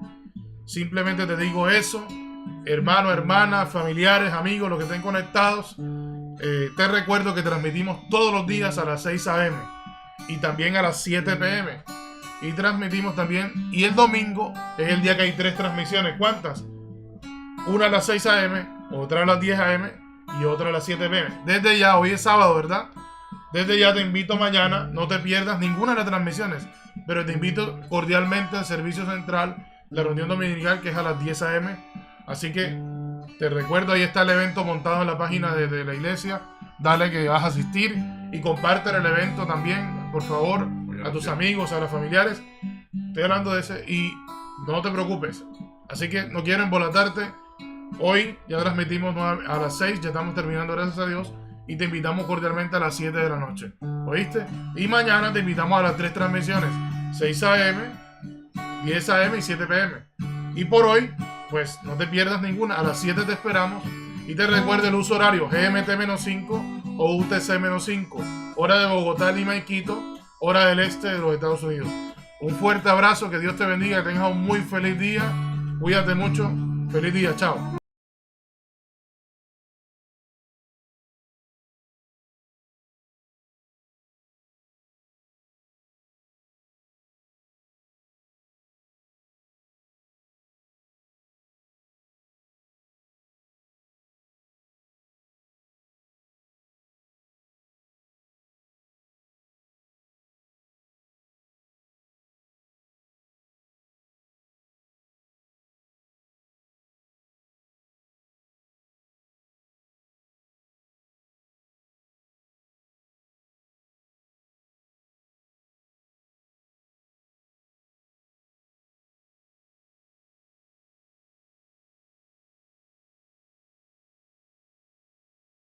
Simplemente te digo eso, hermano, hermana, familiares, amigos, los que estén conectados. Te recuerdo que transmitimos todos los días a las 6 a.m. y también a las 7 p.m. Y transmitimos también, y el domingo es el día que hay 3 transmisiones. ¿Cuántas? Una a las 6 a.m., otra a las 10 a.m. y otra a las 7 p.m. Desde ya, hoy es sábado, ¿verdad? Desde ya te invito mañana, no te pierdas ninguna de las transmisiones, pero te invito cordialmente al servicio central, la reunión dominical, que es a las 10 a.m. Así que te recuerdo, ahí está el evento montado en la página de la iglesia. Dale que vas a asistir y comparte el evento también, por favor, a tus amigos, a los familiares. Estoy hablando de ese y no te preocupes. Así que no quiero embolatarte. Hoy ya transmitimos a las 6, ya estamos terminando, gracias a Dios. Y te invitamos cordialmente a las 7 de la noche. ¿Oíste? Y mañana te invitamos a las 3 transmisiones. 6 a.m., 10 a.m. y 7 p.m. Y por hoy, pues no te pierdas ninguna. A las 7 te esperamos. Y te recuerdo el uso horario GMT-5 o UTC-5. Hora de Bogotá, Lima y Quito. Hora del este de los Estados Unidos. Un fuerte abrazo. Que Dios te bendiga. Que tengas un muy feliz día. Cuídate mucho. Feliz día. Chao.